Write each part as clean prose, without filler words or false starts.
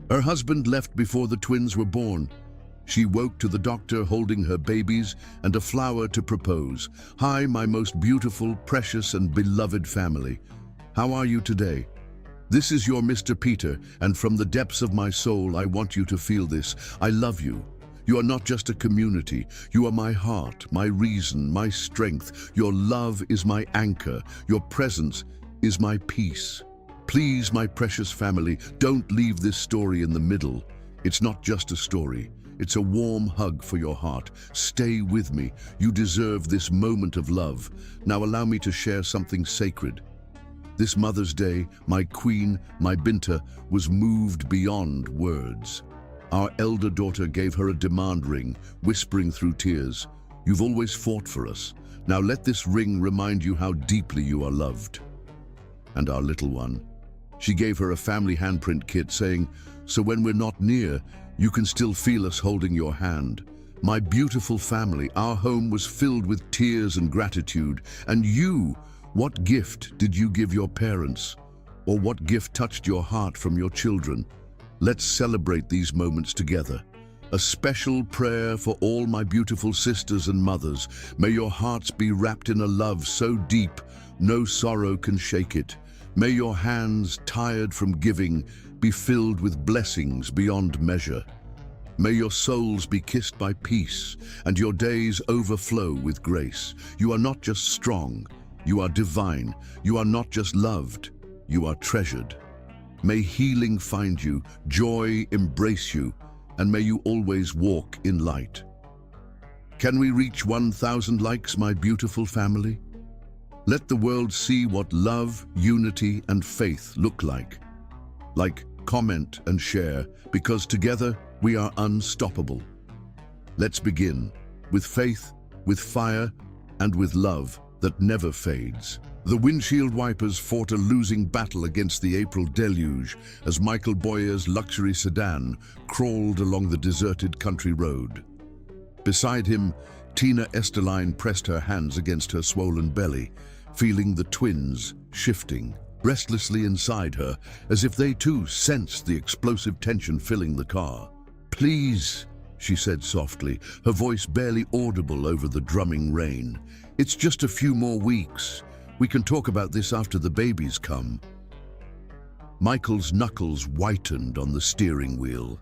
Her husband left before the twins were born. She woke to the doctor holding her babies and a flower to propose. Hi, my most beautiful, precious, and beloved family. How are you today? This is your Mr. Peter, and from the depths of my soul, I want you to feel this. I love you. You are not just a community. You are my heart, my reason, my strength. Your love is my anchor. Your presence is my peace. Please, my precious family, don't leave this story in the middle. It's not just a story. It's a warm hug for your heart. Stay with me. You deserve this moment of love. Now allow me to share something sacred. This Mother's Day, my queen, my Binta, was moved beyond words. Our elder daughter gave her a demand ring, whispering through tears, "You've always fought for us. Now let this ring remind you how deeply you are loved." And our little one, she gave her a family handprint kit saying, "So when we're not near, you can still feel us holding your hand." My beautiful family, our home was filled with tears and gratitude. And you, what gift did you give your parents? Or what gift touched your heart from your children? Let's celebrate these moments together. A special prayer for all my beautiful sisters and mothers. May your hearts be wrapped in a love so deep, no sorrow can shake it. May your hands, tired from giving, be filled with blessings beyond measure. May your souls be kissed by peace and your days overflow with grace. You are not just strong, you are divine. You are not just loved, you are treasured. May healing find you, joy embrace you, and may you always walk in light. Can we reach 1,000 likes, my beautiful family? Let the world see what love, unity, and faith look like. Like, comment, and share, because together we are unstoppable. Let's begin with faith, with fire, and with love that never fades. The windshield wipers fought a losing battle against the April deluge as Michael Boyer's luxury sedan crawled along the deserted country road. Beside him, Tina Esterline pressed her hands against her swollen belly, feeling the twins shifting restlessly inside her, as if they too sensed the explosive tension filling the car. "Please," she said softly, her voice barely audible over the drumming rain. "It's just a few more weeks. We can talk about this after the babies come." Michael's knuckles whitened on the steering wheel,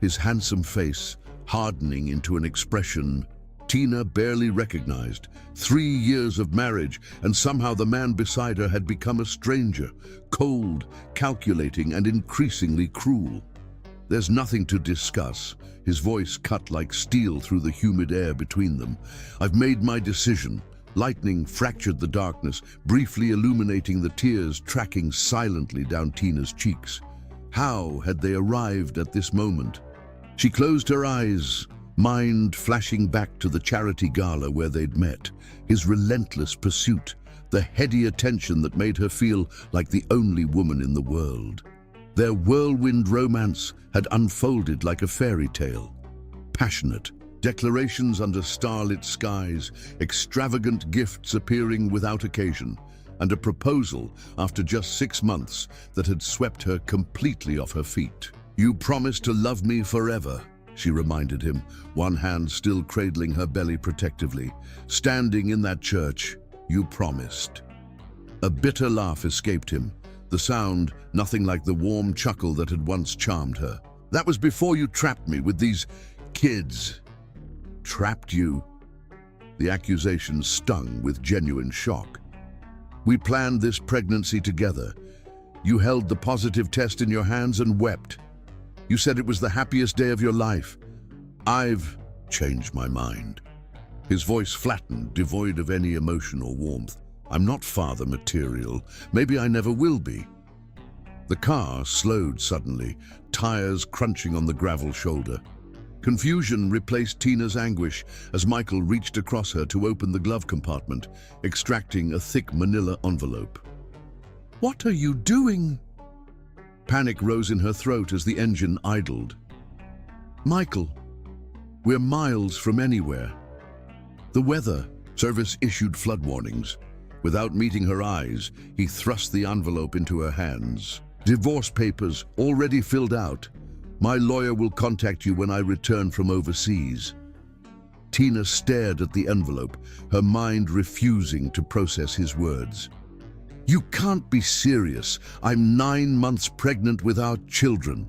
his handsome face hardening into an expression Tina barely recognized. 3 years of marriage, and somehow the man beside her had become a stranger, cold, calculating, and increasingly cruel. "There's nothing to discuss." His voice cut like steel through the humid air between them. "I've made my decision." Lightning fractured the darkness, briefly illuminating the tears tracking silently down Tina's cheeks. How had they arrived at this moment? She closed her eyes, mind flashing back to the charity gala where they'd met, his relentless pursuit, the heady attention that made her feel like the only woman in the world. Their whirlwind romance had unfolded like a fairy tale. Passionate, declarations under starlit skies, extravagant gifts appearing without occasion, and a proposal after just 6 months that had swept her completely off her feet. "You promised to love me forever," she reminded him, one hand still cradling her belly protectively. "Standing in that church, you promised." A bitter laugh escaped him, the sound nothing like the warm chuckle that had once charmed her. "That was before you trapped me with these kids." "Trapped you?" The accusation stung with genuine shock. "We planned this pregnancy together. You held the positive test in your hands and wept. You said it was the happiest day of your life. I've changed my mind." His voice flattened, devoid of any emotion or warmth. "I'm not father material. Maybe I never will be." The car slowed suddenly, tires crunching on the gravel shoulder. Confusion replaced Tina's anguish as Michael reached across her to open the glove compartment, extracting a thick manila envelope. "What are you doing?" Panic rose in her throat as the engine idled. "Michael, we're miles from anywhere." "The weather service issued flood warnings." Without meeting her eyes, he thrust the envelope into her hands. "Divorce papers already filled out. My lawyer will contact you when I return from overseas. Tina stared at the envelope, her mind refusing to process his words. You can't be serious. I'm 9 months pregnant with our children.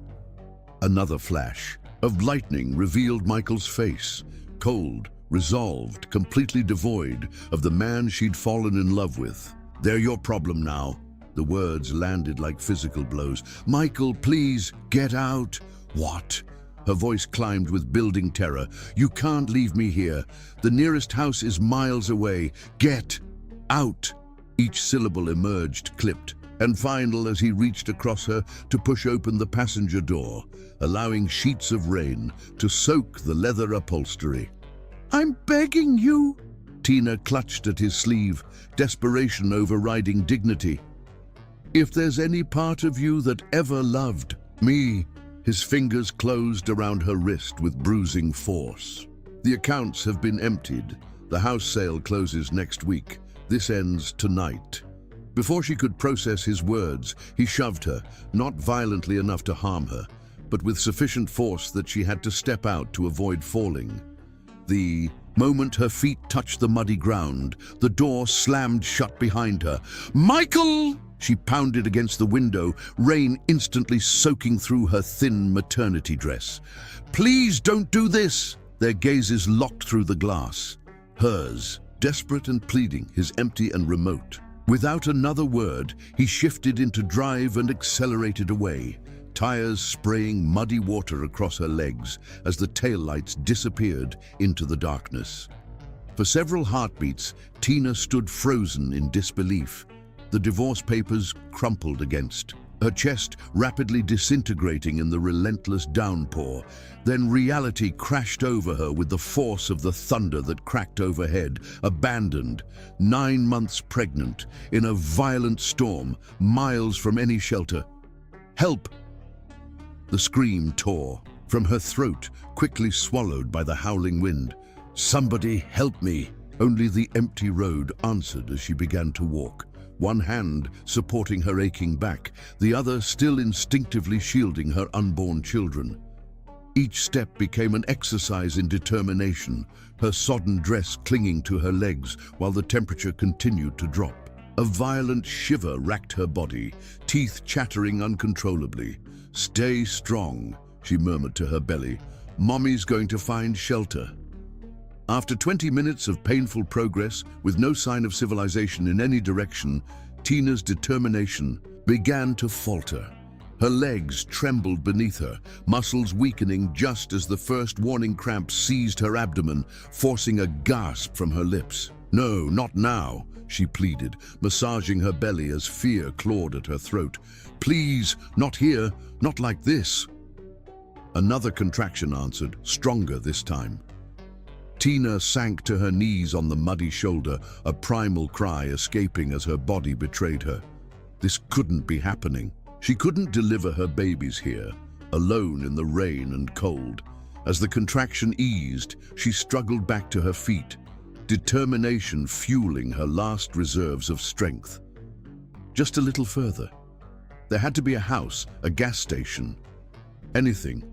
Another flash of lightning revealed Michael's face, cold, resolved, completely devoid of the man she'd fallen in love with. They're your problem now. The words landed like physical blows. Michael, please, get out. What? Her voice climbed with building terror. You can't leave me here. The nearest house is miles away. Get out. Each syllable emerged clipped and final as he reached across her to push open the passenger door, allowing sheets of rain to soak the leather upholstery. I'm begging you. Tina clutched at his sleeve, desperation overriding dignity. If there's any part of you that ever loved me. His fingers closed around her wrist with bruising force. The accounts have been emptied. The house sale closes next week. This ends tonight. Before she could process his words, he shoved her, not violently enough to harm her, but with sufficient force that she had to step out to avoid falling. The moment her feet touched the muddy ground, the door slammed shut behind her. Michael! She pounded against the window, rain instantly soaking through her thin maternity dress. Please don't do this! Their gazes locked through the glass. Hers, desperate and pleading, his empty and remote. Without another word, he shifted into drive and accelerated away, tires spraying muddy water across her legs as the taillights disappeared into the darkness. For several heartbeats, Tina stood frozen in disbelief. The divorce papers crumpled against, her chest rapidly disintegrating in the relentless downpour. Then reality crashed over her with the force of the thunder that cracked overhead, abandoned, 9 months pregnant, in a violent storm, miles from any shelter. Help! The scream tore from her throat, quickly swallowed by the howling wind. Somebody help me! Only the empty road answered as she began to walk. One hand supporting her aching back, the other still instinctively shielding her unborn children. Each step became an exercise in determination, her sodden dress clinging to her legs while the temperature continued to drop. A violent shiver racked her body, teeth chattering uncontrollably. Stay strong, she murmured to her belly. Mommy's going to find shelter. After 20 minutes of painful progress, with no sign of civilization in any direction, Tina's determination began to falter. Her legs trembled beneath her, muscles weakening just as the first warning cramp seized her abdomen, forcing a gasp from her lips. No, not now, she pleaded, massaging her belly as fear clawed at her throat. Please, not here, not like this. Another contraction answered, stronger this time. Tina sank to her knees on the muddy shoulder, a primal cry escaping as her body betrayed her. This couldn't be happening. She couldn't deliver her babies here, alone in the rain and cold. As the contraction eased, she struggled back to her feet, determination fueling her last reserves of strength. Just a little further. There had to be a house, a gas station, anything.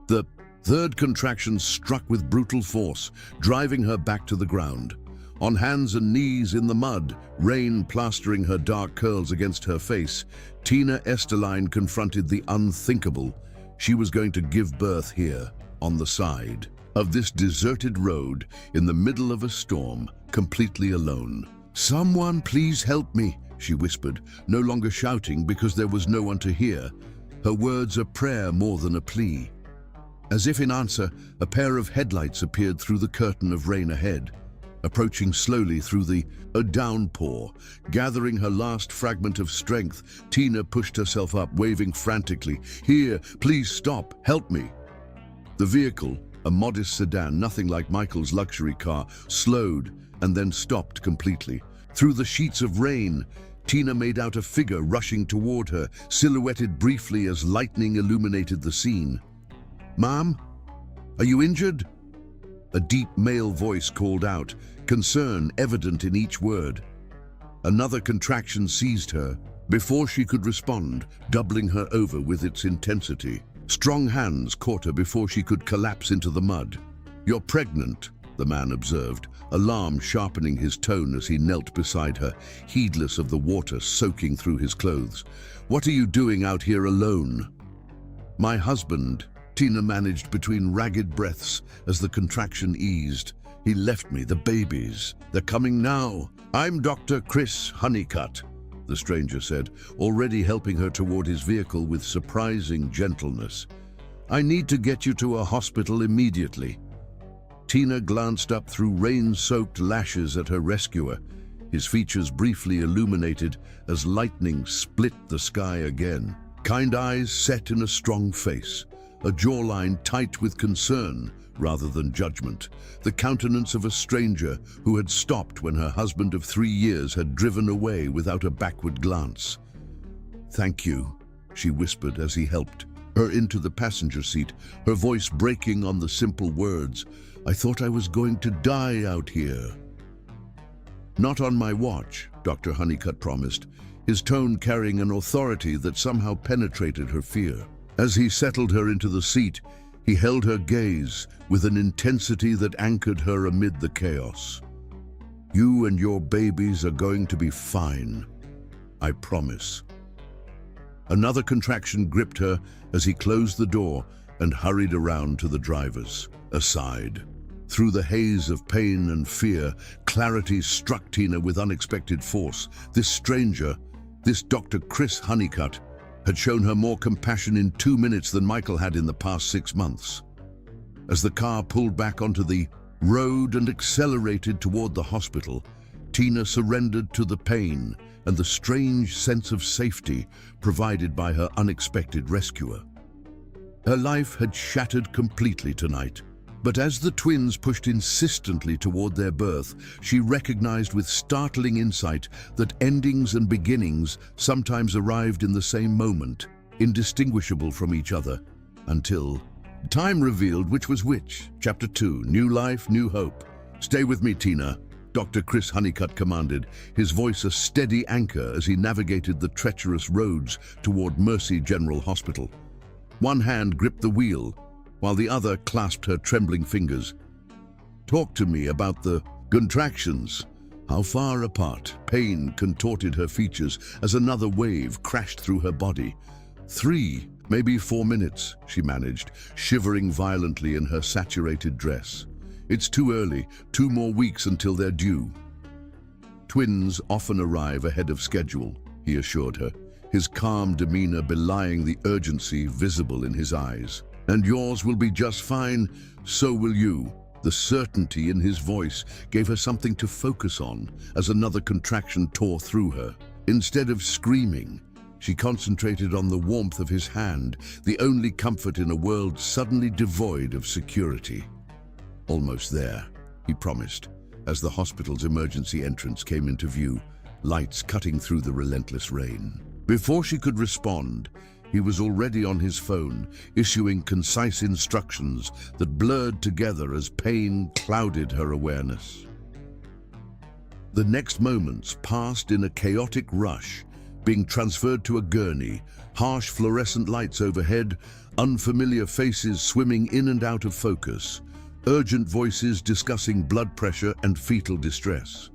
The third contraction struck with brutal force, driving her back to the ground. On hands and knees in the mud, rain plastering her dark curls against her face, Tina Esterline confronted the unthinkable. She was going to give birth here, on the side of this deserted road, in the middle of a storm, completely alone. Someone please help me, she whispered, no longer shouting because there was no one to hear. Her words a prayer more than a plea. As if in answer, a pair of headlights appeared through the curtain of rain ahead. Approaching slowly through the downpour, gathering her last fragment of strength, Tina pushed herself up, waving frantically. Here, please stop, help me. The vehicle, a modest sedan, nothing like Michael's luxury car, slowed and then stopped completely. Through the sheets of rain, Tina made out a figure rushing toward her, silhouetted briefly as lightning illuminated the scene. Ma'am, are you injured? A deep male voice called out, concern evident in each word. Another contraction seized her before she could respond, doubling her over with its intensity. Strong hands caught her before she could collapse into the mud. "You're pregnant," the man observed, alarm sharpening his tone as he knelt beside her, heedless of the water soaking through his clothes. "What are you doing out here alone?" "My husband," Tina managed between ragged breaths as the contraction eased. "He left me the babies. They're coming now." "I'm Dr. Chris Honeycutt," the stranger said, already helping her toward his vehicle with surprising gentleness. "I need to get you to a hospital immediately." Tina glanced up through rain-soaked lashes at her rescuer, his features briefly illuminated as lightning split the sky again. Kind eyes set in a strong face, a jawline tight with concern rather than judgment, the countenance of a stranger who had stopped when her husband of 3 years had driven away without a backward glance. "Thank you," she whispered as he helped her into the passenger seat, her voice breaking on the simple words, "I thought I was going to die out here." "Not on my watch," Dr. Honeycutt promised, his tone carrying an authority that somehow penetrated her fear. As he settled her into the seat, he held her gaze with an intensity that anchored her amid the chaos. "You and your babies are going to be fine. I promise." Another contraction gripped her as he closed the door and hurried around to the driver's side. Through the haze of pain and fear, clarity struck Tina with unexpected force. This stranger, this Dr. Chris Honeycutt, had shown her more compassion in 2 minutes than Michael had in the past 6 months. As the car pulled back onto the road and accelerated toward the hospital, Tina surrendered to the pain and the strange sense of safety provided by her unexpected rescuer. Her life had shattered completely tonight, but as the twins pushed insistently toward their birth, she recognized with startling insight that endings and beginnings sometimes arrived in the same moment, indistinguishable from each other, until time revealed which was which. Chapter 2, New Life, New Hope. "Stay with me, Tina," Dr. Chris Honeycutt commanded, his voice a steady anchor as he navigated the treacherous roads toward Mercy General Hospital. One hand gripped the wheel, while the other clasped her trembling fingers. "Talk to me about the contractions." How far apart? Pain contorted her features as another wave crashed through her body. 3, maybe 4 minutes, she managed, shivering violently in her saturated dress. "It's too early, 2 more weeks until they're due." "Twins often arrive ahead of schedule," he assured her, his calm demeanor belying the urgency visible in his eyes. "And yours will be just fine, so will you." The certainty in his voice gave her something to focus on as another contraction tore through her. Instead of screaming, she concentrated on the warmth of his hand, the only comfort in a world suddenly devoid of security. "Almost there," he promised, as the hospital's emergency entrance came into view, lights cutting through the relentless rain. Before she could respond, he was already on his phone, issuing concise instructions that blurred together as pain clouded her awareness. The next moments passed in a chaotic rush, being transferred to a gurney, harsh fluorescent lights overhead, unfamiliar faces swimming in and out of focus, urgent voices discussing blood pressure and fetal distress.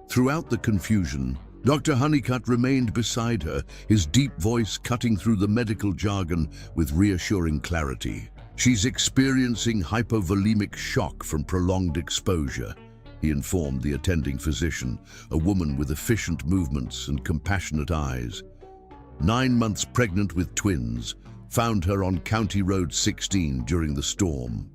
Throughout the confusion, Dr. Honeycutt remained beside her, his deep voice cutting through the medical jargon with reassuring clarity. "She's experiencing hypovolemic shock from prolonged exposure," he informed the attending physician, a woman with efficient movements and compassionate eyes. 9 months pregnant with twins, found her on County Road 16 during the storm.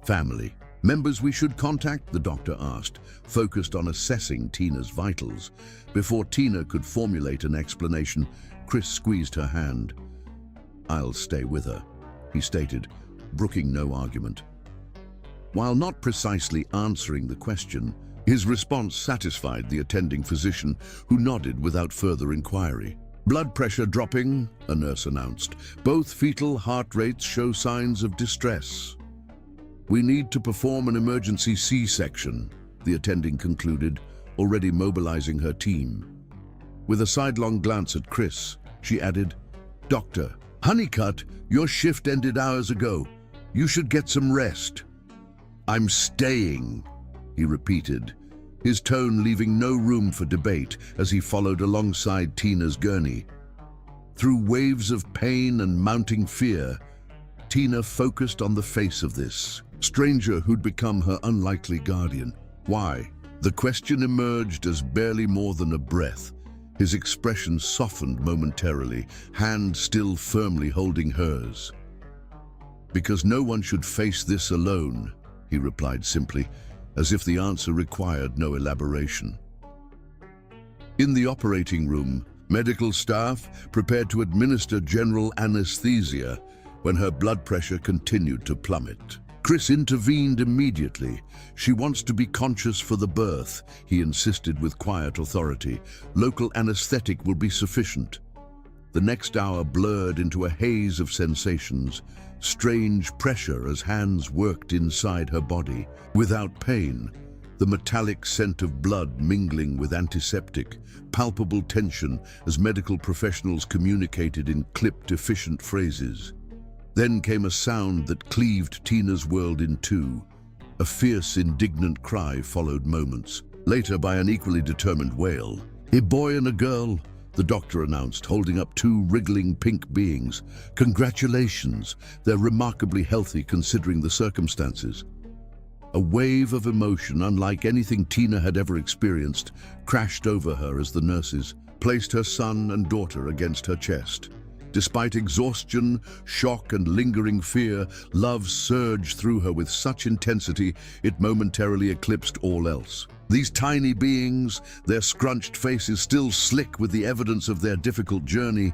"Family members we should contact?" the doctor asked, focused on assessing Tina's vitals. Before Tina could formulate an explanation, Chris squeezed her hand. "I'll stay with her," he stated, brooking no argument. While not precisely answering the question, his response satisfied the attending physician, who nodded without further inquiry. "Blood pressure dropping," a nurse announced. "Both fetal heart rates show signs of distress." "We need to perform an emergency C-section," the attending concluded, already mobilizing her team. With a sidelong glance at Chris, she added, "Doctor, Honeycutt, your shift ended hours ago. You should get some rest. I'm staying, he repeated, his tone leaving no room for debate as he followed alongside Tina's gurney. Through waves of pain and mounting fear, Tina focused on the face of this stranger who'd become her unlikely guardian. Why? The question emerged as barely more than a breath. His expression softened momentarily, hand still firmly holding hers. Because no one should face this alone, he replied simply, as if the answer required no elaboration. In the operating room, medical staff prepared to administer general anesthesia when her blood pressure continued to plummet. Chris intervened immediately. She wants to be conscious for the birth, he insisted with quiet authority. Local anesthetic will be sufficient. The next hour blurred into a haze of sensations, strange pressure as hands worked inside her body. Without pain, the metallic scent of blood mingling with antiseptic, palpable tension as medical professionals communicated in clipped, efficient phrases. Then came a sound that cleaved Tina's world in two. A fierce, indignant cry followed moments, later by an equally determined wail. "A boy and a girl," the doctor announced, holding up two wriggling pink beings. "Congratulations, they're remarkably healthy considering the circumstances." A wave of emotion unlike anything Tina had ever experienced crashed over her as the nurses placed her son and daughter against her chest. Despite exhaustion, shock, and lingering fear, love surged through her with such intensity it momentarily eclipsed all else. These tiny beings, their scrunched faces still slick with the evidence of their difficult journey,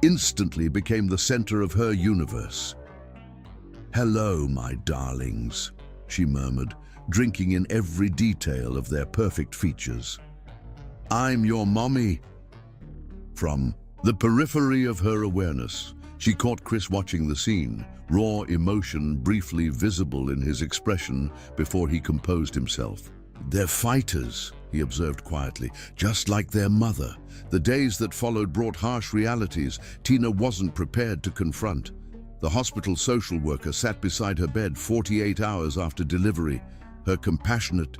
instantly became the center of her universe. "Hello, my darlings," she murmured, drinking in every detail of their perfect features. "I'm your mommy." From the periphery of her awareness, she caught Chris watching the scene, raw emotion briefly visible in his expression before he composed himself. "They're fighters," he observed quietly, "just like their mother." The days that followed brought harsh realities Tina wasn't prepared to confront. The hospital social worker sat beside her bed 48 hours after delivery, her compassionate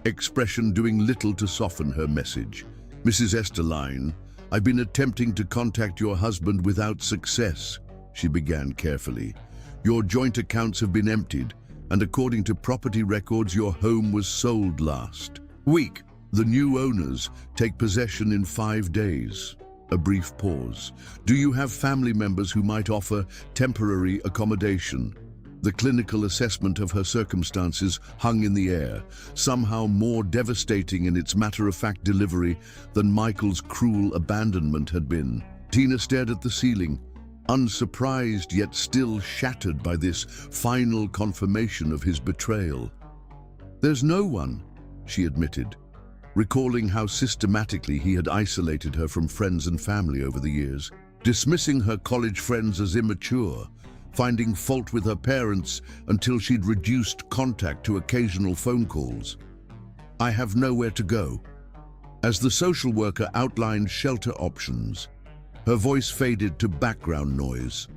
expression doing little to soften her message. "Mrs. Esterline, I've been attempting to contact your husband without success," she began carefully. "Your joint accounts have been emptied, and according to property records, your home was sold last week. The new owners take possession in 5 days." A brief pause. "Do you have family members who might offer temporary accommodation?" The clinical assessment of her circumstances hung in the air, somehow more devastating in its matter-of-fact delivery than Michael's cruel abandonment had been. Tina stared at the ceiling, unsurprised yet still shattered by this final confirmation of his betrayal. "There's no one," she admitted, recalling how systematically he had isolated her from friends and family over the years, dismissing her college friends as immature, finding fault with her parents until she'd reduced contact to occasional phone calls. "I have nowhere to go." As the social worker outlined shelter options, her voice faded to background noise.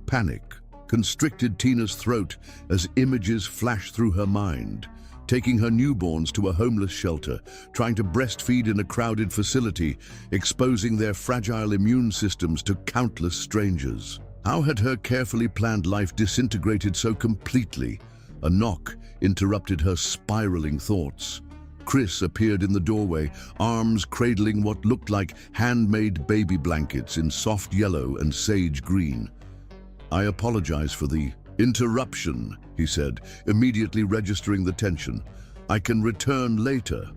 Panic constricted Tina's throat as images flashed through her mind, taking her newborns to a homeless shelter, trying to breastfeed in a crowded facility, exposing their fragile immune systems to countless strangers. How had her carefully planned life disintegrated so completely? A knock interrupted her spiraling thoughts. Chris appeared in the doorway, arms cradling what looked like handmade baby blankets in soft yellow and sage green. "I apologize for the interruption," he said, immediately registering the tension. "I can return later."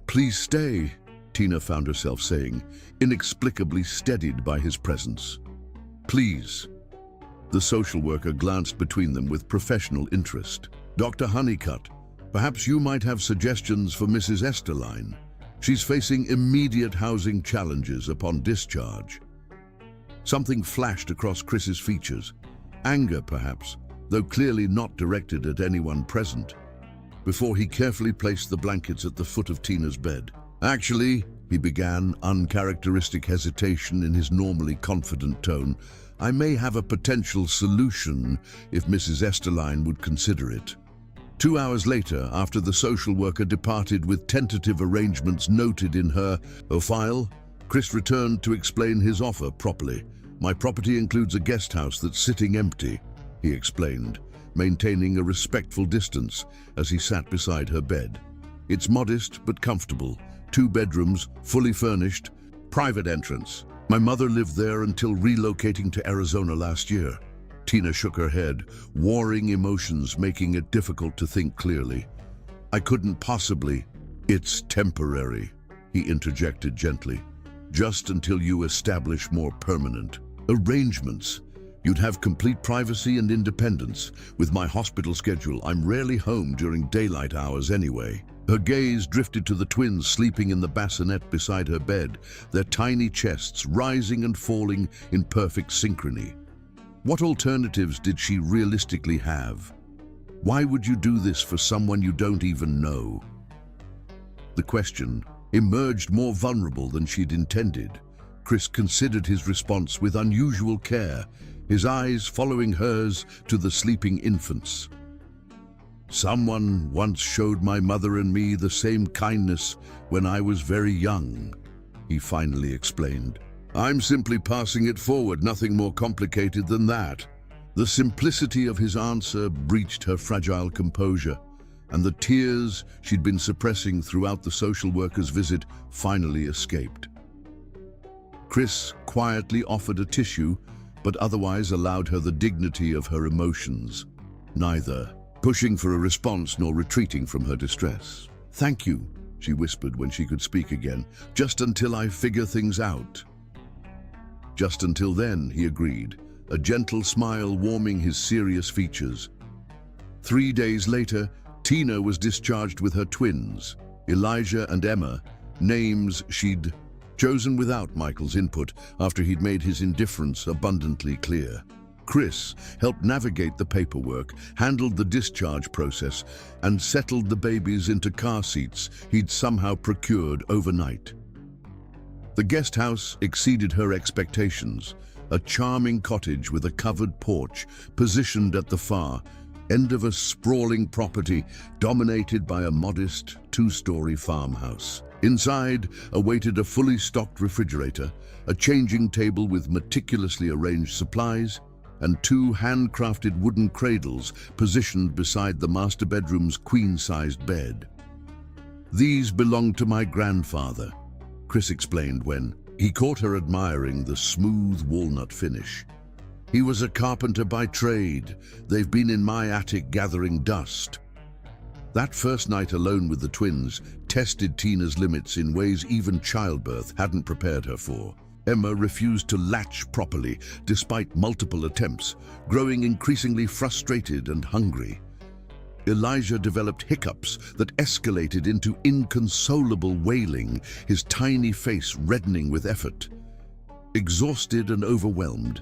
"Please stay," Tina found herself saying, inexplicably steadied by his presence. "Please." The social worker glanced between them with professional interest. "Dr. Honeycutt, perhaps you might have suggestions for Mrs. Esterline. She's facing immediate housing challenges upon discharge." Something flashed across Chris's features. Anger, perhaps, though clearly not directed at anyone present, before he carefully placed the blankets at the foot of Tina's bed. "Actually," he began, uncharacteristic hesitation in his normally confident tone, I may have a potential solution if Mrs. Esterline would consider it. 2 hours later, after the social worker departed with tentative arrangements noted in her file, Chris returned to explain his offer properly. My property includes a guest house that's sitting empty, he explained, maintaining a respectful distance as he sat beside her bed. It's modest but comfortable, 2 bedrooms, fully furnished, private entrance. My mother lived there until relocating to Arizona last year. Tina shook her head, warring emotions making it difficult to think clearly. I couldn't possibly. It's temporary, he interjected gently. Just until you establish more permanent arrangements. You'd have complete privacy and independence. With my hospital schedule, I'm rarely home during daylight hours anyway. Her gaze drifted to the twins sleeping in the bassinet beside her bed, their tiny chests rising and falling in perfect synchrony. What alternatives did she realistically have? Why would you do this for someone you don't even know? The question emerged more vulnerable than she'd intended. Chris considered his response with unusual care, his eyes following hers to the sleeping infants. Someone once showed my mother and me the same kindness when I was very young, he finally explained. I'm simply passing it forward, nothing more complicated than that. The simplicity of his answer breached her fragile composure, and the tears she'd been suppressing throughout the social worker's visit finally escaped. Chris quietly offered a tissue, but otherwise allowed her the dignity of her emotions, neither pushing for a response nor retreating from her distress. Thank you, she whispered when she could speak again, just until I figure things out. Just until then, he agreed, a gentle smile warming his serious features. 3 days later, Tina was discharged with her twins, Elijah and Emma, names she'd chosen without Michael's input after he'd made his indifference abundantly clear. Chris helped navigate the paperwork, handled the discharge process, and settled the babies into car seats he'd somehow procured overnight. The guest house exceeded her expectations, a charming cottage with a covered porch positioned at the far end of a sprawling property dominated by a modest 2-story farmhouse. Inside awaited a fully stocked refrigerator, a changing table with meticulously arranged supplies, and 2 handcrafted wooden cradles positioned beside the master bedroom's queen-sized bed. These belonged to my grandfather, Chris explained when he caught her admiring the smooth walnut finish. He was a carpenter by trade. They've been in my attic gathering dust. That first night alone with the twins tested Tina's limits in ways even childbirth hadn't prepared her for. Emma refused to latch properly despite multiple attempts, growing increasingly frustrated and hungry. Elijah developed hiccups that escalated into inconsolable wailing, his tiny face reddening with effort. Exhausted and overwhelmed,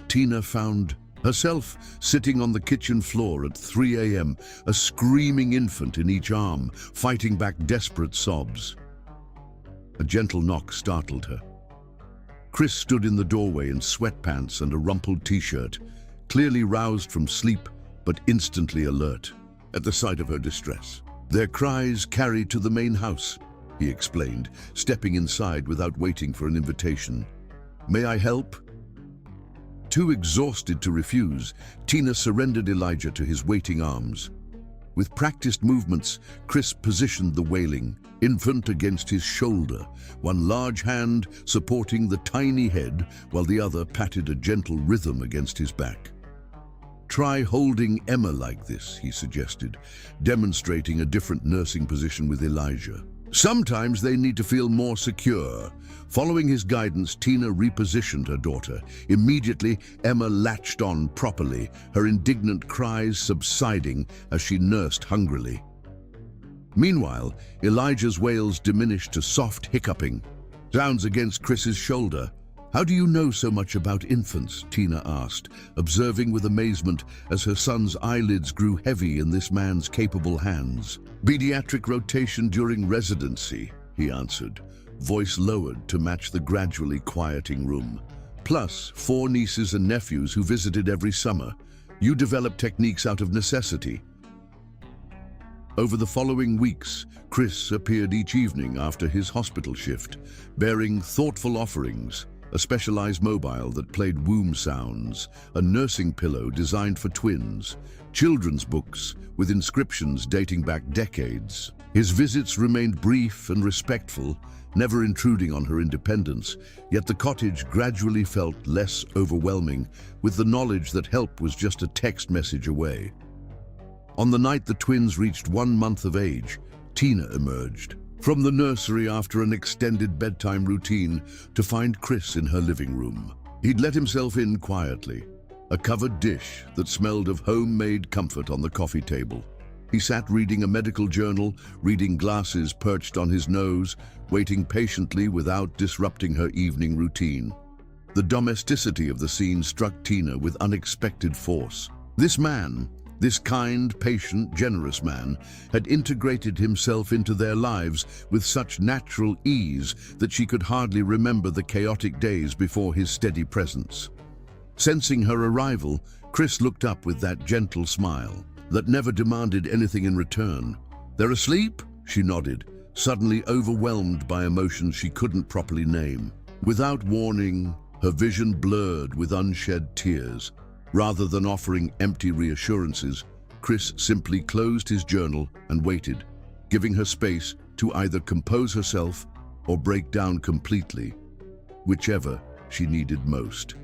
Tina found herself sitting on the kitchen floor at 3 a.m., a screaming infant in each arm, fighting back desperate sobs. A gentle knock startled her. Chris stood in the doorway in sweatpants and a rumpled t-shirt, clearly roused from sleep but instantly alert at the sight of her distress. Their cries carried to the main house, he explained, stepping inside without waiting for an invitation. May I help? Too exhausted to refuse, Tina surrendered Elijah to his waiting arms. With practiced movements, Chris positioned the wailing infant against his shoulder, one large hand supporting the tiny head while the other patted a gentle rhythm against his back. Try holding Emma like this, he suggested, demonstrating a different nursing position with Elijah. Sometimes they need to feel more secure. Following his guidance, Tina repositioned her daughter. Immediately, Emma latched on properly, her indignant cries subsiding as she nursed hungrily. Meanwhile, Elijah's wails diminished to soft hiccuping, sounds against Chris's shoulder. How do you know so much about infants? Tina asked, observing with amazement as her son's eyelids grew heavy in this man's capable hands. Pediatric rotation during residency, he answered, voice lowered to match the gradually quieting room. plus 4 nieces and nephews who visited every summer. You developed techniques out of necessity. Over the following weeks, Chris appeared each evening after his hospital shift, bearing thoughtful offerings, a specialized mobile that played womb sounds, a nursing pillow designed for twins, children's books with inscriptions dating back decades. His visits remained brief and respectful, never intruding on her independence, yet the cottage gradually felt less overwhelming with the knowledge that help was just a text message away. On the night the twins reached 1 month of age, Tina emerged from the nursery after an extended bedtime routine to find Chris in her living room. He'd let himself in quietly, a covered dish that smelled of homemade comfort on the coffee table. He sat reading a medical journal, reading glasses perched on his nose, waiting patiently without disrupting her evening routine. The domesticity of the scene struck Tina with unexpected force. This man, this kind, patient, generous man, had integrated himself into their lives with such natural ease that she could hardly remember the chaotic days before his steady presence. Sensing her arrival, Chris looked up with that gentle smile that never demanded anything in return. "They're asleep?" she nodded, suddenly overwhelmed by emotions she couldn't properly name. Without warning, her vision blurred with unshed tears. Rather than offering empty reassurances, Chris simply closed his journal and waited, giving her space to either compose herself or break down completely, whichever she needed most.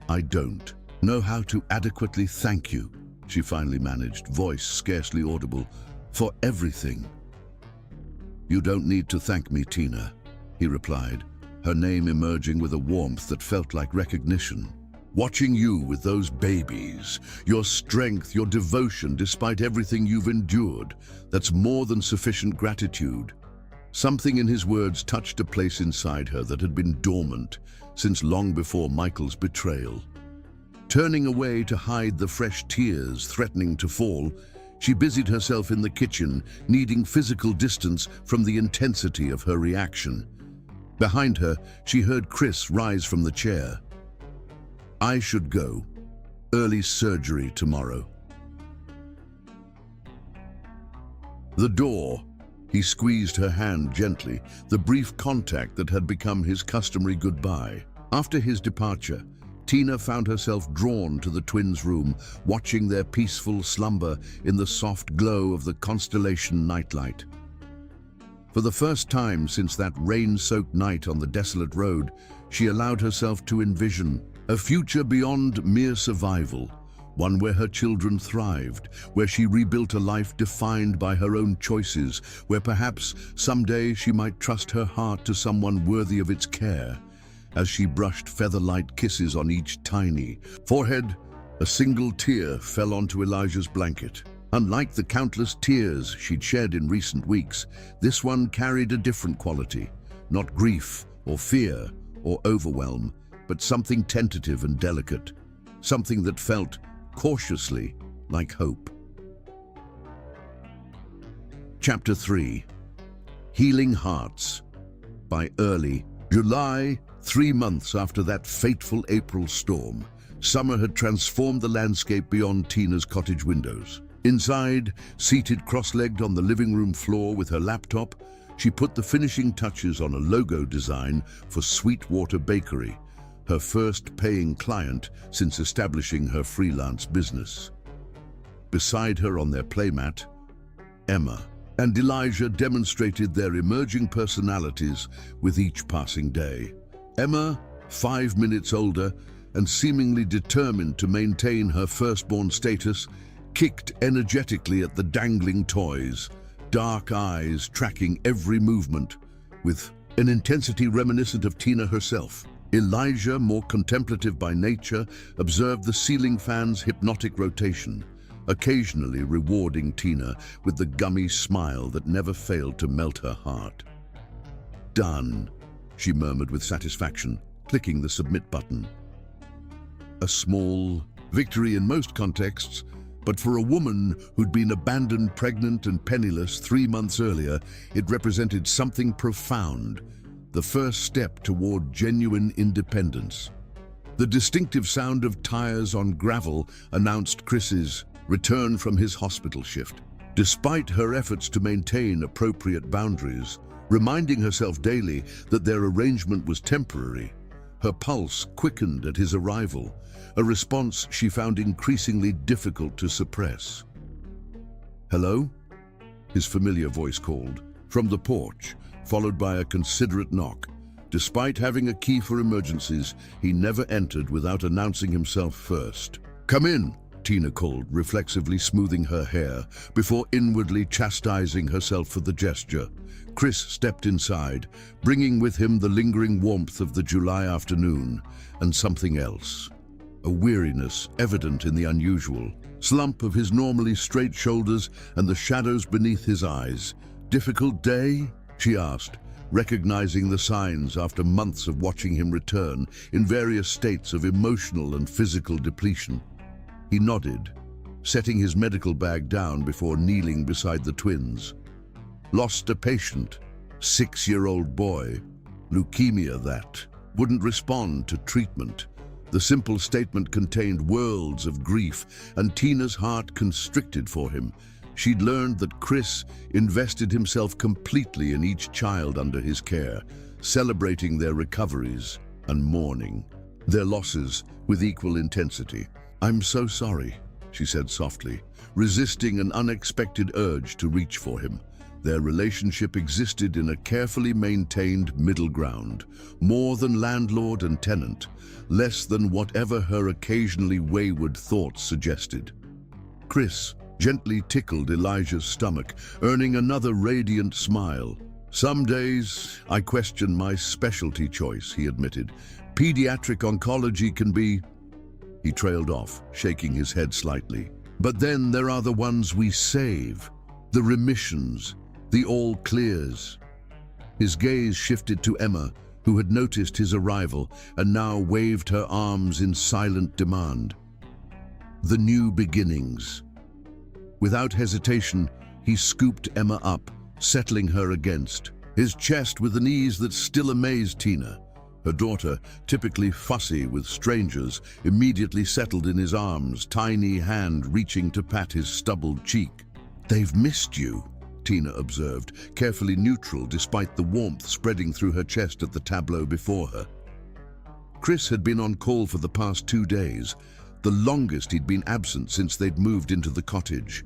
"I don't know how to adequately thank you," she finally managed, voice scarcely audible, "for everything." "You don't need to thank me, Tina," he replied, her name emerging with a warmth that felt like recognition. "Watching you with those babies, your strength, your devotion despite everything you've endured, that's more than sufficient gratitude." Something in his words touched a place inside her that had been dormant since long before Michael's betrayal. Turning away to hide the fresh tears threatening to fall, she busied herself in the kitchen, needing physical distance from the intensity of her reaction. Behind her, she heard Chris rise from the chair. "I should go. Early surgery tomorrow." The door. He squeezed her hand gently, the brief contact that had become his customary goodbye. After his departure, Tina found herself drawn to the twins' room, watching their peaceful slumber in the soft glow of the constellation nightlight. For the first time since that rain-soaked night on the desolate road, she allowed herself to envision a future beyond mere survival, one where her children thrived, where she rebuilt a life defined by her own choices, where perhaps someday she might trust her heart to someone worthy of its care. As she brushed feather-light kisses on each tiny forehead, a single tear fell onto Elijah's blanket. Unlike the countless tears she'd shed in recent weeks, this one carried a different quality, not grief or fear or overwhelm, but something tentative and delicate, something that felt cautiously like hope. Chapter 3. Healing Hearts. By early July, 3 months after that fateful April storm, summer had transformed the landscape beyond Tina's cottage windows. Inside, seated cross-legged on the living room floor with her laptop, she put the finishing touches on a logo design for Sweetwater Bakery, her first paying client since establishing her freelance business. Beside her on their playmat, Emma and Elijah demonstrated their emerging personalities with each passing day. Emma, 5 minutes older and seemingly determined to maintain her firstborn status, kicked energetically at the dangling toys, dark eyes tracking every movement with an intensity reminiscent of Tina herself. Elijah, more contemplative by nature, observed the ceiling fan's hypnotic rotation, occasionally rewarding Tina with the gummy smile that never failed to melt her heart. "Done," she murmured with satisfaction, clicking the submit button. A small victory in most contexts, but for a woman who'd been abandoned pregnant and penniless 3 months earlier, it represented something profound. The first step toward genuine independence. The distinctive sound of tires on gravel announced Chris's return from his hospital shift. Despite her efforts to maintain appropriate boundaries, reminding herself daily that their arrangement was temporary, her pulse quickened at his arrival, a response she found increasingly difficult to suppress. "Hello?" his familiar voice called, from the porch, followed by a considerate knock. Despite having a key for emergencies, he never entered without announcing himself first. "Come in," Tina called, reflexively smoothing her hair, before inwardly chastising herself for the gesture. Chris stepped inside, bringing with him the lingering warmth of the July afternoon, and something else. A weariness evident in the unusual slump of his normally straight shoulders and the shadows beneath his eyes. "Difficult day?" she asked, recognizing the signs after months of watching him return in various states of emotional and physical depletion. He nodded, setting his medical bag down before kneeling beside the twins. "Lost a patient, 6-year-old boy. Leukemia that. Wouldn't respond to treatment." The simple statement contained worlds of grief, and Tina's heart constricted for him. She'd learned that Chris invested himself completely in each child under his care, celebrating their recoveries and mourning their losses with equal intensity. "I'm so sorry," she said softly, resisting an unexpected urge to reach for him. Their relationship existed in a carefully maintained middle ground, more than landlord and tenant, less than whatever her occasionally wayward thoughts suggested. Chris gently tickled Elijah's stomach, earning another radiant smile. "Some days I question my specialty choice," he admitted. "Pediatric oncology can be..." He trailed off, shaking his head slightly. "But then there are the ones we save, the remissions, the all clears." His gaze shifted to Emma, who had noticed his arrival and now waved her arms in silent demand. "The new beginnings." Without hesitation, he scooped Emma up, settling her against his chest with an ease that still amazed Tina. Her daughter, typically fussy with strangers, immediately settled in his arms, tiny hand reaching to pat his stubbled cheek. "They've missed you," Tina observed, carefully neutral despite the warmth spreading through her chest at the tableau before her. Chris had been on call for the past 2 days, the longest he'd been absent since they'd moved into the cottage.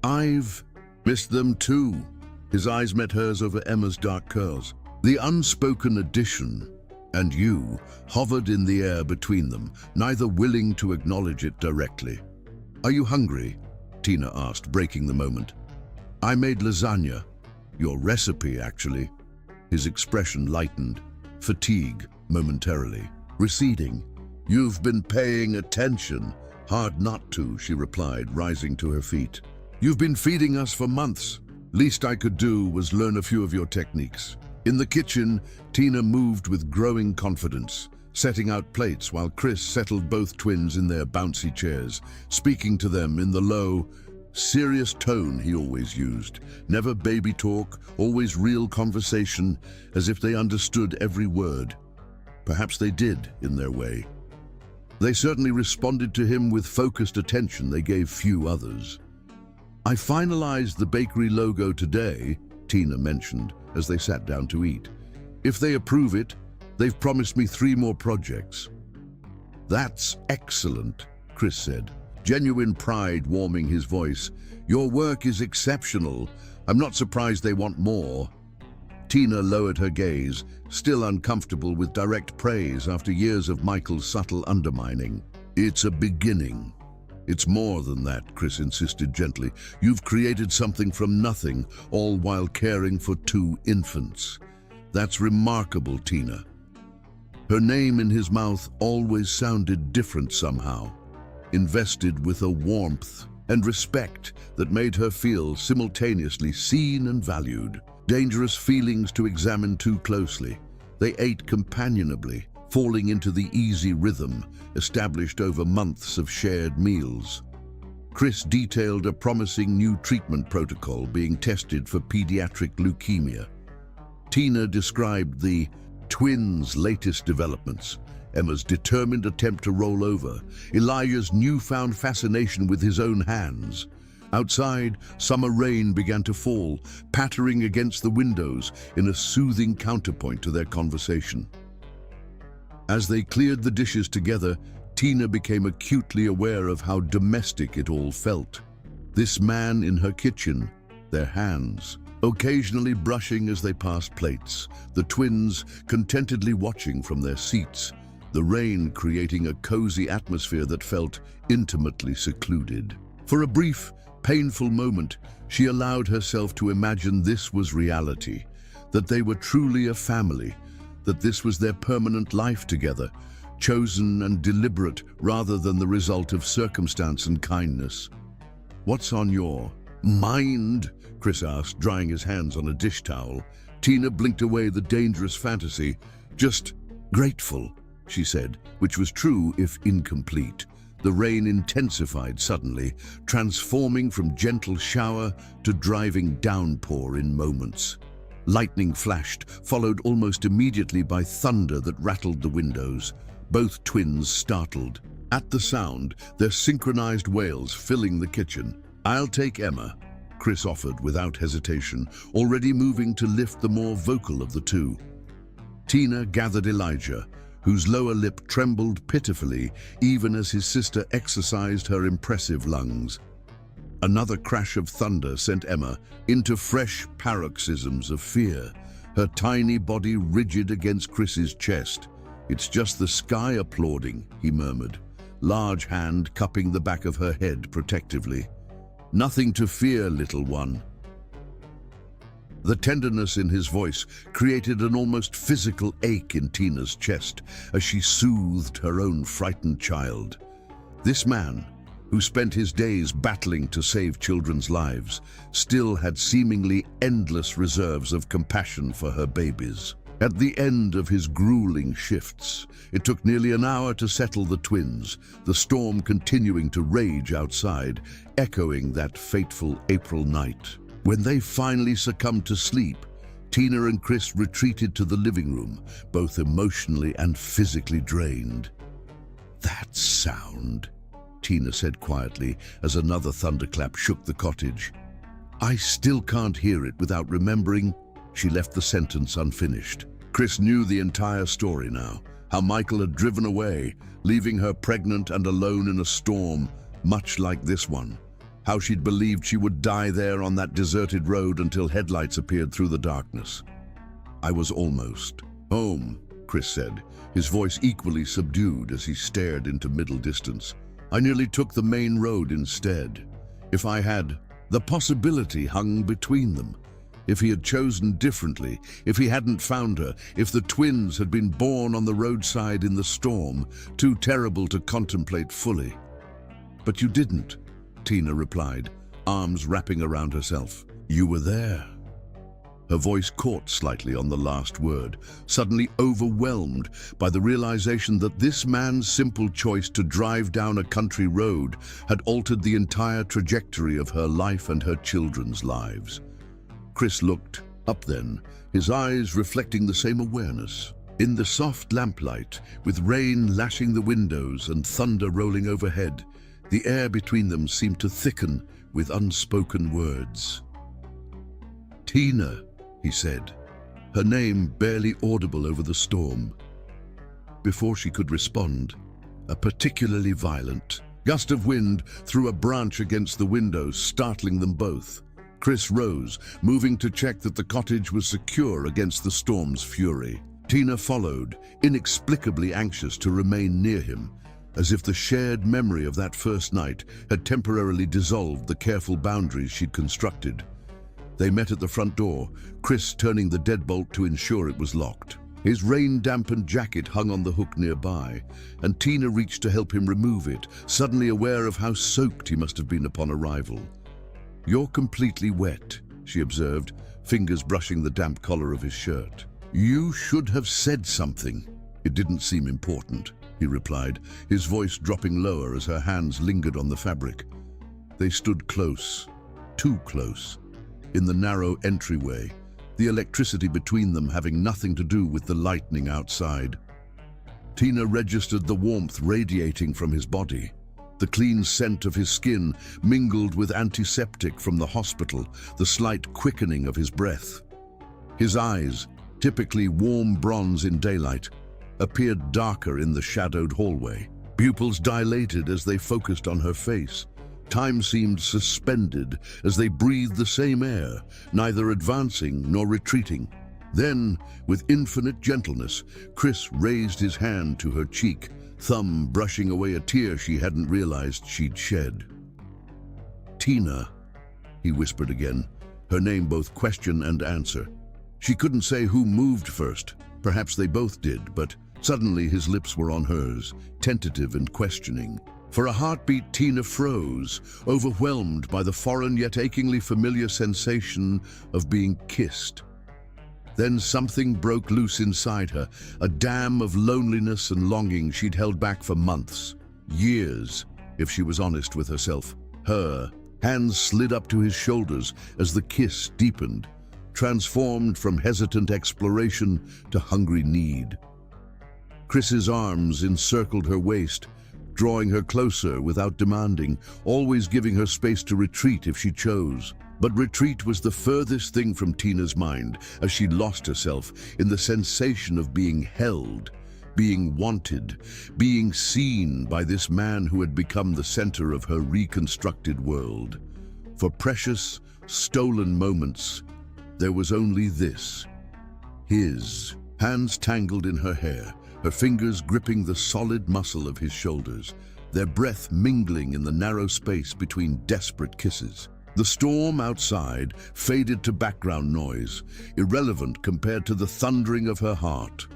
"I've missed them too." His eyes met hers over Emma's dark curls. The unspoken addition, "and you," hovered in the air between them, neither willing to acknowledge it directly. "Are you hungry?" Tina asked, breaking the moment. "I made lasagna. Your recipe, actually." His expression lightened, fatigue momentarily receding. "You've been paying attention." "Hard not to," she replied, rising to her feet. "You've been feeding us for months. Least I could do was learn a few of your techniques." In the kitchen, Tina moved with growing confidence, setting out plates while Chris settled both twins in their bouncy chairs, speaking to them in the low, serious tone he always used. Never baby talk, always real conversation, as if they understood every word. Perhaps they did, in their way. They certainly responded to him with focused attention they gave few others. "I finalized the bakery logo today," Tina mentioned as they sat down to eat. "If they approve it, they've promised me 3 more projects." "That's excellent," Chris said, genuine pride warming his voice. "Your work is exceptional. I'm not surprised they want more." Tina lowered her gaze, still uncomfortable with direct praise after years of Michael's subtle undermining. "It's a beginning." "It's more than that," Chris insisted gently. "You've created something from nothing, all while caring for 2 infants. That's remarkable, Tina." Her name in his mouth always sounded different somehow, invested with a warmth and respect that made her feel simultaneously seen and valued. Dangerous feelings to examine too closely. They ate companionably, falling into the easy rhythm established over months of shared meals. Chris detailed a promising new treatment protocol being tested for pediatric leukemia. Tina described the twins' latest developments, Emma's determined attempt to roll over, Elijah's newfound fascination with his own hands. Outside, summer rain began to fall, pattering against the windows in a soothing counterpoint to their conversation. As they cleared the dishes together, Tina became acutely aware of how domestic it all felt. This man in her kitchen, their hands, occasionally brushing as they passed plates, the twins contentedly watching from their seats, the rain creating a cozy atmosphere that felt intimately secluded. For a brief, painful moment, she allowed herself to imagine this was reality, that they were truly a family, that this was their permanent life together, chosen and deliberate rather than the result of circumstance and kindness. "What's on your mind?" Chris asked, drying his hands on a dish towel. Tina blinked away the dangerous fantasy. "Just grateful," she said, which was true if incomplete. The rain intensified suddenly, transforming from gentle shower to driving downpour in moments. Lightning flashed, followed almost immediately by thunder that rattled the windows. Both twins startled. At the sound, their synchronized wails filling the kitchen. "I'll take Emma," Chris offered without hesitation, already moving to lift the more vocal of the two. Tina gathered Elijah, whose lower lip trembled pitifully even as his sister exercised her impressive lungs. Another crash of thunder sent Emma into fresh paroxysms of fear, her tiny body rigid against Chris's chest. "It's just the sky applauding," he murmured, large hand cupping the back of her head protectively. "Nothing to fear, little one." The tenderness in his voice created an almost physical ache in Tina's chest as she soothed her own frightened child. This man, who spent his days battling to save children's lives, still had seemingly endless reserves of compassion for her babies. At the end of his grueling shifts, it took nearly an hour to settle the twins, the storm continuing to rage outside, echoing that fateful April night. When they finally succumbed to sleep, Tina and Chris retreated to the living room, both emotionally and physically drained. "That sound," Tina said quietly as another thunderclap shook the cottage. "I still can't hear it without remembering." She left the sentence unfinished. Chris knew the entire story now, how Michael had driven away, leaving her pregnant and alone in a storm, much like this one. How she'd believed she would die there on that deserted road until headlights appeared through the darkness. "I was almost home," Chris said, his voice equally subdued as he stared into middle distance. "I nearly took the main road instead. If I had, the possibility hung between them. If he had chosen differently, if he hadn't found her, if the twins had been born on the roadside in the storm, too terrible to contemplate fully." "But you didn't," Tina replied, arms wrapping around herself. "You were there." Her voice caught slightly on the last word, suddenly overwhelmed by the realization that this man's simple choice to drive down a country road had altered the entire trajectory of her life and her children's lives. Chris looked up then, his eyes reflecting the same awareness. In the soft lamplight, with rain lashing the windows and thunder rolling overhead, the air between them seemed to thicken with unspoken words. "Tina," he said, her name barely audible over the storm. Before she could respond, a particularly violent gust of wind threw a branch against the window, startling them both. Chris rose, moving to check that the cottage was secure against the storm's fury. Tina followed, inexplicably anxious to remain near him, as if the shared memory of that first night had temporarily dissolved the careful boundaries she'd constructed. They met at the front door, Chris turning the deadbolt to ensure it was locked. His rain-dampened jacket hung on the hook nearby, and Tina reached to help him remove it, suddenly aware of how soaked he must have been upon arrival. "You're completely wet," she observed, fingers brushing the damp collar of his shirt. "You should have said something." "It didn't seem important," he replied, his voice dropping lower as her hands lingered on the fabric. They stood close, too close, in the narrow entryway, the electricity between them having nothing to do with the lightning outside. Tina registered the warmth radiating from his body. The clean scent of his skin mingled with antiseptic from the hospital, the slight quickening of his breath. His eyes, typically warm bronze in daylight, appeared darker in the shadowed hallway. Pupils dilated as they focused on her face. Time seemed suspended as they breathed the same air, neither advancing nor retreating. Then, with infinite gentleness, Chris raised his hand to her cheek, thumb brushing away a tear she hadn't realized she'd shed. "Tina," he whispered again, her name both question and answer. She couldn't say who moved first. Perhaps they both did, but suddenly his lips were on hers, tentative and questioning. For a heartbeat, Tina froze, overwhelmed by the foreign yet achingly familiar sensation of being kissed. Then something broke loose inside her, a dam of loneliness and longing she'd held back for months, years, if she was honest with herself. Her hands slid up to his shoulders as the kiss deepened, transformed from hesitant exploration to hungry need. Chris's arms encircled her waist, drawing her closer without demanding, always giving her space to retreat if she chose. But retreat was the furthest thing from Tina's mind as she lost herself in the sensation of being held, being wanted, being seen by this man who had become the center of her reconstructed world. For precious, stolen moments, there was only this. His hands tangled in her hair, her fingers gripping the solid muscle of his shoulders, their breath mingling in the narrow space between desperate kisses. The storm outside faded to background noise, irrelevant compared to the thundering of her heart.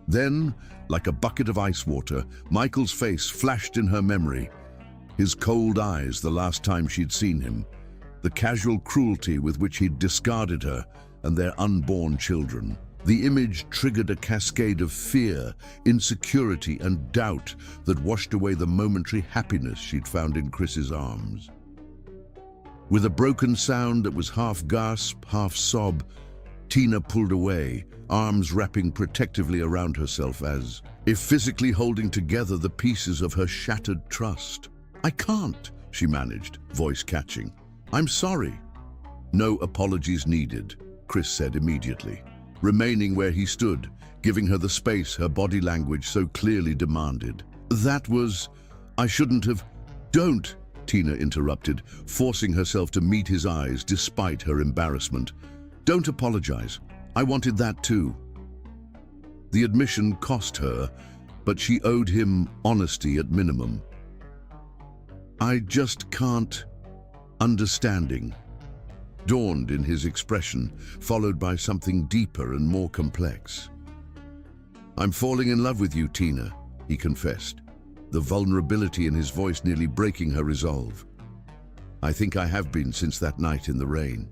Then, like a bucket of ice water, Michael's face flashed in her memory. His cold eyes the last time she'd seen him, the casual cruelty with which he'd discarded her and their unborn children. The image triggered a cascade of fear, insecurity, and doubt that washed away the momentary happiness she'd found in Chris's arms. With a broken sound that was half gasp, half sob, Tina pulled away, arms wrapping protectively around herself as if physically holding together the pieces of her shattered trust. "I can't," she managed, voice catching. "I'm sorry." "No apologies needed," Chris said immediately, remaining where he stood, giving her the space her body language so clearly demanded. I shouldn't have..." "Don't," Tina interrupted, forcing herself to meet his eyes despite her embarrassment. "Don't apologize. I wanted that too." The admission cost her, but she owed him honesty at minimum. "I just can't..." Understanding dawned in his expression, followed by something deeper and more complex. "I'm falling in love with you, Tina," he confessed, the vulnerability in his voice nearly breaking her resolve. "I think I have been since that night in the rain."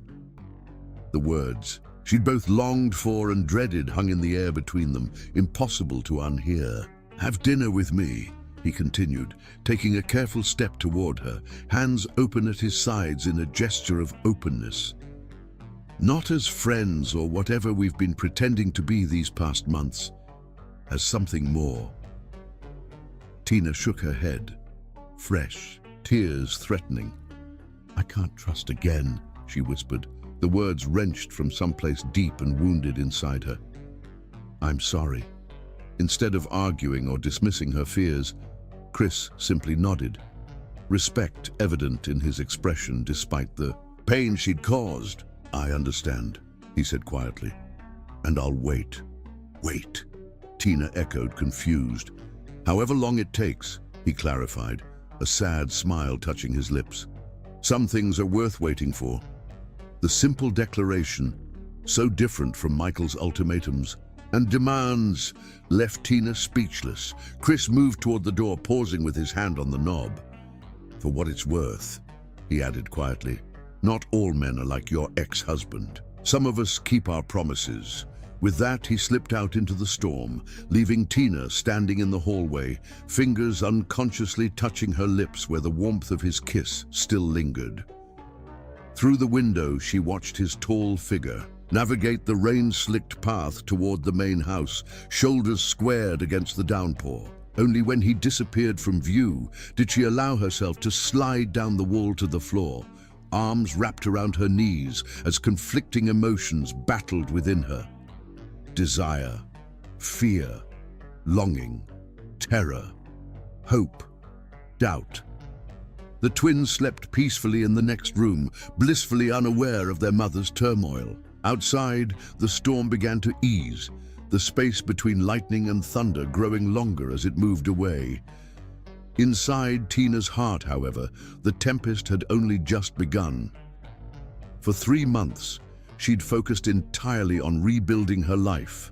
The words she'd both longed for and dreaded hung in the air between them, impossible to unhear. "Have dinner with me," he continued, taking a careful step toward her, hands open at his sides in a gesture of openness. "Not as friends or whatever we've been pretending to be these past months, as something more." Tina shook her head, fresh, tears threatening. "I can't trust again," she whispered, the words wrenched from someplace deep and wounded inside her. "I'm sorry." Instead of arguing or dismissing her fears, Chris simply nodded, respect evident in his expression despite the pain she'd caused. "I understand," he said quietly, "and I'll wait." "Wait," Tina echoed, confused. "However long it takes," he clarified, a sad smile touching his lips. "Some things are worth waiting for." The simple declaration, so different from Michael's ultimatums and demands, left Tina speechless. Chris moved toward the door, pausing with his hand on the knob. "For what it's worth," he added quietly, "not all men are like your ex-husband. Some of us keep our promises." With that, he slipped out into the storm, leaving Tina standing in the hallway, fingers unconsciously touching her lips where the warmth of his kiss still lingered. Through the window, she watched his tall figure, navigate the rain-slicked path toward the main house, shoulders squared against the downpour. Only when he disappeared from view did she allow herself to slide down the wall to the floor, arms wrapped around her knees as conflicting emotions battled within her. Desire, fear, longing, terror, hope, doubt. The twins slept peacefully in the next room, blissfully unaware of their mother's turmoil. Outside, the storm began to ease, the space between lightning and thunder growing longer as it moved away. Inside Tina's heart, however, the tempest had only just begun. For 3 months, she'd focused entirely on rebuilding her life,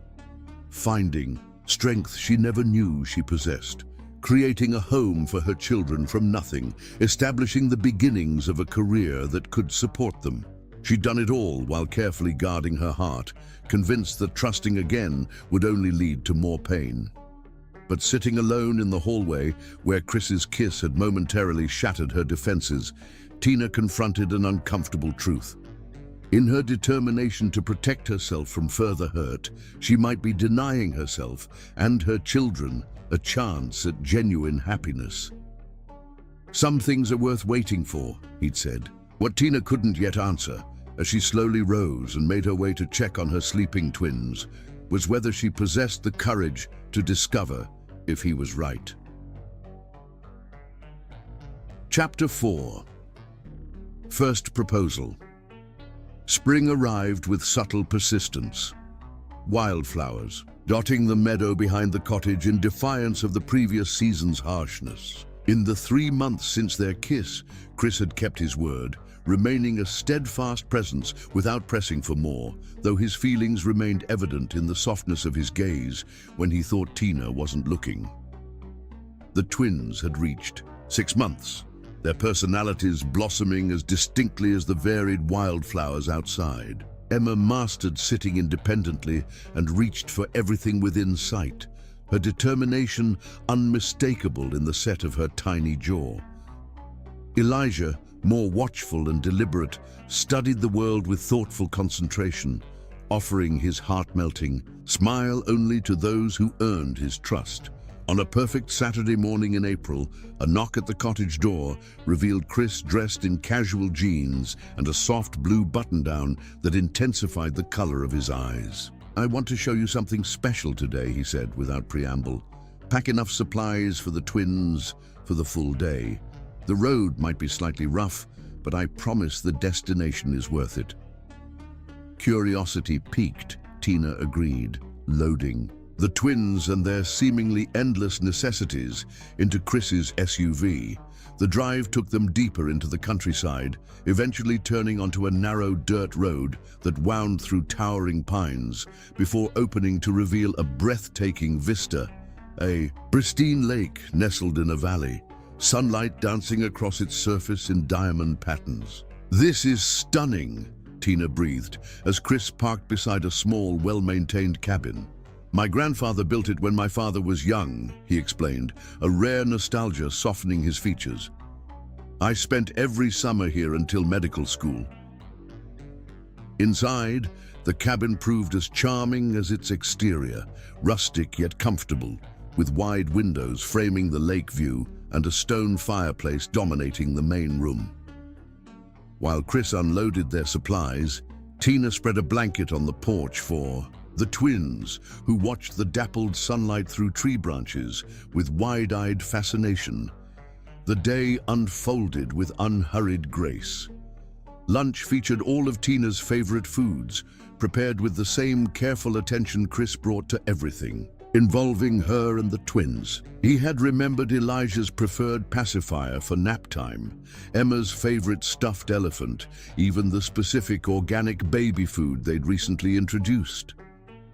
finding strength she never knew she possessed, creating a home for her children from nothing, establishing the beginnings of a career that could support them. She'd done it all while carefully guarding her heart, convinced that trusting again would only lead to more pain. But sitting alone in the hallway, where Chris's kiss had momentarily shattered her defenses, Tina confronted an uncomfortable truth. In her determination to protect herself from further hurt, she might be denying herself and her children a chance at genuine happiness. "Some things are worth waiting for," he'd said. What Tina couldn't yet answer, as she slowly rose and made her way to check on her sleeping twins, was whether she possessed the courage to discover if he was right. Chapter 4. First Proposal. Spring arrived with subtle persistence. Wildflowers, dotting the meadow behind the cottage in defiance of the previous season's harshness. In the 3 months since their kiss, Chris had kept his word, remaining a steadfast presence without pressing for more, though his feelings remained evident in the softness of his gaze when he thought Tina wasn't looking. The twins had reached 6 months, their personalities blossoming as distinctly as the varied wildflowers outside. Emma mastered sitting independently and reached for everything within sight, her determination unmistakable in the set of her tiny jaw. Elijah, more watchful and deliberate, studied the world with thoughtful concentration, offering his heart-melting smile only to those who earned his trust. On a perfect Saturday morning in April, a knock at the cottage door revealed Chris dressed in casual jeans and a soft blue button-down that intensified the color of his eyes. "I want to show you something special today," he said without preamble. "Pack enough supplies for the twins for the full day. The road might be slightly rough, but I promise the destination is worth it." Curiosity piqued, Tina agreed, loading the twins and their seemingly endless necessities into Chris's SUV. The drive took them deeper into the countryside, eventually turning onto a narrow dirt road that wound through towering pines before opening to reveal a breathtaking vista, a pristine lake nestled in a valley, sunlight dancing across its surface in diamond patterns. "This is stunning," Tina breathed as Chris parked beside a small, well-maintained cabin. "My grandfather built it when my father was young," he explained, a rare nostalgia softening his features. "I spent every summer here until medical school." Inside, the cabin proved as charming as its exterior, rustic yet comfortable, with wide windows framing the lake view and a stone fireplace dominating the main room. While Chris unloaded their supplies, Tina spread a blanket on the porch for the twins, who watched the dappled sunlight through tree branches with wide-eyed fascination. The day unfolded with unhurried grace. Lunch featured all of Tina's favorite foods, prepared with the same careful attention Chris brought to everything, involving her and the twins. He had remembered Elijah's preferred pacifier for nap time, Emma's favorite stuffed elephant, even the specific organic baby food they'd recently introduced.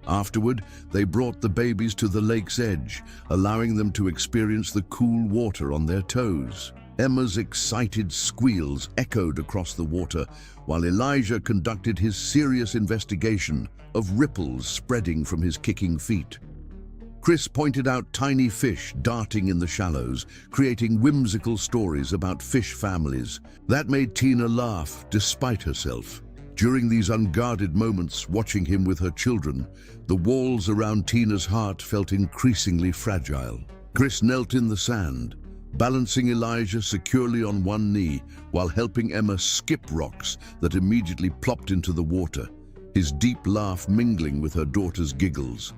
Afterward, they brought the babies to the lake's edge, allowing them to experience the cool water on their toes. Emma's excited squeals echoed across the water, while Elijah conducted his serious investigation of ripples spreading from his kicking feet. Chris pointed out tiny fish darting in the shallows, creating whimsical stories about fish families. That made Tina laugh despite herself. During these unguarded moments, watching him with her children, the walls around Tina's heart felt increasingly fragile. Chris knelt in the sand, balancing Elijah securely on one knee while helping Emma skip rocks that immediately plopped into the water, his deep laugh mingling with her daughter's giggles.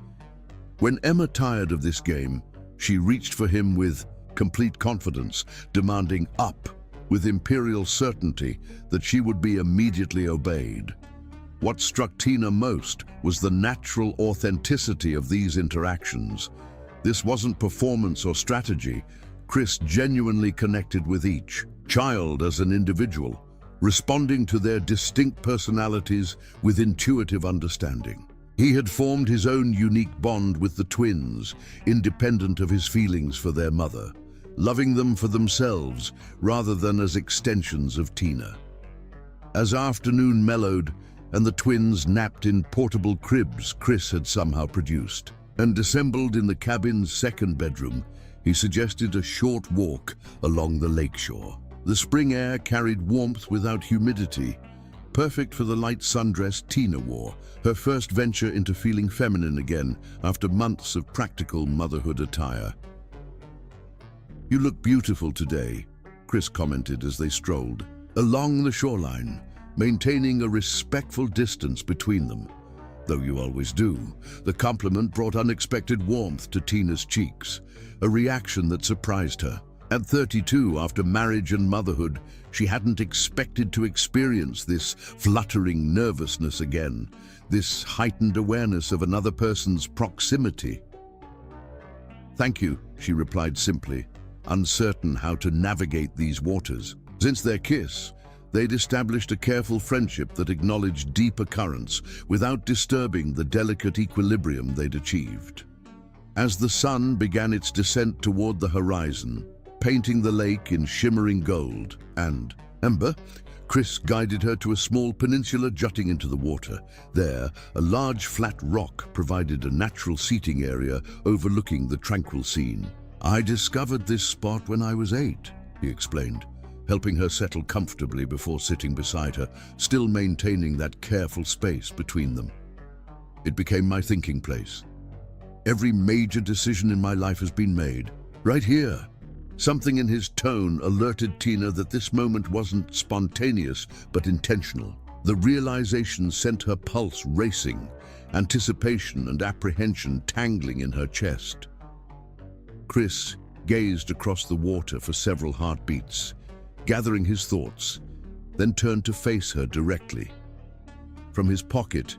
When Emma tired of this game, she reached for him with complete confidence, demanding up with imperial certainty that she would be immediately obeyed. What struck Tina most was the natural authenticity of these interactions. This wasn't performance or strategy. Chris genuinely connected with each child as an individual, responding to their distinct personalities with intuitive understanding. He had formed his own unique bond with the twins, independent of his feelings for their mother, loving them for themselves rather than as extensions of Tina. As afternoon mellowed and the twins napped in portable cribs Chris had somehow produced and assembled in the cabin's second bedroom, he suggested a short walk along the lakeshore. The spring air carried warmth without humidity, perfect for the light sundress Tina wore, her first venture into feeling feminine again after months of practical motherhood attire. "You look beautiful today," Chris commented as they strolled along the shoreline, maintaining a respectful distance between them. Though you always do, the compliment brought unexpected warmth to Tina's cheeks, a reaction that surprised her. At 32, after marriage and motherhood, she hadn't expected to experience this fluttering nervousness again, this heightened awareness of another person's proximity. "Thank you," she replied simply, uncertain how to navigate these waters. Since their kiss, they'd established a careful friendship that acknowledged deeper currents without disturbing the delicate equilibrium they'd achieved. As the sun began its descent toward the horizon, painting the lake in shimmering gold and amber, Chris guided her to a small peninsula jutting into the water. There, a large flat rock provided a natural seating area overlooking the tranquil scene. "I discovered this spot when I was 8, he explained, helping her settle comfortably before sitting beside her, still maintaining that careful space between them. "It became my thinking place. Every major decision in my life has been made right here." Something in his tone alerted Tina that this moment wasn't spontaneous but intentional. The realization sent her pulse racing, anticipation and apprehension tangling in her chest. Chris gazed across the water for several heartbeats, gathering his thoughts, then turned to face her directly. From his pocket,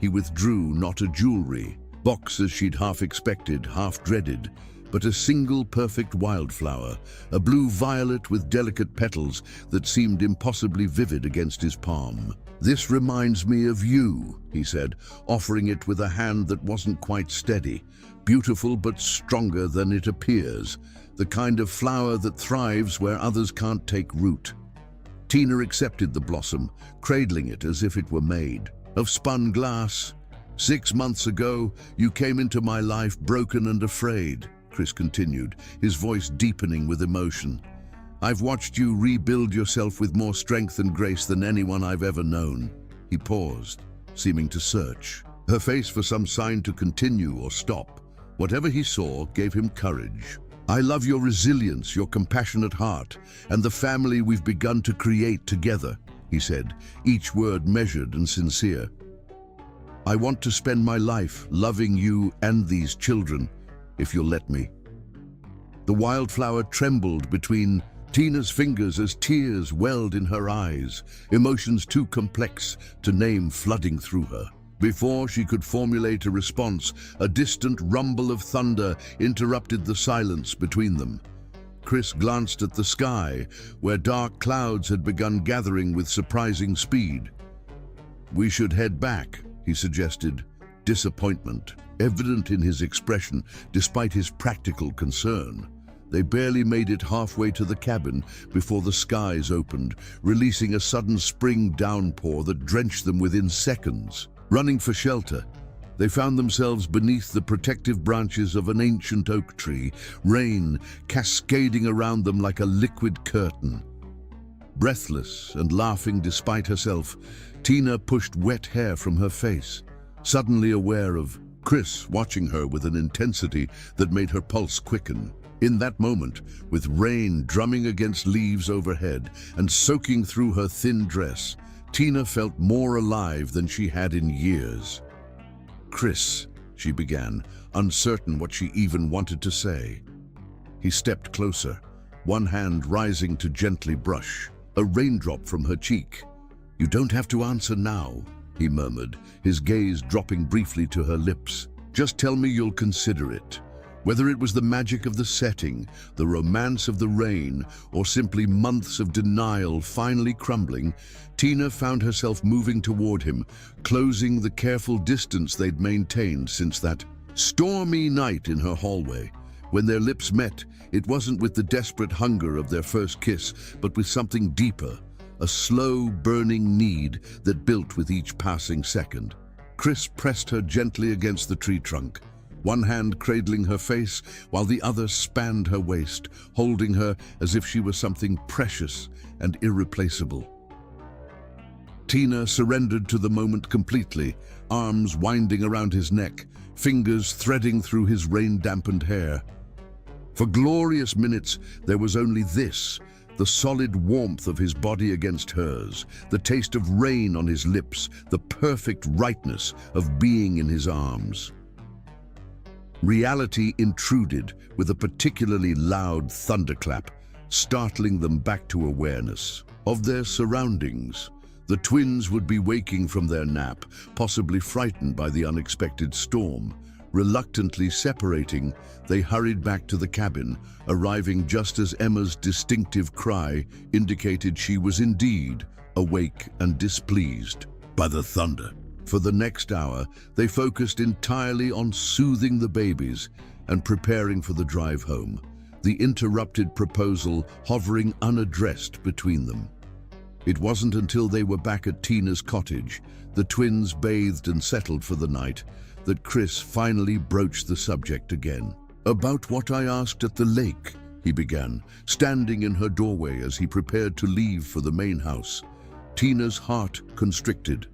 he withdrew not a jewelry box as she'd half expected, half dreaded, but a single perfect wildflower, a blue violet with delicate petals that seemed impossibly vivid against his palm. "This reminds me of you," he said, offering it with a hand that wasn't quite steady. "Beautiful but stronger than it appears, the kind of flower that thrives where others can't take root." Tina accepted the blossom, cradling it as if it were made of spun glass. "6 months ago, you came into my life broken and afraid," Chris continued, his voice deepening with emotion. "I've watched you rebuild yourself with more strength and grace than anyone I've ever known." He paused, seeming to search her face for some sign to continue or stop. Whatever he saw gave him courage. "I love your resilience, your compassionate heart, and the family we've begun to create together," he said, each word measured and sincere. "I want to spend my life loving you and these children, if you'll let me." The wildflower trembled between Tina's fingers as tears welled in her eyes, emotions too complex to name flooding through her. Before she could formulate a response, a distant rumble of thunder interrupted the silence between them. Chris glanced at the sky, where dark clouds had begun gathering with surprising speed. "We should head back," he suggested, disappointment evident in his expression despite his practical concern. They barely made it halfway to the cabin before the skies opened, releasing a sudden spring downpour that drenched them within seconds. Running for shelter, they found themselves beneath the protective branches of an ancient oak tree, rain cascading around them like a liquid curtain. Breathless and laughing despite herself, Tina pushed wet hair from her face, suddenly aware of Chris watching her with an intensity that made her pulse quicken. In that moment, with rain drumming against leaves overhead and soaking through her thin dress, Tina felt more alive than she had in years. "Chris," she began, uncertain what she even wanted to say. He stepped closer, one hand rising to gently brush a raindrop from her cheek. "You don't have to answer now," he murmured, his gaze dropping briefly to her lips. "Just tell me you'll consider it." Whether it was the magic of the setting, the romance of the rain, or simply months of denial finally crumbling, Tina found herself moving toward him, closing the careful distance they'd maintained since that stormy night in her hallway. When their lips met, it wasn't with the desperate hunger of their first kiss, but with something deeper, a slow, burning need that built with each passing second. Chris pressed her gently against the tree trunk, one hand cradling her face while the other spanned her waist, holding her as if she was something precious and irreplaceable. Tina surrendered to the moment completely, arms winding around his neck, fingers threading through his rain-dampened hair. For glorious minutes, there was only this, the solid warmth of his body against hers, the taste of rain on his lips, the perfect rightness of being in his arms. Reality intruded with a particularly loud thunderclap, startling them back to awareness of their surroundings. The twins would be waking from their nap, possibly frightened by the unexpected storm. Reluctantly separating, they hurried back to the cabin, arriving just as Emma's distinctive cry indicated she was indeed awake and displeased by the thunder. For the next hour, they focused entirely on soothing the babies and preparing for the drive home, the interrupted proposal hovering unaddressed between them. It wasn't until they were back at Tina's cottage, the twins bathed and settled for the night, that Chris finally broached the subject again. "About what I asked at the lake," he began, standing in her doorway as he prepared to leave for the main house. Tina's heart constricted.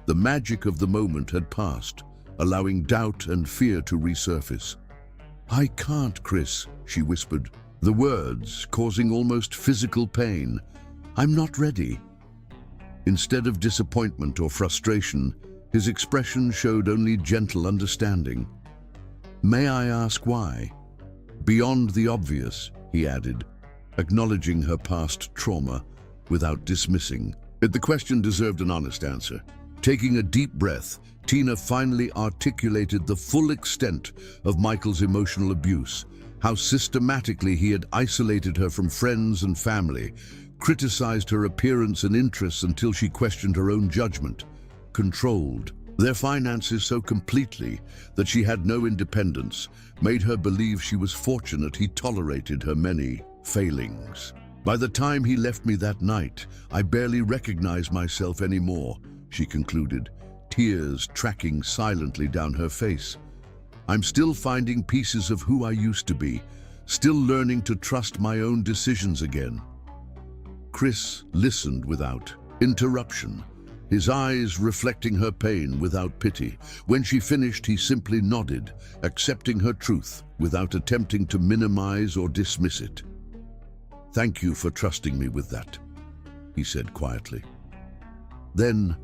The magic of the moment had passed, allowing doubt and fear to resurface. "I can't, Chris," she whispered, the words causing almost physical pain. "I'm not ready." Instead of disappointment or frustration, his expression showed only gentle understanding. "May I ask why?" "Beyond the obvious," he added, acknowledging her past trauma without dismissing. But the question deserved an honest answer. Taking a deep breath, Tina finally articulated the full extent of Michael's emotional abuse, how systematically he had isolated her from friends and family, criticized her appearance and interests until she questioned her own judgment, controlled their finances so completely that she had no independence, made her believe she was fortunate he tolerated her many failings. "By the time he left me that night, I barely recognized myself anymore," she concluded, tears tracking silently down her face. "I'm still finding pieces of who I used to be, still learning to trust my own decisions again." Chris listened without interruption, his eyes reflecting her pain without pity. When she finished, he simply nodded, accepting her truth without attempting to minimize or dismiss it. "Thank you for trusting me with that," he said quietly. Then,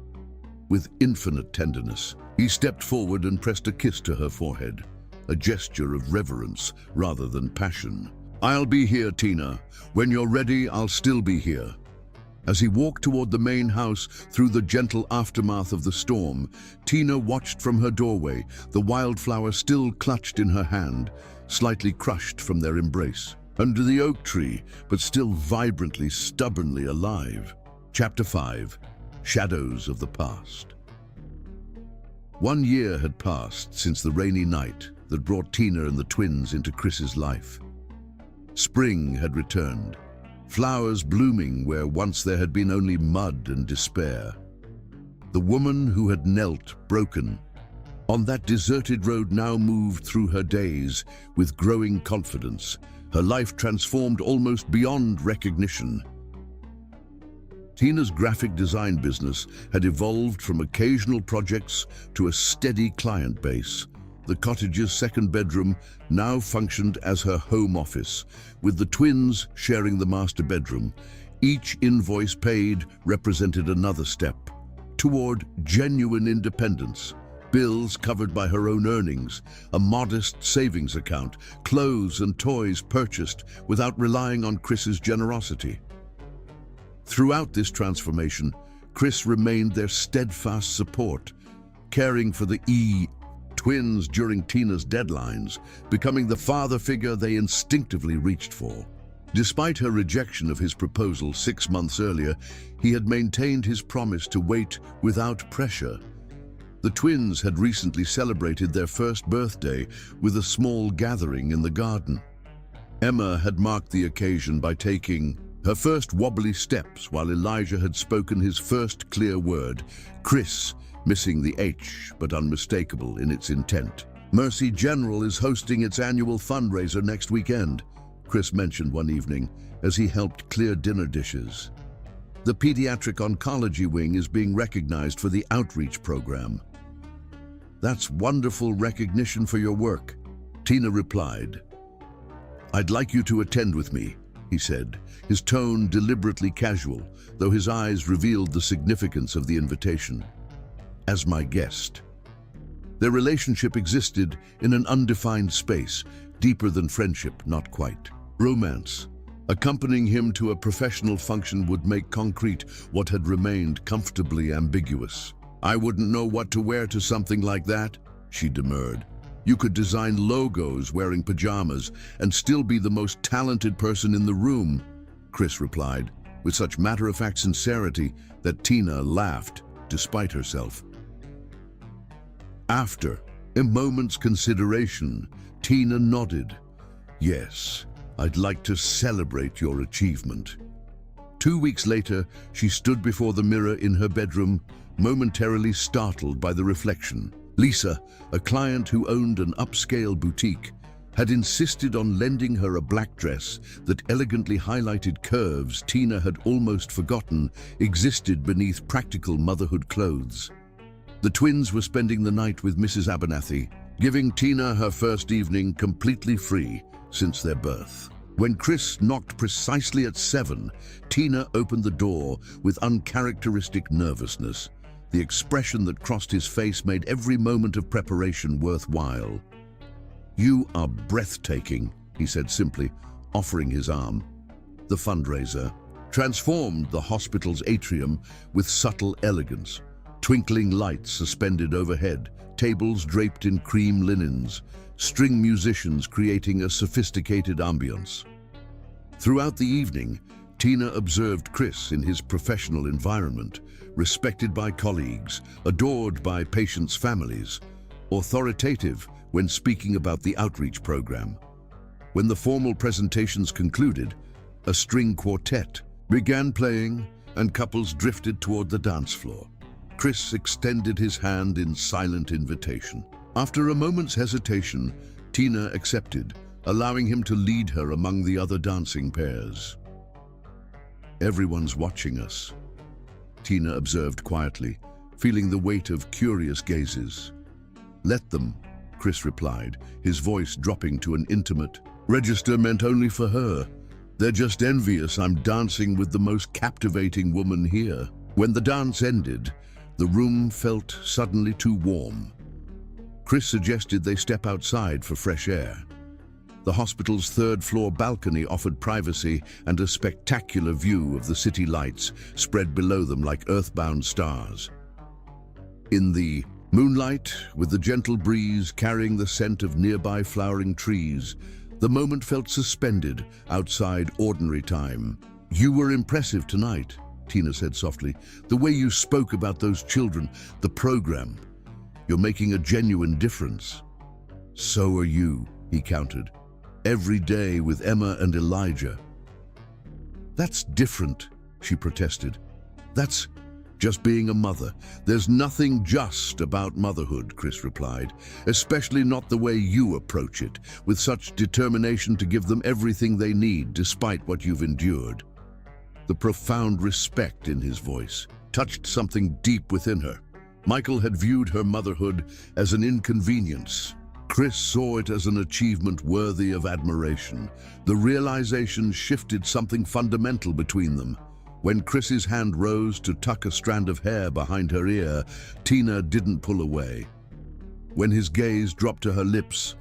with infinite tenderness, he stepped forward and pressed a kiss to her forehead, a gesture of reverence rather than passion. "I'll be here, Tina. When you're ready, I'll still be here." As he walked toward the main house through the gentle aftermath of the storm, Tina watched from her doorway, the wildflower still clutched in her hand, slightly crushed from their embrace. Under the oak tree, but still vibrantly, stubbornly alive. Chapter 5. Shadows of the Past. 1 year had passed since the rainy night that brought Tina and the twins into Chris's life. Spring had returned, flowers blooming where once there had been only mud and despair. The woman who had knelt, broken, on that deserted road now moved through her days with growing confidence, her life transformed almost beyond recognition. Tina's graphic design business had evolved from occasional projects to a steady client base. The cottage's second bedroom now functioned as her home office, with the twins sharing the master bedroom. Each invoice paid represented another step toward genuine independence. Bills covered by her own earnings, a modest savings account, clothes and toys purchased without relying on Chris's generosity. Throughout this transformation, Chris remained their steadfast support, caring for the twins during Tina's deadlines, becoming the father figure they instinctively reached for. Despite her rejection of his proposal 6 months earlier, he had maintained his promise to wait without pressure. The twins had recently celebrated their first birthday with a small gathering in the garden. Emma had marked the occasion by taking her first wobbly steps while Elijah had spoken his first clear word, Chris, missing the H but unmistakable in its intent. Mercy General is hosting its annual fundraiser next weekend, Chris mentioned one evening as he helped clear dinner dishes. The pediatric oncology wing is being recognized for the outreach program. That's wonderful recognition for your work, Tina replied. I'd like you to attend with me, he said, his tone deliberately casual, though his eyes revealed the significance of the invitation. As my guest. Their relationship existed in an undefined space, deeper than friendship, not quite. Romance. Accompanying him to a professional function would make concrete what had remained comfortably ambiguous. I wouldn't know what to wear to something like that, she demurred. You could design logos wearing pajamas and still be the most talented person in the room, Chris replied, with such matter-of-fact sincerity that Tina laughed despite herself. After a moment's consideration, Tina nodded. Yes, I'd like to celebrate your achievement. 2 weeks later, she stood before the mirror in her bedroom, momentarily startled by the reflection. Lisa, a client who owned an upscale boutique, had insisted on lending her a black dress that elegantly highlighted curves Tina had almost forgotten existed beneath practical motherhood clothes. The twins were spending the night with Mrs. Abernathy, giving Tina her first evening completely free since their birth. When Chris knocked precisely at 7, Tina opened the door with uncharacteristic nervousness. The expression that crossed his face made every moment of preparation worthwhile. You are breathtaking, he said simply, offering his arm. The fundraiser transformed the hospital's atrium with subtle elegance. Twinkling lights suspended overhead, tables draped in cream linens, string musicians creating a sophisticated ambience. Throughout the evening, Tina observed Chris in his professional environment, respected by colleagues, adored by patients' families, authoritative when speaking about the outreach program. When the formal presentations concluded, a string quartet began playing and couples drifted toward the dance floor. Chris extended his hand in silent invitation. After a moment's hesitation, Tina accepted, allowing him to lead her among the other dancing pairs. Everyone's watching us, Tina observed quietly, feeling the weight of curious gazes. Let them, Chris replied, his voice dropping to an intimate register meant only for her. They're just envious I'm dancing with the most captivating woman here. When the dance ended, the room felt suddenly too warm. Chris suggested they step outside for fresh air. The hospital's third-floor balcony offered privacy and a spectacular view of the city lights spread below them like earthbound stars. In the moonlight, with the gentle breeze carrying the scent of nearby flowering trees, the moment felt suspended outside ordinary time. You were impressive tonight, Tina said softly. The way you spoke about those children, the program. You're making a genuine difference. So are you, he countered. Every day with Emma and Elijah. That's different, she protested. That's just being a mother. There's nothing just about motherhood, Chris replied, especially not the way you approach it, with such determination to give them everything they need despite what you've endured. The profound respect in his voice touched something deep within her. Michael had viewed her motherhood as an inconvenience. Chris saw it as an achievement worthy of admiration. The realization shifted something fundamental between them. When Chris's hand rose to tuck a strand of hair behind her ear, Tina didn't pull away. When his gaze dropped to her lips,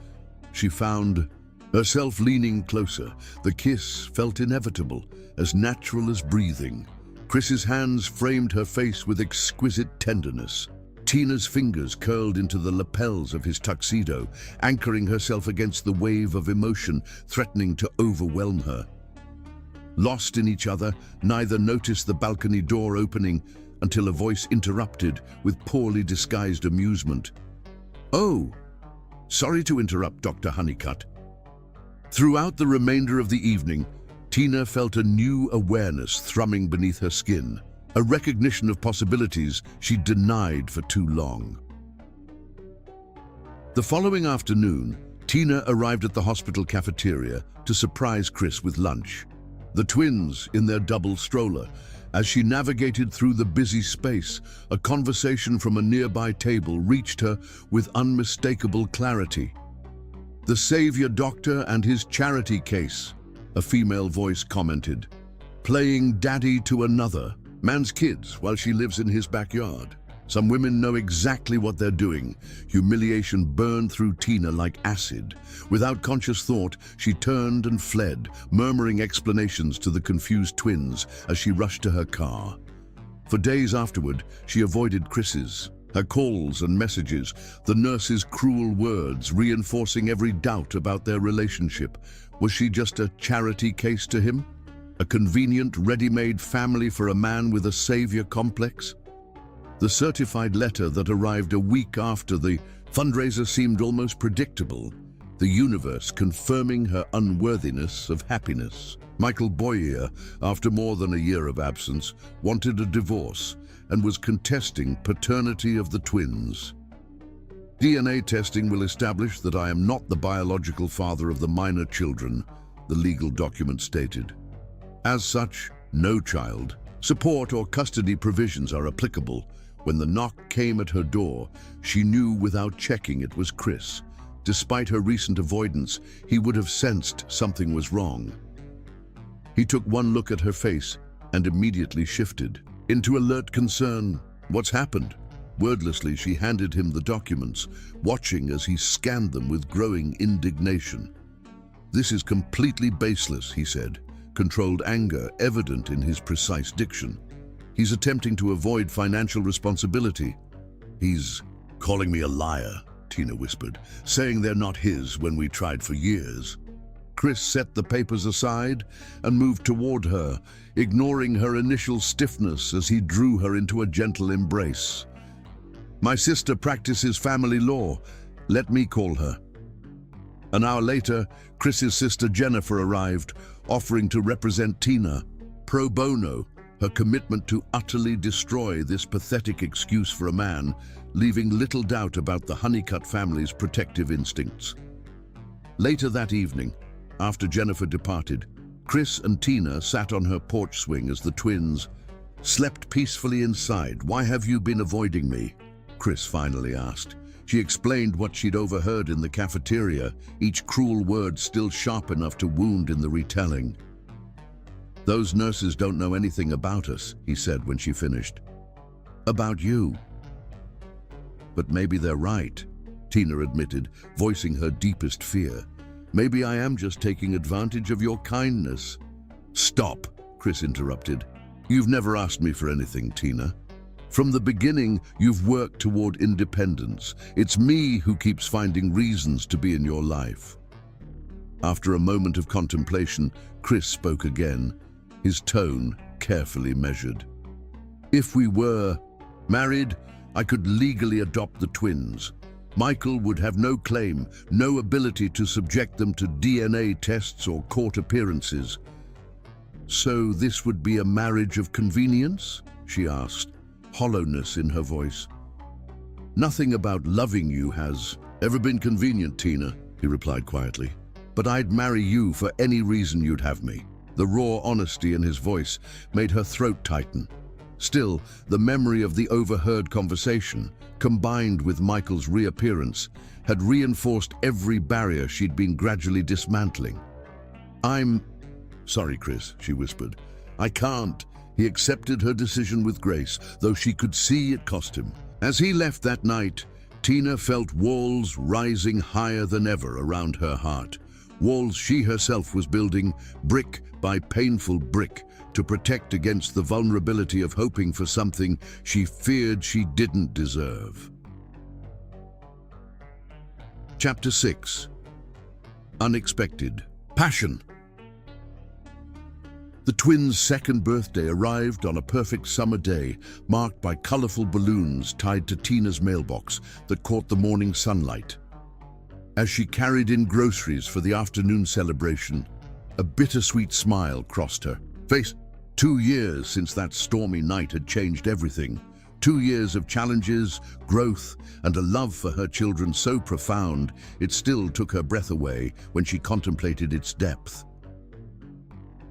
she found herself leaning closer. The kiss felt inevitable, as natural as breathing. Chris's hands framed her face with exquisite tenderness. Tina's fingers curled into the lapels of his tuxedo, anchoring herself against the wave of emotion threatening to overwhelm her. Lost in each other, neither noticed the balcony door opening until a voice interrupted with poorly disguised amusement. "Oh, sorry to interrupt, Dr. Honeycutt." Throughout the remainder of the evening, Tina felt a new awareness thrumming beneath her skin, a recognition of possibilities she'd denied for too long. The following afternoon, Tina arrived at the hospital cafeteria to surprise Chris with lunch. The twins in their double stroller. As she navigated through the busy space, a conversation from a nearby table reached her with unmistakable clarity. "The savior doctor and his charity case," a female voice commented. "Playing daddy to another man's kids while she lives in his backyard. Some women know exactly what they're doing." Humiliation burned through Tina like acid. Without conscious thought, she turned and fled, murmuring explanations to the confused twins as she rushed to her car. For days afterward, she avoided Chris's. Her calls and messages, the nurse's cruel words reinforcing every doubt about their relationship. Was she just a charity case to him? A convenient, ready-made family for a man with a savior complex? The certified letter that arrived a week after the fundraiser seemed almost predictable, the universe confirming her unworthiness of happiness. Michael Boyer, after more than a year of absence, wanted a divorce and was contesting paternity of the twins. "DNA testing will establish that I am not the biological father of the minor children," the legal document stated. As such, no child support or custody provisions are applicable. When the knock came at her door, she knew without checking it was Chris. Despite her recent avoidance, he would have sensed something was wrong. He took one look at her face and immediately shifted into alert concern. "What's happened?" Wordlessly, she handed him the documents, watching as he scanned them with growing indignation. "This is completely baseless," he said, controlled anger evident in his precise diction. "He's attempting to avoid financial responsibility." "He's calling me a liar," Tina whispered, "saying they're not his when we tried for years." Chris set the papers aside and moved toward her, ignoring her initial stiffness as he drew her into a gentle embrace. "My sister practices family law. Let me call her." An hour later, Chris's sister Jennifer arrived, offering to represent Tina pro bono, her commitment to utterly destroy this pathetic excuse for a man, leaving little doubt about the Honeycutt family's protective instincts. Later that evening, after Jennifer departed, Chris and Tina sat on her porch swing as the twins slept peacefully inside. "Why have you been avoiding me?" Chris finally asked. She explained what she'd overheard in the cafeteria, each cruel word still sharp enough to wound in the retelling. "Those nurses don't know anything about us," he said when she finished. "About you." "But maybe they're right," Tina admitted, voicing her deepest fear. "Maybe I am just taking advantage of your kindness." "Stop," Chris interrupted. "You've never asked me for anything, Tina. From the beginning, you've worked toward independence. It's me who keeps finding reasons to be in your life." After a moment of contemplation, Chris spoke again, his tone carefully measured. "If we were married, I could legally adopt the twins. Michael would have no claim, no ability to subject them to DNA tests or court appearances." "So this would be a marriage of convenience?" she asked, hollowness in her voice. "Nothing about loving you has ever been convenient, Tina," he replied quietly. "But I'd marry you for any reason you'd have me. The raw honesty in his voice made her throat tighten. Still, the memory of the overheard conversation, combined with Michael's reappearance, had reinforced every barrier she'd been gradually dismantling. "I'm sorry, Chris," she whispered. "I can't." He accepted her decision with grace, though she could see it cost him. As he left that night, Tina felt walls rising higher than ever around her heart. Walls she herself was building, brick by painful brick, to protect against the vulnerability of hoping for something she feared she didn't deserve. Chapter 6. Unexpected Passion. The twins' second birthday arrived on a perfect summer day, marked by colorful balloons tied to Tina's mailbox that caught the morning sunlight. As she carried in groceries for the afternoon celebration, a bittersweet smile crossed her face. 2 years since that stormy night had changed everything. 2 years of challenges, growth, and a love for her children so profound it still took her breath away when she contemplated its depth.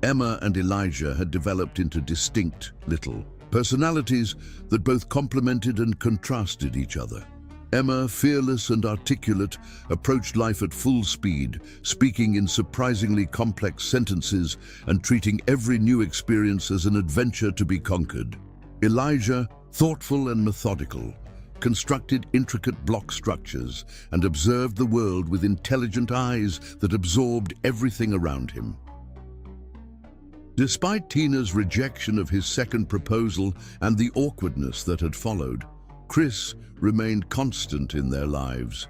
Emma and Elijah had developed into distinct little personalities that both complemented and contrasted each other. Emma, fearless and articulate, approached life at full speed, speaking in surprisingly complex sentences and treating every new experience as an adventure to be conquered. Elijah, thoughtful and methodical, constructed intricate block structures and observed the world with intelligent eyes that absorbed everything around him. Despite Tina's rejection of his second proposal and the awkwardness that had followed, Chris remained constant in their lives.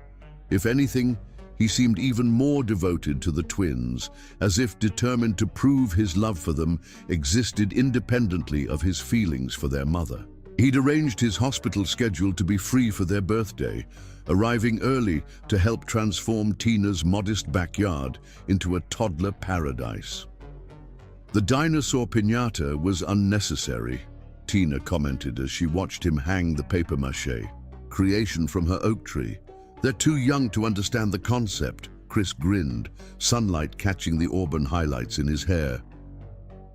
If anything, he seemed even more devoted to the twins, as if determined to prove his love for them existed independently of his feelings for their mother. He'd arranged his hospital schedule to be free for their birthday, arriving early to help transform Tina's modest backyard into a toddler paradise. "The dinosaur piñata was unnecessary," Tina commented as she watched him hang the papier-mâché creation from her oak tree. "They're too young to understand the concept," Chris grinned, sunlight catching the auburn highlights in his hair.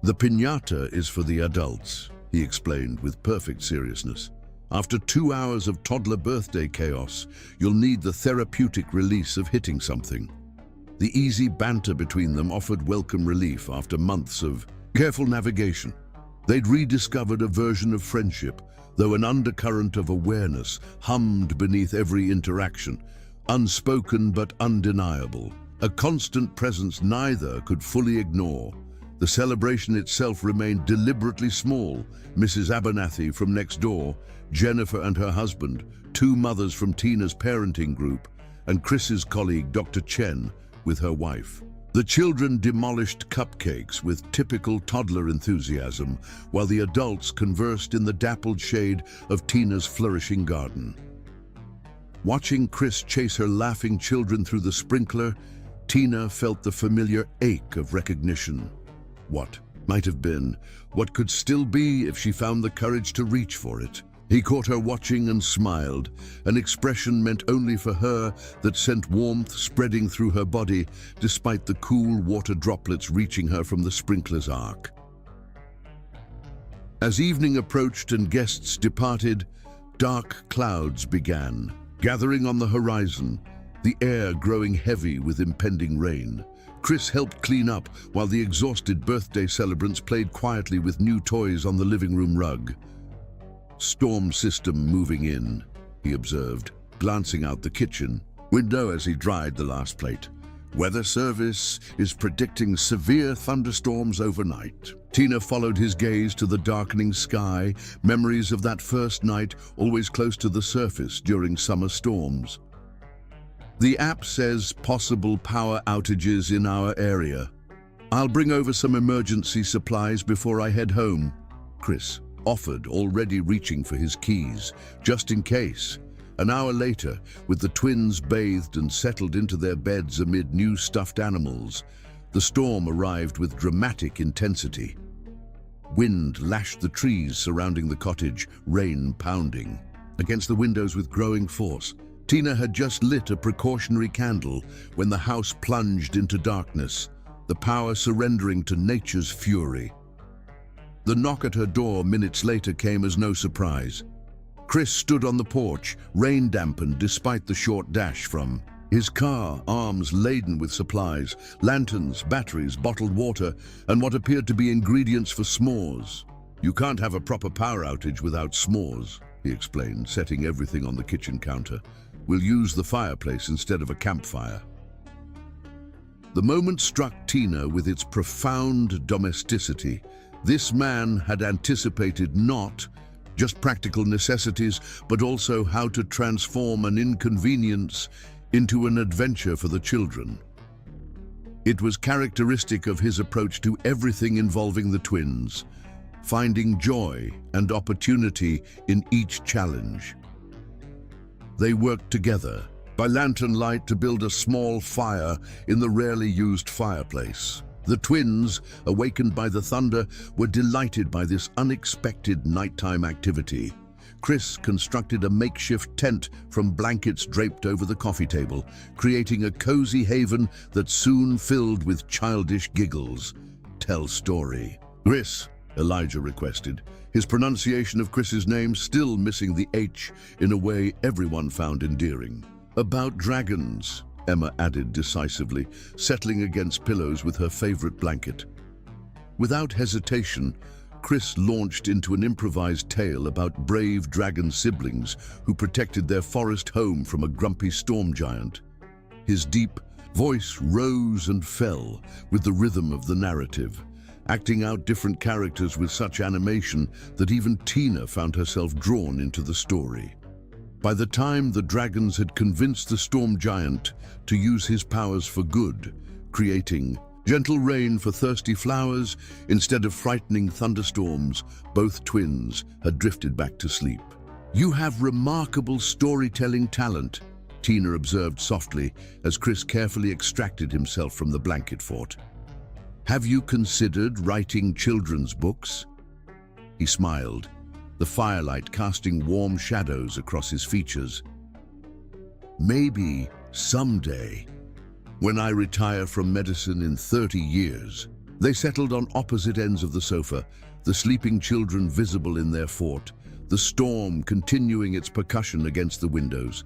"The piñata is for the adults," he explained with perfect seriousness. "After 2 hours of toddler birthday chaos, you'll need the therapeutic release of hitting something." The easy banter between them offered welcome relief after months of careful navigation. They'd rediscovered a version of friendship, though an undercurrent of awareness hummed beneath every interaction, unspoken but undeniable, a constant presence neither could fully ignore. The celebration itself remained deliberately small. Mrs. Abernathy from next door, Jennifer and her husband, 2 mothers from Tina's parenting group, and Chris's colleague Dr. Chen with her wife. The children demolished cupcakes with typical toddler enthusiasm, while the adults conversed in the dappled shade of Tina's flourishing garden. Watching Chris chase her laughing children through the sprinkler, Tina felt the familiar ache of recognition. What might have been, what could still be if she found the courage to reach for it. He caught her watching and smiled, an expression meant only for her that sent warmth spreading through her body despite the cool water droplets reaching her from the sprinkler's arc. As evening approached and guests departed, dark clouds began, gathering on the horizon, the air growing heavy with impending rain. Chris helped clean up while the exhausted birthday celebrants played quietly with new toys on the living room rug. "Storm system moving in," he observed, glancing out the kitchen window as he dried the last plate. "Weather service is predicting severe thunderstorms overnight." Tina followed his gaze to the darkening sky, memories of that first night always close to the surface during summer storms. "The app says possible power outages in our area. I'll bring over some emergency supplies before I head home," Chris offered, already reaching for his keys, just in case. An hour later, with the twins bathed and settled into their beds amid new stuffed animals, the storm arrived with dramatic intensity. Wind lashed the trees surrounding the cottage, rain pounding against the windows with growing force. Tina had just lit a precautionary candle when the house plunged into darkness. the power surrendering to nature's fury. The knock at her door minutes later came as no surprise. Chris stood on the porch, rain-dampened despite the short dash from his car, arms laden with supplies, lanterns, batteries, bottled water, and what appeared to be ingredients for s'mores. "You can't have a proper power outage without s'mores," he explained, setting everything on the kitchen counter. "We'll use the fireplace instead of a campfire." The moment struck Tina with its profound domesticity. This man had anticipated not just practical necessities, but also how to transform an inconvenience into an adventure for the children. It was characteristic of his approach to everything involving the twins, finding joy and opportunity in each challenge. They worked together by lantern light to build a small fire in the rarely used fireplace. The twins, awakened by the thunder, were delighted by this unexpected nighttime activity. Chris constructed a makeshift tent from blankets draped over the coffee table, creating a cozy haven that soon filled with childish giggles. "Tell story." "Chris," Elijah requested, his pronunciation of Chris's name still missing the H in a way everyone found endearing. "About dragons," Emma added decisively, settling against pillows with her favorite blanket. Without hesitation, Chris launched into an improvised tale about brave dragon siblings who protected their forest home from a grumpy storm giant. His deep voice rose and fell with the rhythm of the narrative, acting out different characters with such animation that even Tina found herself drawn into the story. By the time the dragons had convinced the storm giant to use his powers for good, creating gentle rain for thirsty flowers instead of frightening thunderstorms, both twins had drifted back to sleep. "You have remarkable storytelling talent," Tina observed softly as Chris carefully extracted himself from the blanket fort. "Have you considered writing children's books?" He smiled, the firelight casting warm shadows across his features. "Maybe someday, when I retire from medicine in 30 years. They settled on opposite ends of the sofa, the sleeping children visible in their fort, the storm continuing its percussion against the windows.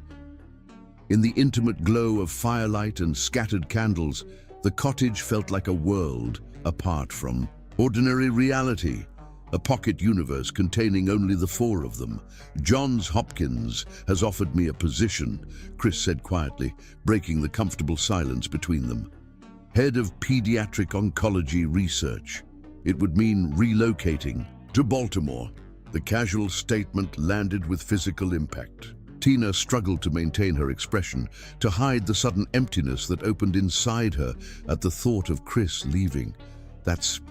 In the intimate glow of firelight and scattered candles, the cottage felt like a world apart from ordinary reality. A pocket universe containing only the four of them. "Johns Hopkins has offered me a position," Chris said quietly, breaking the comfortable silence between them. "Head of Pediatric Oncology Research. It would mean relocating to Baltimore." The casual statement landed with physical impact. Tina struggled to maintain her expression, to hide the sudden emptiness that opened inside her at the thought of Chris leaving. "That's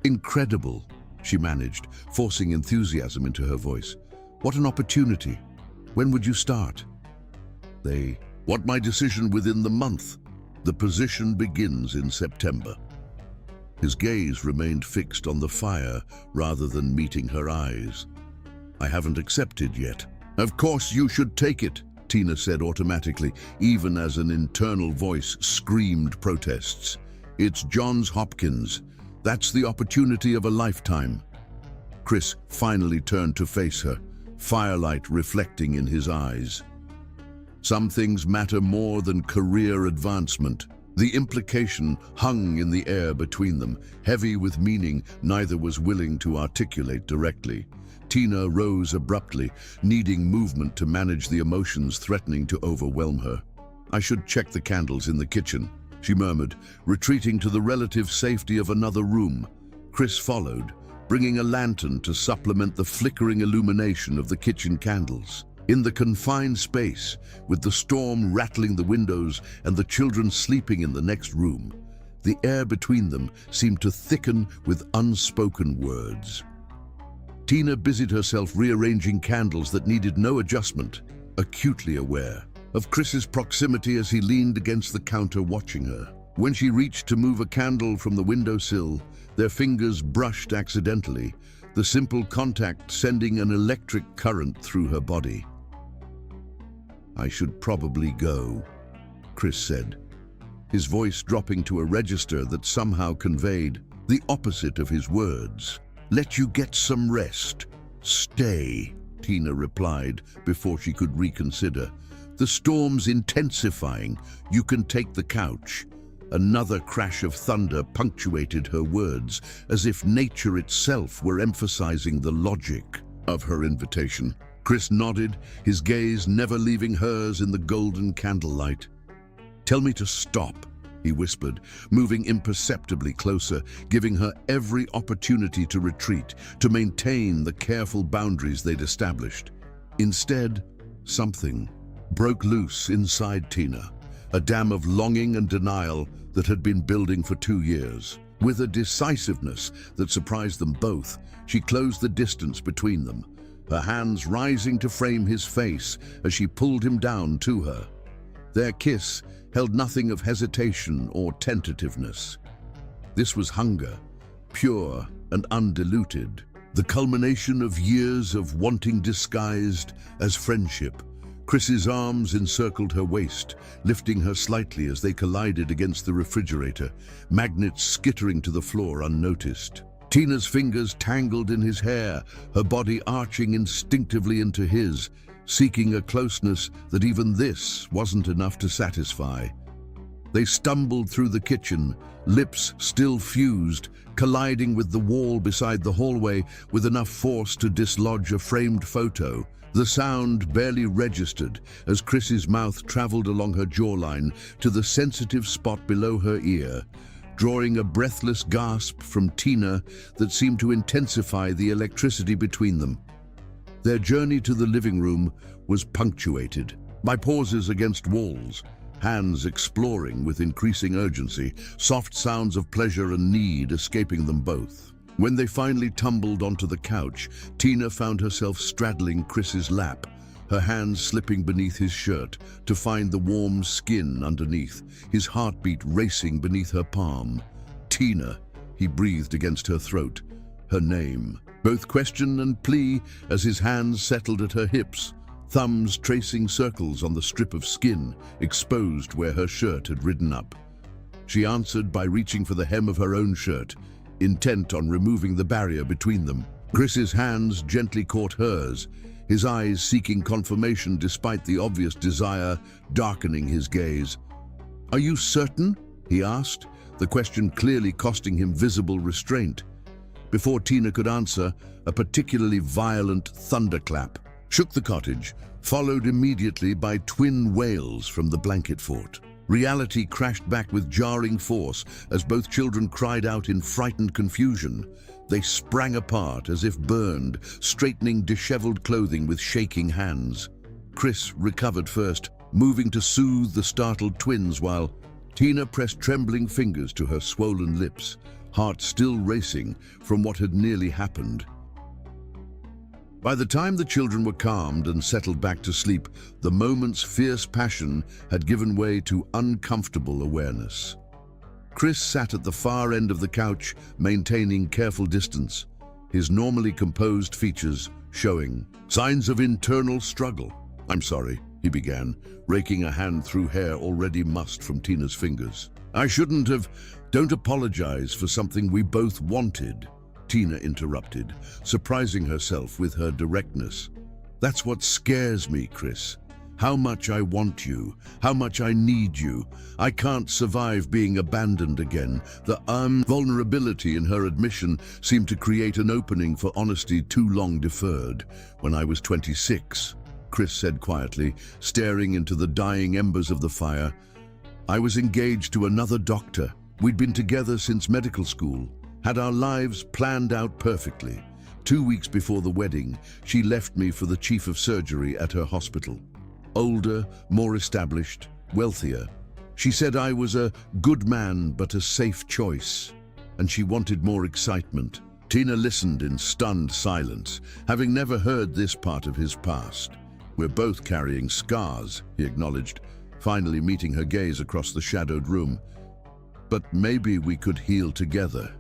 incredible," she managed, forcing enthusiasm into her voice. "What an opportunity. When would you start?" "They want my decision within the month. The position begins in September." His gaze remained fixed on the fire rather than meeting her eyes. "I haven't accepted yet." "Of course you should take it," Tina said automatically, even as an internal voice screamed protests. "It's Johns Hopkins. That's the opportunity of a lifetime." Chris finally turned to face her, firelight reflecting in his eyes. Some things matter more than career advancement. The implication hung in the air between them, heavy with meaning neither was willing to articulate directly. Tina rose abruptly, needing movement to manage the emotions threatening to overwhelm her. "I should check the candles in the kitchen," she murmured, retreating to the relative safety of another room. Chris followed, bringing a lantern to supplement the flickering illumination of the kitchen candles. In the confined space, with the storm rattling the windows and the children sleeping in the next room, the air between them seemed to thicken with unspoken words. Tina busied herself rearranging candles that needed no adjustment, acutely aware of Chris's proximity as he leaned against the counter watching her. When she reached to move a candle from the windowsill, their fingers brushed accidentally, the simple contact sending an electric current through her body. "I should probably go," Chris said, his voice dropping to a register that somehow conveyed the opposite of his words. "Let you get some rest. Stay," Tina replied before she could reconsider. "The storm's intensifying. You can take the couch." Another crash of thunder punctuated her words, as if nature itself were emphasizing the logic of her invitation. Chris nodded, his gaze never leaving hers in the golden candlelight. "Tell me to stop," he whispered, moving imperceptibly closer, giving her every opportunity to retreat, to maintain the careful boundaries they'd established. Instead, something broke loose inside Tina, a dam of longing and denial that had been building for 2 years. With a decisiveness that surprised them both, she closed the distance between them, her hands rising to frame his face as she pulled him down to her. Their kiss held nothing of hesitation or tentativeness. This was hunger, pure and undiluted, the culmination of years of wanting disguised as friendship. Chris's arms encircled her waist, lifting her slightly as they collided against the refrigerator, magnets skittering to the floor unnoticed. Tina's fingers tangled in his hair, her body arching instinctively into his, seeking a closeness that even this wasn't enough to satisfy. They stumbled through the kitchen, lips still fused, colliding with the wall beside the hallway with enough force to dislodge a framed photo. The sound barely registered as Chris's mouth traveled along her jawline to the sensitive spot below her ear, drawing a breathless gasp from Tina that seemed to intensify the electricity between them. Their journey to the living room was punctuated by pauses against walls, hands exploring with increasing urgency, soft sounds of pleasure and need escaping them both. When they finally tumbled onto the couch, Tina found herself straddling Chris's lap, her hands slipping beneath his shirt to find the warm skin underneath, his heartbeat racing beneath her palm. "Tina," he breathed against her throat, her name, both question and plea as his hands settled at her hips, thumbs tracing circles on the strip of skin exposed where her shirt had ridden up. She answered by reaching for the hem of her own shirt, intent on removing the barrier between them. Chris's hands gently caught hers, his eyes seeking confirmation despite the obvious desire darkening his gaze. "Are you certain?" he asked, the question clearly costing him visible restraint. Before Tina could answer, a particularly violent thunderclap shook the cottage, followed immediately by twin wails from the blanket fort. Reality crashed back with jarring force as both children cried out in frightened confusion. They sprang apart as if burned, straightening disheveled clothing with shaking hands. Chris recovered first, moving to soothe the startled twins while Tina pressed trembling fingers to her swollen lips, heart still racing from what had nearly happened. By the time the children were calmed and settled back to sleep, the moment's fierce passion had given way to uncomfortable awareness. Chris sat at the far end of the couch, maintaining careful distance, his normally composed features showing signs of internal struggle. "I'm sorry," he began, raking a hand through hair already mussed from Tina's fingers. "I shouldn't have. Don't apologize for something we both wanted," Tina interrupted, surprising herself with her directness. "That's what scares me, Chris. How much I want you, how much I need you. I can't survive being abandoned again." The vulnerability in her admission seemed to create an opening for honesty too long deferred. "When I was 26, Chris said quietly, staring into the dying embers of the fire, "I was engaged to another doctor. We'd been together since medical school, had our lives planned out perfectly. 2 weeks before the wedding, she left me for the chief of surgery at her hospital. Older, more established, wealthier. She said I was a good man but a safe choice, and she wanted more excitement." Tina listened in stunned silence, having never heard this part of his past. "We're both carrying scars," he acknowledged, finally meeting her gaze across the shadowed room. "But maybe we could heal together."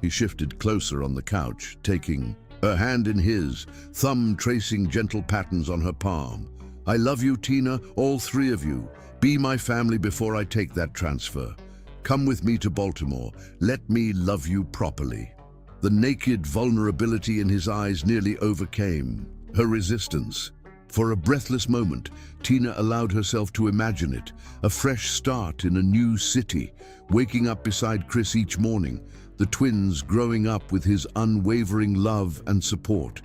He shifted closer on the couch, taking her hand in his, thumb tracing gentle patterns on her palm. I love you, Tina, all three of you. Be my family before I take that transfer. Come with me to Baltimore. Let me love you properly." The naked vulnerability in his eyes nearly overcame her resistance. For a breathless moment, Tina allowed herself to imagine it, a fresh start in a new city, waking up beside Chris each morning, the twins growing up with his unwavering love and support,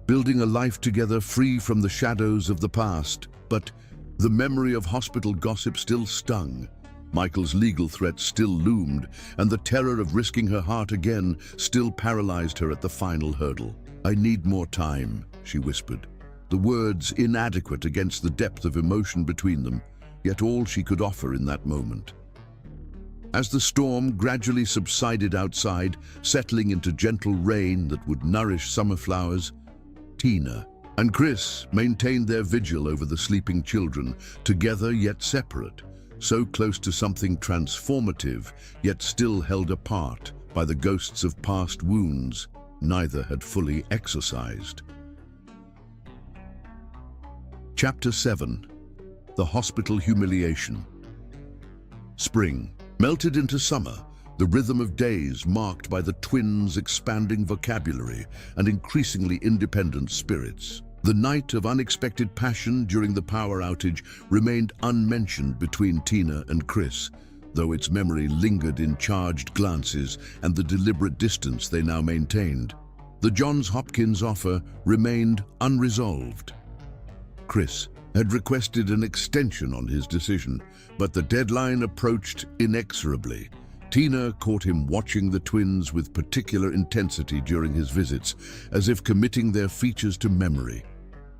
building a life together free from the shadows of the past. But the memory of hospital gossip still stung. Michael's legal threats still loomed, and the terror of risking her heart again still paralyzed her at the final hurdle. "I need more time," she whispered, the words inadequate against the depth of emotion between them, yet all she could offer in that moment. As the storm gradually subsided outside, settling into gentle rain that would nourish summer flowers, Tina and Chris maintained their vigil over the sleeping children, together yet separate, so close to something transformative, yet still held apart by the ghosts of past wounds neither had fully exorcised. Chapter 7. The Hospital Humiliation. Spring melted into summer, the rhythm of days marked by the twins' expanding vocabulary and increasingly independent spirits. The night of unexpected passion during the power outage remained unmentioned between Tina and Chris, though its memory lingered in charged glances and the deliberate distance they now maintained. The Johns Hopkins offer remained unresolved. Chris had requested an extension on his decision, but the deadline approached inexorably. Tina caught him watching the twins with particular intensity during his visits, as if committing their features to memory.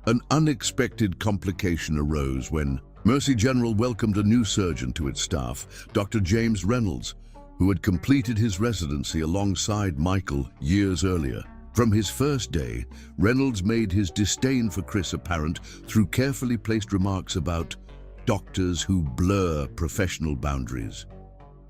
An unexpected complication arose when Mercy General welcomed a new surgeon to its staff, Dr. James Reynolds, who had completed his residency alongside Michael years earlier. From his first day, Reynolds made his disdain for Chris apparent through carefully placed remarks about doctors who blur professional boundaries.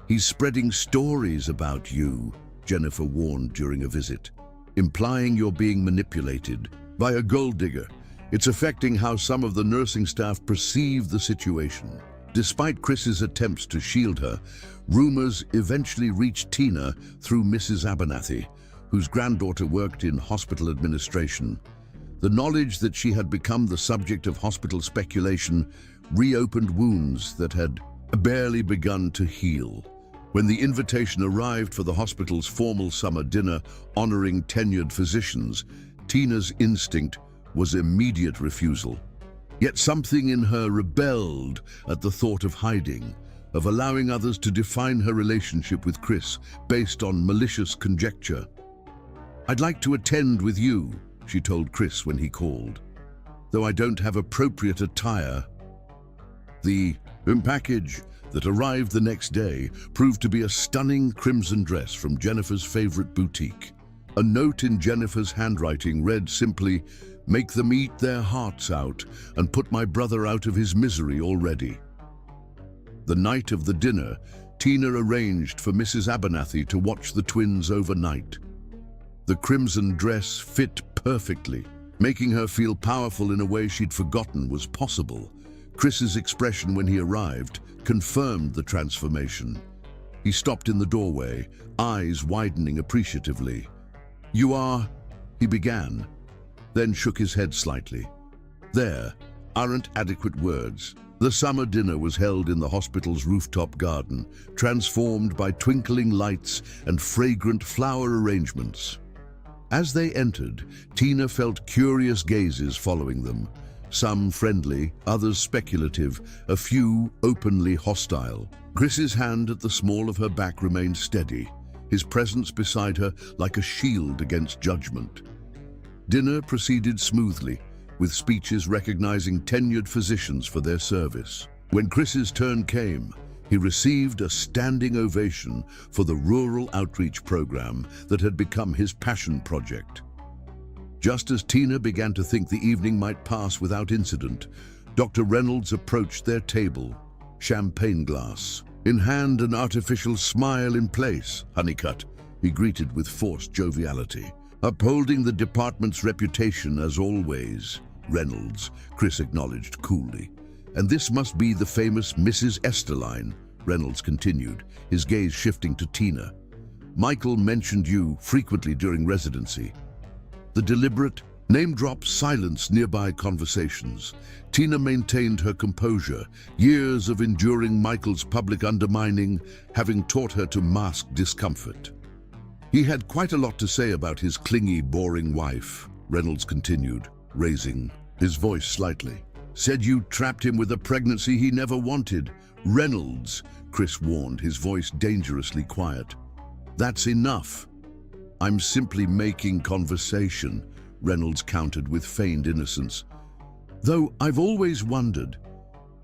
"He's spreading stories about you," Jennifer warned during a visit, "implying you're being manipulated by a gold digger. It's affecting how some of the nursing staff perceive the situation." Despite Chris's attempts to shield her, rumors eventually reached Tina through Mrs. Abernathy, whose granddaughter worked in hospital administration. The knowledge that she had become the subject of hospital speculation reopened wounds that had barely begun to heal. When the invitation arrived for the hospital's formal summer dinner honoring tenured physicians, Tina's instinct was immediate refusal. Yet something in her rebelled at the thought of hiding, of allowing others to define her relationship with Chris based on malicious conjecture. "I'd like to attend with you," she told Chris when he called, "though I don't have appropriate attire." The package that arrived the next day proved to be a stunning crimson dress from Jennifer's favorite boutique. A note in Jennifer's handwriting read simply, "Make them eat their hearts out and put my brother out of his misery already." The night of the dinner, Tina arranged for Mrs. Abernathy to watch the twins overnight. The crimson dress fit perfectly, making her feel powerful in a way she'd forgotten was possible. Chris's expression when he arrived confirmed the transformation. He stopped in the doorway, eyes widening appreciatively. "You are," he began, then shook his head slightly. There aren't adequate words. The summer dinner was held in the hospital's rooftop garden, transformed by twinkling lights and fragrant flower arrangements. As they entered, Tina felt curious gazes following them, some friendly, others speculative, a few openly hostile. Chris's hand at the small of her back remained steady, his presence beside her like a shield against judgment. Dinner proceeded smoothly, with speeches recognizing tenured physicians for their service. When Chris's turn came, he received a standing ovation for the rural outreach program that had become his passion project. Just as Tina began to think the evening might pass without incident, Dr. Reynolds approached their table, champagne glass in hand, an artificial smile in place. "Honeycutt," he greeted with forced joviality. "Upholding the department's reputation as always." Reynolds, Chris acknowledged coolly. And this must be the famous Mrs. Esterline, Reynolds continued, his gaze shifting to Tina. Michael mentioned you frequently during residency. The deliberate, name-drop silence nearby conversations. Tina maintained her composure, years of enduring Michael's public undermining having taught her to mask discomfort. He had quite a lot to say about his clingy, boring wife, Reynolds continued, raising his voice slightly. Said you trapped him with a pregnancy he never wanted. Reynolds, Chris warned, his voice dangerously quiet. That's enough. I'm simply making conversation, Reynolds countered with feigned innocence. Though I've always wondered,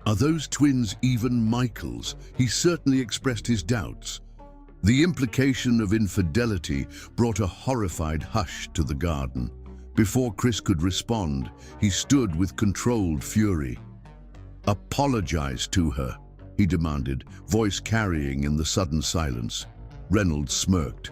are those twins even Michael's? He certainly expressed his doubts. The implication of infidelity brought a horrified hush to the garden. Before Chris could respond, he stood with controlled fury. Apologize to her, he demanded, voice carrying in the sudden silence. Reynolds smirked.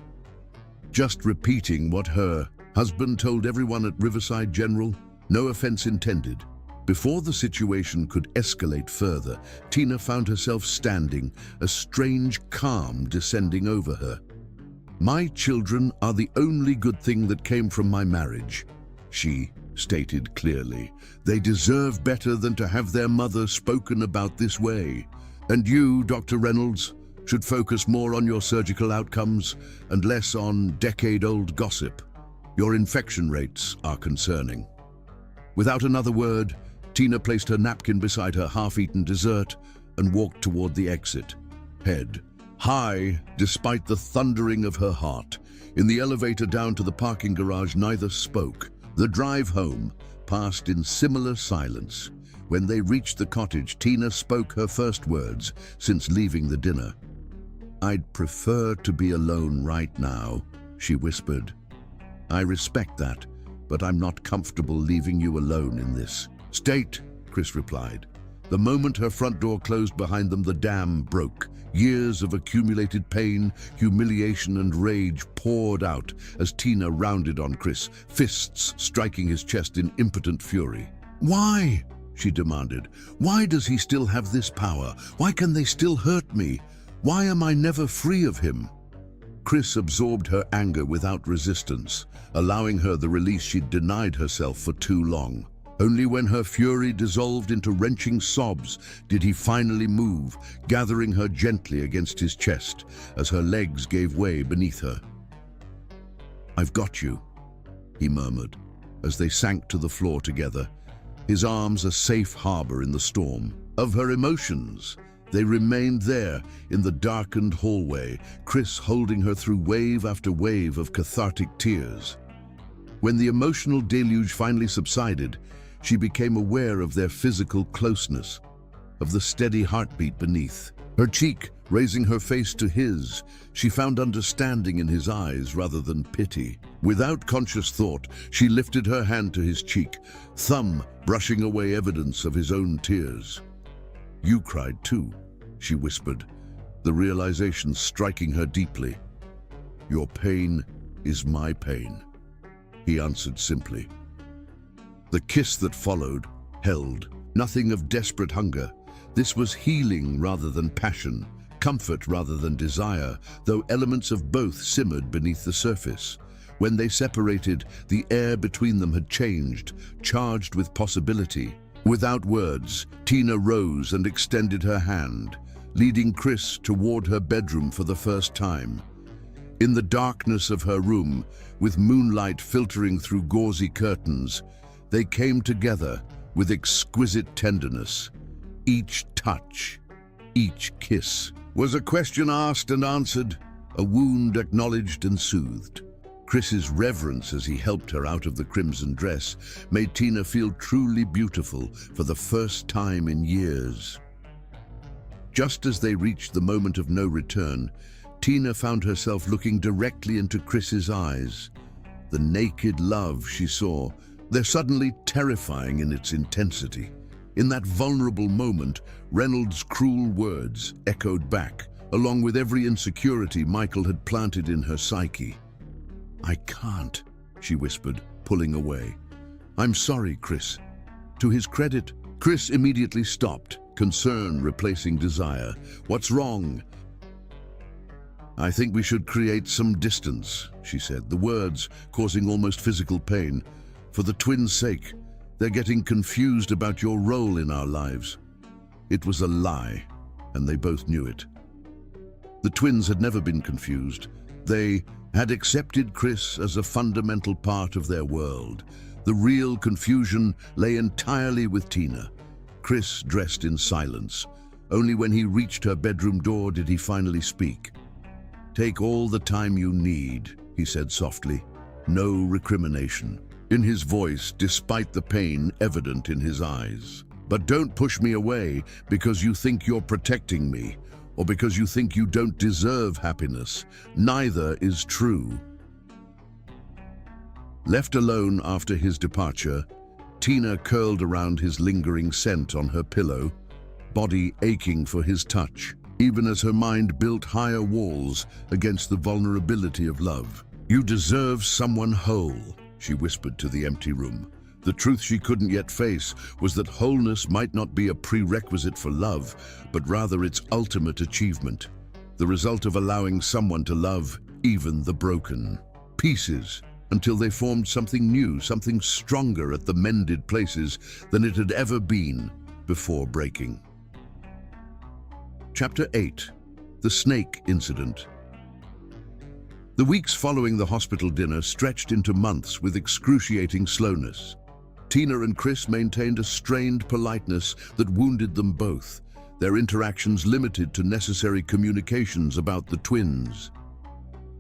Just repeating what her husband told everyone at Riverside General, no offense intended. Before the situation could escalate further, Tina found herself standing, a strange calm descending over her. My children are the only good thing that came from my marriage, she stated clearly. They deserve better than to have their mother spoken about this way. And you, Dr. Reynolds, should focus more on your surgical outcomes and less on decade-old gossip. Your infection rates are concerning. Without another word, Tina placed her napkin beside her half-eaten dessert and walked toward the exit, head high despite the thundering of her heart. In the elevator down to the parking garage, neither spoke. The drive home passed in similar silence. When they reached the cottage, Tina spoke her first words since leaving the dinner. I'd prefer to be alone right now, she whispered. I respect that, but I'm not comfortable leaving you alone in this state, Chris replied. The moment her front door closed behind them, the dam broke. Years of accumulated pain, humiliation, and rage poured out as Tina rounded on Chris, fists striking his chest in impotent fury. Why? She demanded. Why does he still have this power? Why can they still hurt me? Why am I never free of him? Chris absorbed her anger without resistance, allowing her the release she'd denied herself for too long. Only when her fury dissolved into wrenching sobs did he finally move, gathering her gently against his chest as her legs gave way beneath her. I've got you, he murmured, as they sank to the floor together, his arms a safe harbor in the storm. Of her emotions, they remained there in the darkened hallway, Chris holding her through wave after wave of cathartic tears. When the emotional deluge finally subsided, she became aware of their physical closeness, of the steady heartbeat beneath. Her cheek raising her face to his, she found understanding in his eyes rather than pity. Without conscious thought, she lifted her hand to his cheek, thumb brushing away evidence of his own tears. You cried too, she whispered, the realization striking her deeply. Your pain is my pain, he answered simply. The kiss that followed held nothing of desperate hunger. This was healing rather than passion, comfort rather than desire, though elements of both simmered beneath the surface. When they separated, the air between them had changed, charged with possibility. Without words, Tina rose and extended her hand, leading Chris toward her bedroom for the first time. In the darkness of her room, with moonlight filtering through gauzy curtains, they came together with exquisite tenderness. Each touch, each kiss, was a question asked and answered, a wound acknowledged and soothed. Chris's reverence as he helped her out of the crimson dress made Tina feel truly beautiful for the first time in years. Just as they reached the moment of no return, Tina found herself looking directly into Chris's eyes. The naked love she saw, they're suddenly terrifying in its intensity. In that vulnerable moment, Reynolds' cruel words echoed back, along with every insecurity Michael had planted in her psyche. I can't, she whispered, pulling away. I'm sorry, Chris, To his credit, Chris immediately stopped, concern replacing desire. "What's wrong?" "I think we should create some distance," she said, the words causing almost physical pain. "For the twins' sake, they're getting confused about your role in our lives." It was a lie, and they both knew it. The twins had never been confused. They had accepted Chris as a fundamental part of their world. The real confusion lay entirely with Tina. Chris dressed in silence. Only when he reached her bedroom door did he finally speak. "Take all the time you need," he said softly. No recrimination in his voice, despite the pain evident in his eyes. "But don't push me away because you think you're protecting me, or because you think you don't deserve happiness. Neither is true." Left alone after his departure, Tina curled around his lingering scent on her pillow, body aching for his touch, even as her mind built higher walls against the vulnerability of love. "You deserve someone whole," she whispered to the empty room. The truth she couldn't yet face was that wholeness might not be a prerequisite for love, but rather its ultimate achievement, the result of allowing someone to love even the broken pieces, until they formed something new, something stronger at the mended places than it had ever been before breaking. Chapter 8. The Snake Incident. The weeks following the hospital dinner stretched into months with excruciating slowness. Tina and Chris maintained a strained politeness that wounded them both, their interactions limited to necessary communications about the twins.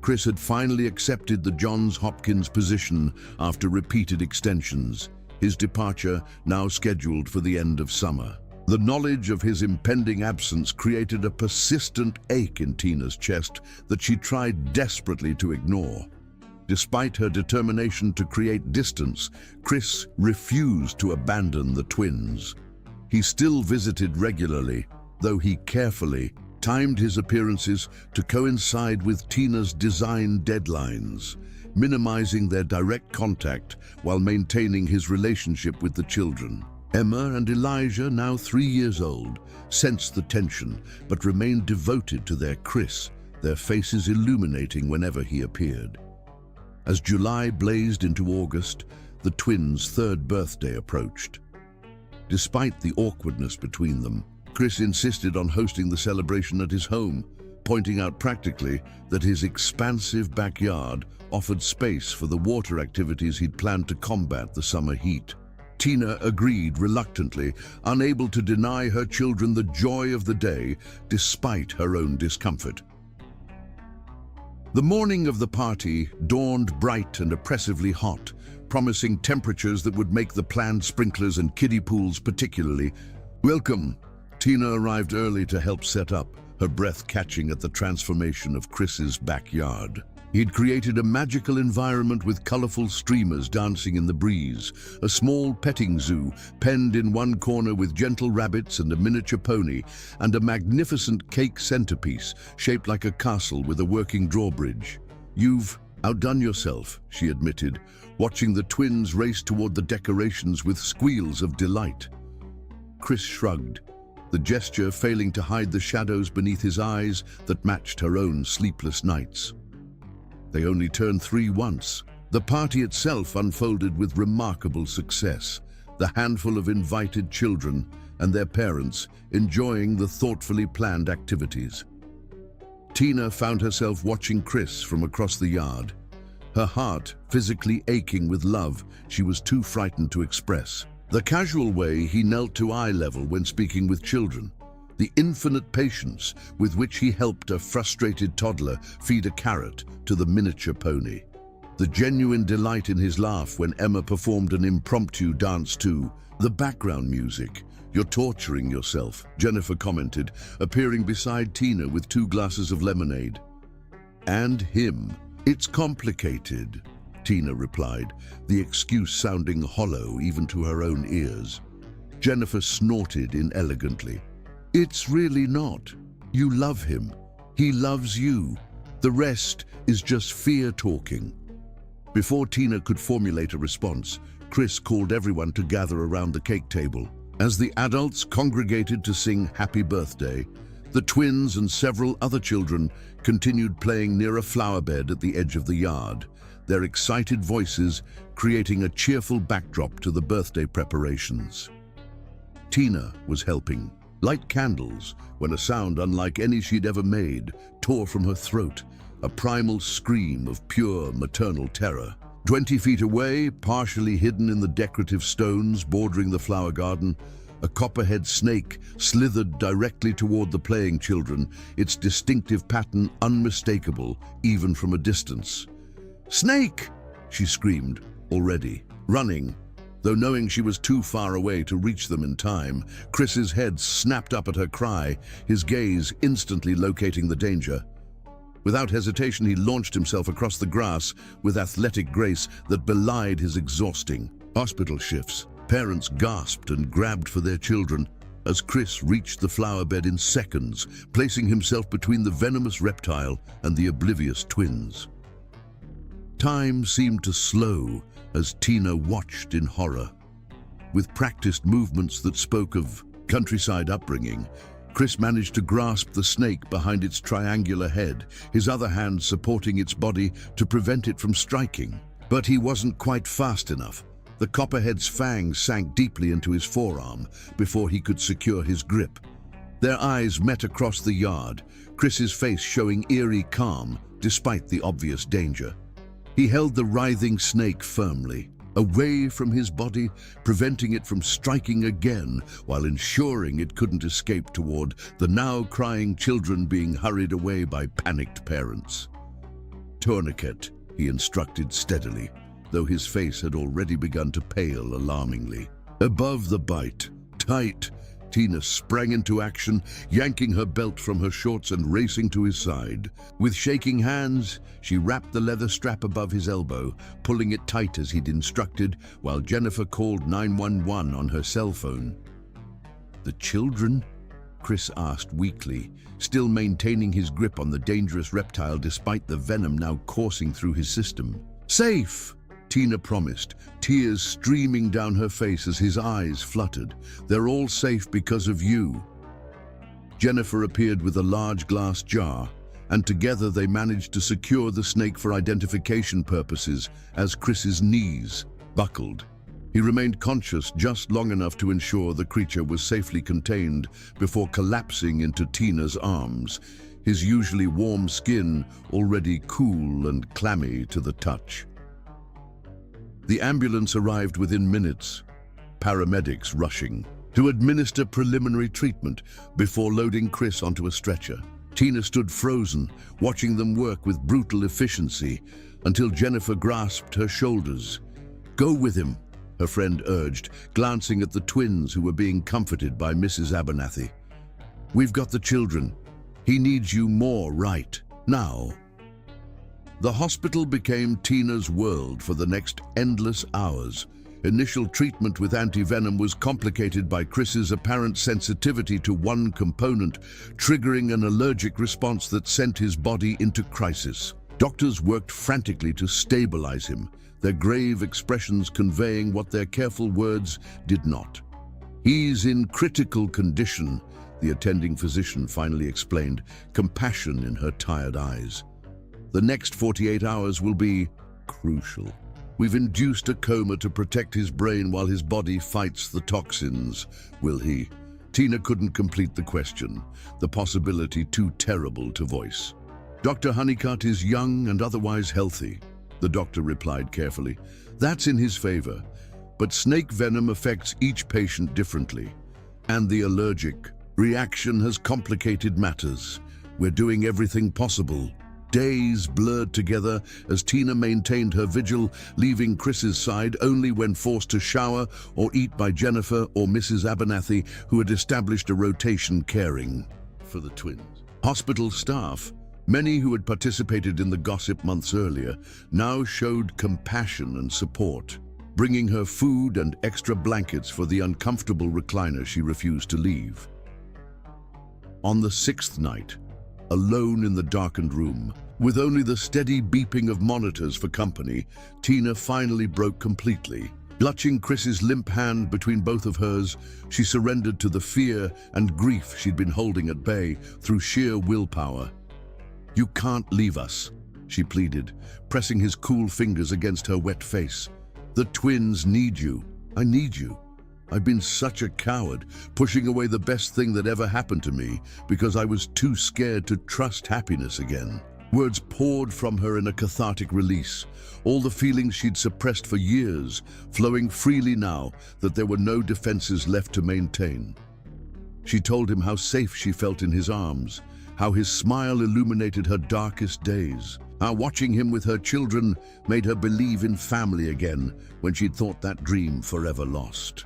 Chris had finally accepted the Johns Hopkins position after repeated extensions, his departure now scheduled for the end of summer. The knowledge of his impending absence created a persistent ache in Tina's chest that she tried desperately to ignore. Despite her determination to create distance, Chris refused to abandon the twins. He still visited regularly, though he carefully timed his appearances to coincide with Tina's design deadlines, minimizing their direct contact while maintaining his relationship with the children. Emma and Elijah, now 3 years old, sensed the tension but remained devoted to their Chris, their faces illuminating whenever he appeared. As July blazed into August, the twins' 3rd birthday approached. Despite the awkwardness between them, Chris insisted on hosting the celebration at his home, pointing out practically that his expansive backyard offered space for the water activities he'd planned to combat the summer heat. Tina agreed reluctantly, unable to deny her children the joy of the day despite her own discomfort. The morning of the party dawned bright and oppressively hot, promising temperatures that would make the planned sprinklers and kiddie pools particularly welcome. Tina arrived early to help set up, her breath catching at the transformation of Chris's backyard. He'd created a magical environment with colorful streamers dancing in the breeze, a small petting zoo penned in one corner with gentle rabbits and a miniature pony, and a magnificent cake centerpiece shaped like a castle with a working drawbridge. "You've outdone yourself," she admitted, watching the twins race toward the decorations with squeals of delight. Chris shrugged, the gesture failing to hide the shadows beneath his eyes that matched her own sleepless nights. They only turned 3 once. The party itself unfolded with remarkable success, the handful of invited children and their parents enjoying the thoughtfully planned activities. Tina found herself watching Chris from across the yard, her heart physically aching with love she was too frightened to express. The casual way he knelt to eye level when speaking with children, the infinite patience with which he helped a frustrated toddler feed a carrot to the miniature pony, the genuine delight in his laugh when Emma performed an impromptu dance to the background music. "You're torturing yourself," Jennifer commented, appearing beside Tina with 2 glasses of lemonade. "And him. It's complicated," Tina replied, the excuse sounding hollow even to her own ears. Jennifer snorted inelegantly. "It's really not. You love him. He loves you. The rest is just fear talking." Before Tina could formulate a response, Chris called everyone to gather around the cake table. As the adults congregated to sing Happy Birthday, the twins and several other children continued playing near a flower bed at the edge of the yard, their excited voices creating a cheerful backdrop to the birthday preparations. Tina was helping, light candles, when a sound unlike any she'd ever made tore from her throat, a primal scream of pure maternal terror. 20 feet away, partially hidden in the decorative stones bordering the flower garden, a copperhead snake slithered directly toward the playing children, its distinctive pattern unmistakable even from a distance. "Snake!" she screamed, already running. Though knowing she was too far away to reach them in time, Chris's head snapped up at her cry, his gaze instantly locating the danger. Without hesitation, he launched himself across the grass with athletic grace that belied his exhausting hospital shifts. Parents gasped and grabbed for their children as Chris reached the flower bed in seconds, placing himself between the venomous reptile and the oblivious twins. Time seemed to slow as Tina watched in horror. With practiced movements that spoke of countryside upbringing, Chris managed to grasp the snake behind its triangular head, his other hand supporting its body to prevent it from striking. But he wasn't quite fast enough. The copperhead's fangs sank deeply into his forearm before he could secure his grip. Their eyes met across the yard, Chris's face showing eerie calm despite the obvious danger. He held the writhing snake firmly, away from his body, preventing it from striking again while ensuring it couldn't escape toward the now crying children being hurried away by panicked parents. "Tourniquet," he instructed steadily, though his face had already begun to pale alarmingly. Above the bite, tight, Tina sprang into action, yanking her belt from her shorts and racing to his side. With shaking hands, she wrapped the leather strap above his elbow, pulling it tight as he'd instructed, while Jennifer called 911 on her cell phone. "The children?" Chris asked weakly, still maintaining his grip on the dangerous reptile despite the venom now coursing through his system. "Safe," Tina promised, tears streaming down her face as his eyes fluttered. "They're all safe because of you." Jennifer appeared with a large glass jar, and together they managed to secure the snake for identification purposes as Chris's knees buckled. He remained conscious just long enough to ensure the creature was safely contained before collapsing into Tina's arms, his usually warm skin already cool and clammy to the touch. The ambulance arrived within minutes, paramedics rushing to administer preliminary treatment before loading Chris onto a stretcher. Tina stood frozen, watching them work with brutal efficiency until Jennifer grasped her shoulders. "Go with him," her friend urged, glancing at the twins who were being comforted by Mrs. Abernathy. "We've got the children. He needs you more right now." The hospital became Tina's world for the next endless hours. Initial treatment with antivenom was complicated by Chris's apparent sensitivity to one component, triggering an allergic response that sent his body into crisis. Doctors worked frantically to stabilize him, their grave expressions conveying what their careful words did not. "He's in critical condition," the attending physician finally explained, compassion in her tired eyes. "The next 48 hours will be crucial. We've induced a coma to protect his brain while his body fights the toxins. Will he?" Tina couldn't complete the question, the possibility too terrible to voice. "Dr. Honeycutt is young and otherwise healthy," the doctor replied carefully. "That's in his favor, but snake venom affects each patient differently, and the allergic reaction has complicated matters. We're doing everything possible." Days blurred together as Tina maintained her vigil, leaving Chris's side only when forced to shower or eat by Jennifer or Mrs. Abernathy, who had established a rotation caring for the twins. Hospital staff, many who had participated in the gossip months earlier, now showed compassion and support, bringing her food and extra blankets for the uncomfortable recliner she refused to leave. On the 6th night, alone in the darkened room, with only the steady beeping of monitors for company, Tina finally broke completely. Clutching Chris's limp hand between both of hers, she surrendered to the fear and grief she'd been holding at bay through sheer willpower. "You can't leave us," she pleaded, pressing his cool fingers against her wet face. "The twins need you. I need you. I've been such a coward, pushing away the best thing that ever happened to me because I was too scared to trust happiness again." Words poured from her in a cathartic release, all the feelings she'd suppressed for years, flowing freely now that there were no defenses left to maintain. She told him how safe she felt in his arms, how his smile illuminated her darkest days, how watching him with her children made her believe in family again when she'd thought that dream forever lost.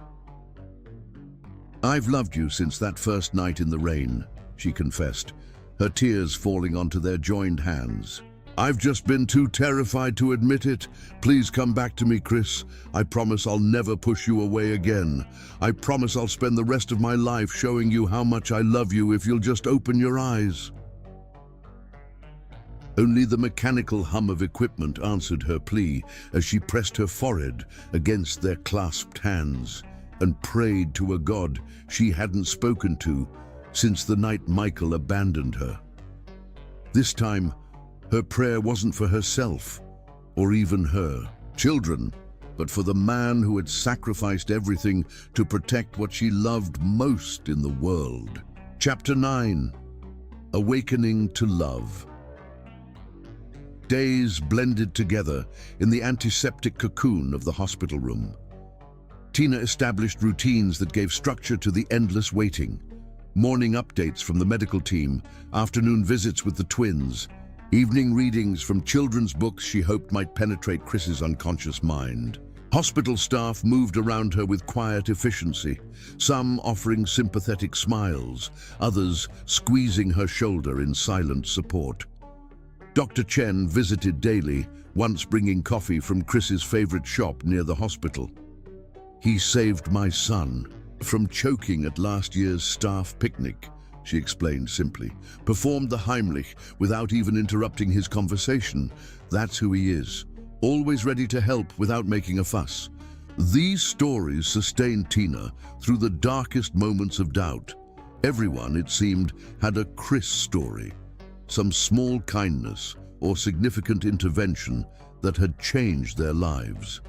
"I've loved you since that first night in the rain," she confessed, her tears falling onto their joined hands. "I've just been too terrified to admit it. Please come back to me, Chris. I promise I'll never push you away again. I promise I'll spend the rest of my life showing you how much I love you if you'll just open your eyes." Only the mechanical hum of equipment answered her plea as she pressed her forehead against their clasped hands and prayed to a God she hadn't spoken to since the night Michael abandoned her. This time, her prayer wasn't for herself or even her children, but for the man who had sacrificed everything to protect what she loved most in the world. Chapter 9. Awakening to Love. Days blended together in the antiseptic cocoon of the hospital room. Tina established routines that gave structure to the endless waiting. Morning updates from the medical team, afternoon visits with the twins, evening readings from children's books she hoped might penetrate Chris's unconscious mind. Hospital staff moved around her with quiet efficiency, some offering sympathetic smiles, others squeezing her shoulder in silent support. Dr. Chen visited daily, once bringing coffee from Chris's favorite shop near the hospital. "He saved my son from choking at last year's staff picnic," she explained simply. "Performed the Heimlich without even interrupting his conversation. That's who he is, always ready to help without making a fuss." These stories sustained Tina through the darkest moments of doubt. Everyone, it seemed, had a Chris story, some small kindness or significant intervention that had changed their lives.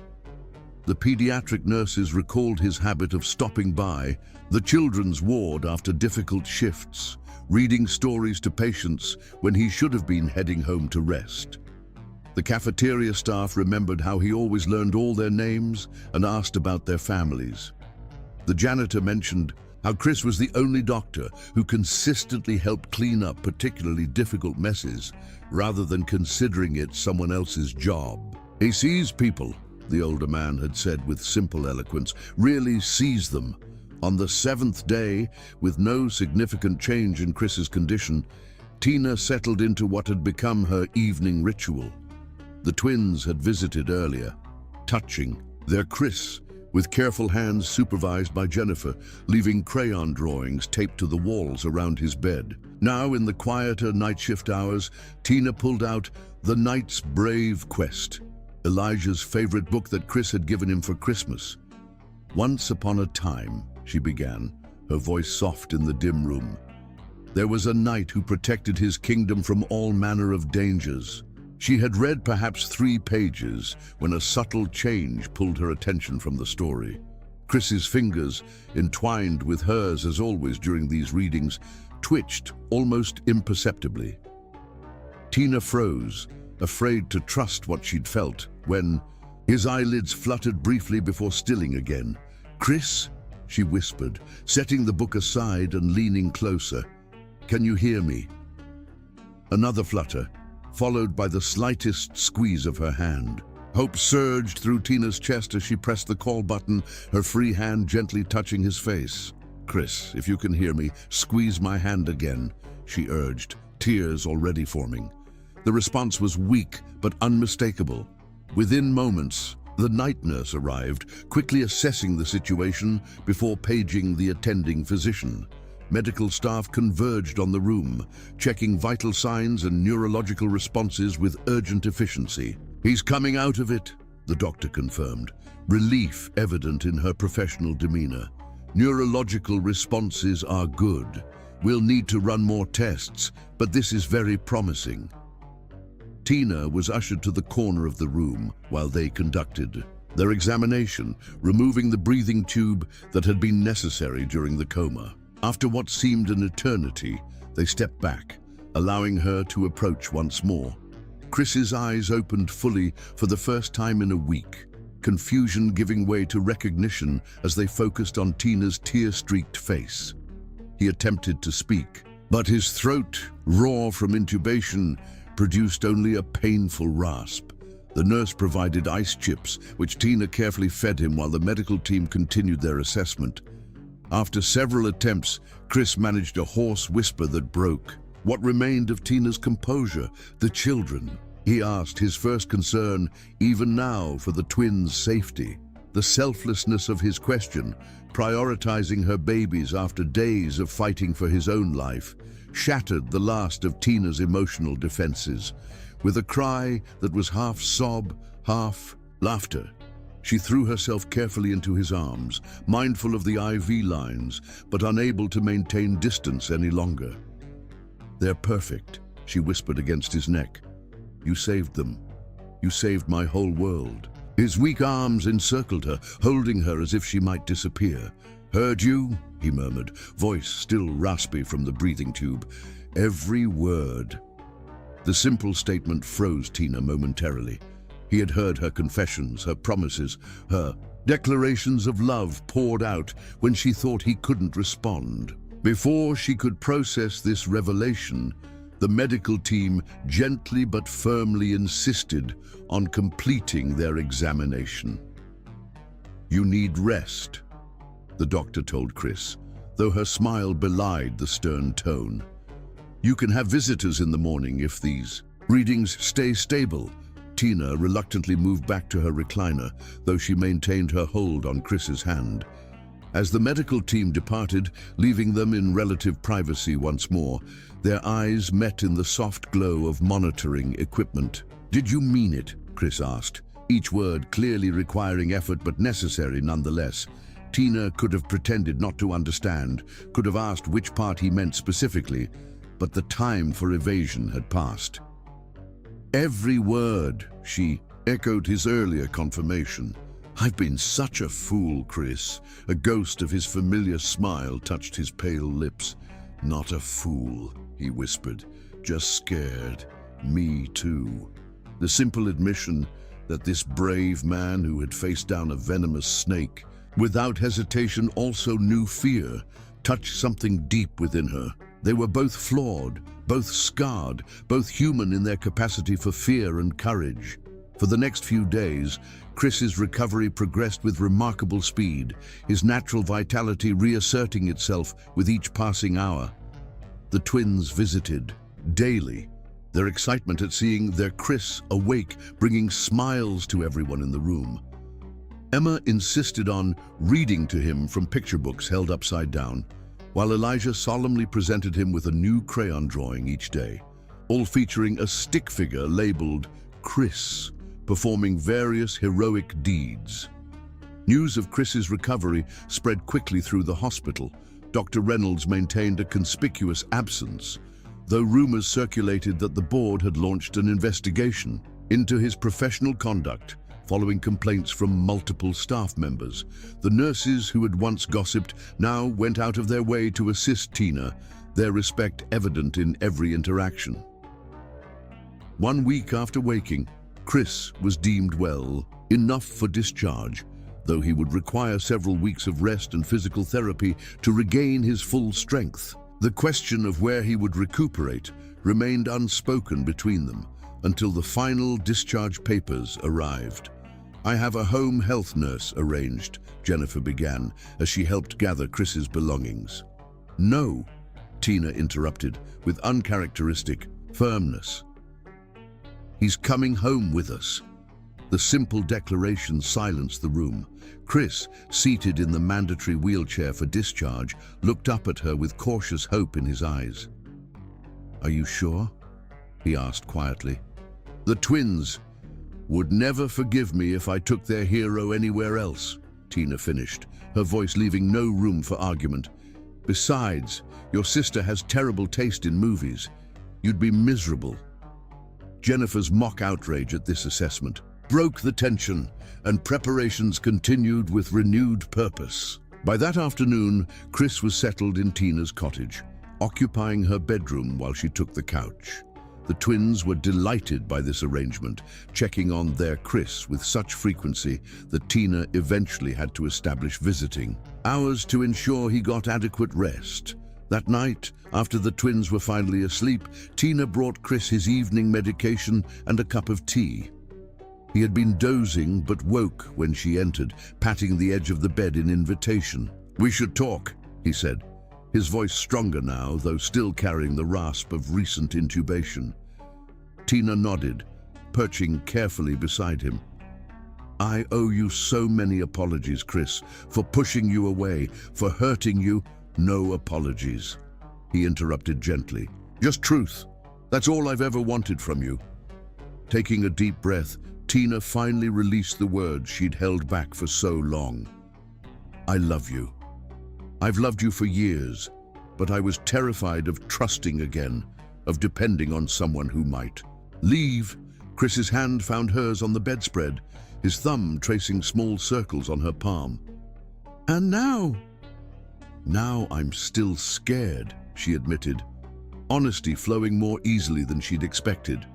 The pediatric nurses recalled his habit of stopping by the children's ward after difficult shifts, reading stories to patients when he should have been heading home to rest. The cafeteria staff remembered how he always learned all their names and asked about their families. The janitor mentioned how Chris was the only doctor who consistently helped clean up particularly difficult messes rather than considering it someone else's job. "He sees people," the older man had said with simple eloquence, "really sees them." On the 7th day, with no significant change in Chris's condition, Tina settled into what had become her evening ritual. The twins had visited earlier, touching their Chris, with careful hands supervised by Jennifer, leaving crayon drawings taped to the walls around his bed. Now, in the quieter night shift hours, Tina pulled out The Knight's Brave Quest, Elijah's favorite book that Chris had given him for Christmas. "Once upon a time," she began, her voice soft in the dim room, "there was a knight who protected his kingdom from all manner of dangers." She had read perhaps 3 pages when a subtle change pulled her attention from the story. Chris's fingers, entwined with hers as always during these readings, twitched almost imperceptibly. Tina froze, afraid to trust what she'd felt, when his eyelids fluttered briefly before stilling again. "Chris," she whispered, setting the book aside and leaning closer. "Can you hear me?" Another flutter, followed by the slightest squeeze of her hand. Hope surged through Tina's chest as she pressed the call button, her free hand gently touching his face. "Chris, if you can hear me, squeeze my hand again," she urged, tears already forming. The response was weak but unmistakable. Within moments, the night nurse arrived, quickly assessing the situation before paging the attending physician. Medical staff converged on the room, checking vital signs and neurological responses with urgent efficiency. "He's coming out of it," the doctor confirmed, relief evident in her professional demeanor. Neurological responses are good. We'll need to run more tests, but this is very promising. Tina was ushered to the corner of the room while they conducted their examination, removing the breathing tube that had been necessary during the coma. After what seemed an eternity, they stepped back, allowing her to approach once more. Chris's eyes opened fully for the first time in a week, confusion giving way to recognition as they focused on Tina's tear-streaked face. He attempted to speak, but his throat, raw from intubation, produced only a painful rasp. The nurse provided ice chips, which Tina carefully fed him while the medical team continued their assessment. After several attempts, Chris managed a hoarse whisper that broke. What remained of Tina's composure? The children? He asked, his first concern, even now, for the twins' safety. The selflessness of his question, prioritizing her babies after days of fighting for his own life, shattered the last of Tina's emotional defenses. With a cry that was half sob, half laughter, she threw herself carefully into his arms, mindful of the IV lines, but unable to maintain distance any longer. "They're perfect," she whispered against his neck. "You saved them. You saved my whole world." His weak arms encircled her, holding her as if she might disappear. "Heard you?" he murmured, voice still raspy from the breathing tube. "Every word." The simple statement froze Tina momentarily. He had heard her confessions, her promises, her declarations of love poured out when she thought he couldn't respond. Before she could process this revelation, the medical team gently but firmly insisted on completing their examination. "You need rest," the doctor told Chris, though her smile belied the stern tone. "You can have visitors in the morning if these readings stay stable." Tina reluctantly moved back to her recliner, though she maintained her hold on Chris's hand. As the medical team departed, leaving them in relative privacy once more, their eyes met in the soft glow of monitoring equipment. "Did you mean it?" Chris asked, each word clearly requiring effort but necessary nonetheless. Tina could have pretended not to understand, could have asked which part he meant specifically, but the time for evasion had passed. "Every word," she echoed his earlier confirmation. "I've been such a fool, Chris." A ghost of his familiar smile touched his pale lips. "Not a fool," he whispered, "just scared. Me too." The simple admission that this brave man who had faced down a venomous snake without hesitation also knew fear touched something deep within her. They were both flawed, both scarred, both human in their capacity for fear and courage. For the next few days, Chris's recovery progressed with remarkable speed, his natural vitality reasserting itself with each passing hour. The twins visited daily, their excitement at seeing their Chris awake, bringing smiles to everyone in the room. Emma insisted on reading to him from picture books held upside down, while Elijah solemnly presented him with a new crayon drawing each day, all featuring a stick figure labeled Chris, performing various heroic deeds. News of Chris's recovery spread quickly through the hospital. Dr. Reynolds maintained a conspicuous absence, though rumors circulated that the board had launched an investigation into his professional conduct following complaints from multiple staff members. The nurses who had once gossiped now went out of their way to assist Tina, their respect evident in every interaction. 1 week after waking, Chris was deemed well, enough for discharge, though he would require several weeks of rest and physical therapy to regain his full strength. The question of where he would recuperate remained unspoken between them until the final discharge papers arrived. "I have a home health nurse arranged," Jennifer began as she helped gather Chris's belongings. "No," Tina interrupted with uncharacteristic firmness. "He's coming home with us." The simple declaration silenced the room. Chris, seated in the mandatory wheelchair for discharge, looked up at her with cautious hope in his eyes. "Are you sure?" he asked quietly. The twins, Would never forgive me if I took their hero anywhere else, Tina finished, her voice leaving no room for argument. Besides, your sister has terrible taste in movies. You'd be miserable. Jennifer's mock outrage at this assessment broke the tension, and preparations continued with renewed purpose. By that afternoon, Chris was settled in Tina's cottage, occupying her bedroom while she took the couch. The twins were delighted by this arrangement, checking on their Chris with such frequency that Tina eventually had to establish visiting hours to ensure he got adequate rest. That night, after the twins were finally asleep, Tina brought Chris his evening medication and a cup of tea. He had been dozing but woke when she entered, patting the edge of the bed in invitation. "We should talk," he said, his voice stronger now, though still carrying the rasp of recent intubation. Tina nodded, perching carefully beside him. "I owe you so many apologies, Chris, for pushing you away, for hurting you." "No apologies," he interrupted gently. "Just truth. That's all I've ever wanted from you." Taking a deep breath, Tina finally released the words she'd held back for so long. "I love you. I've loved you for years, but I was terrified of trusting again, of depending on someone who might leave." Chris's hand found hers on the bedspread, his thumb tracing small circles on her palm. "And now I'm still scared," she admitted, honesty flowing more easily than she'd expected.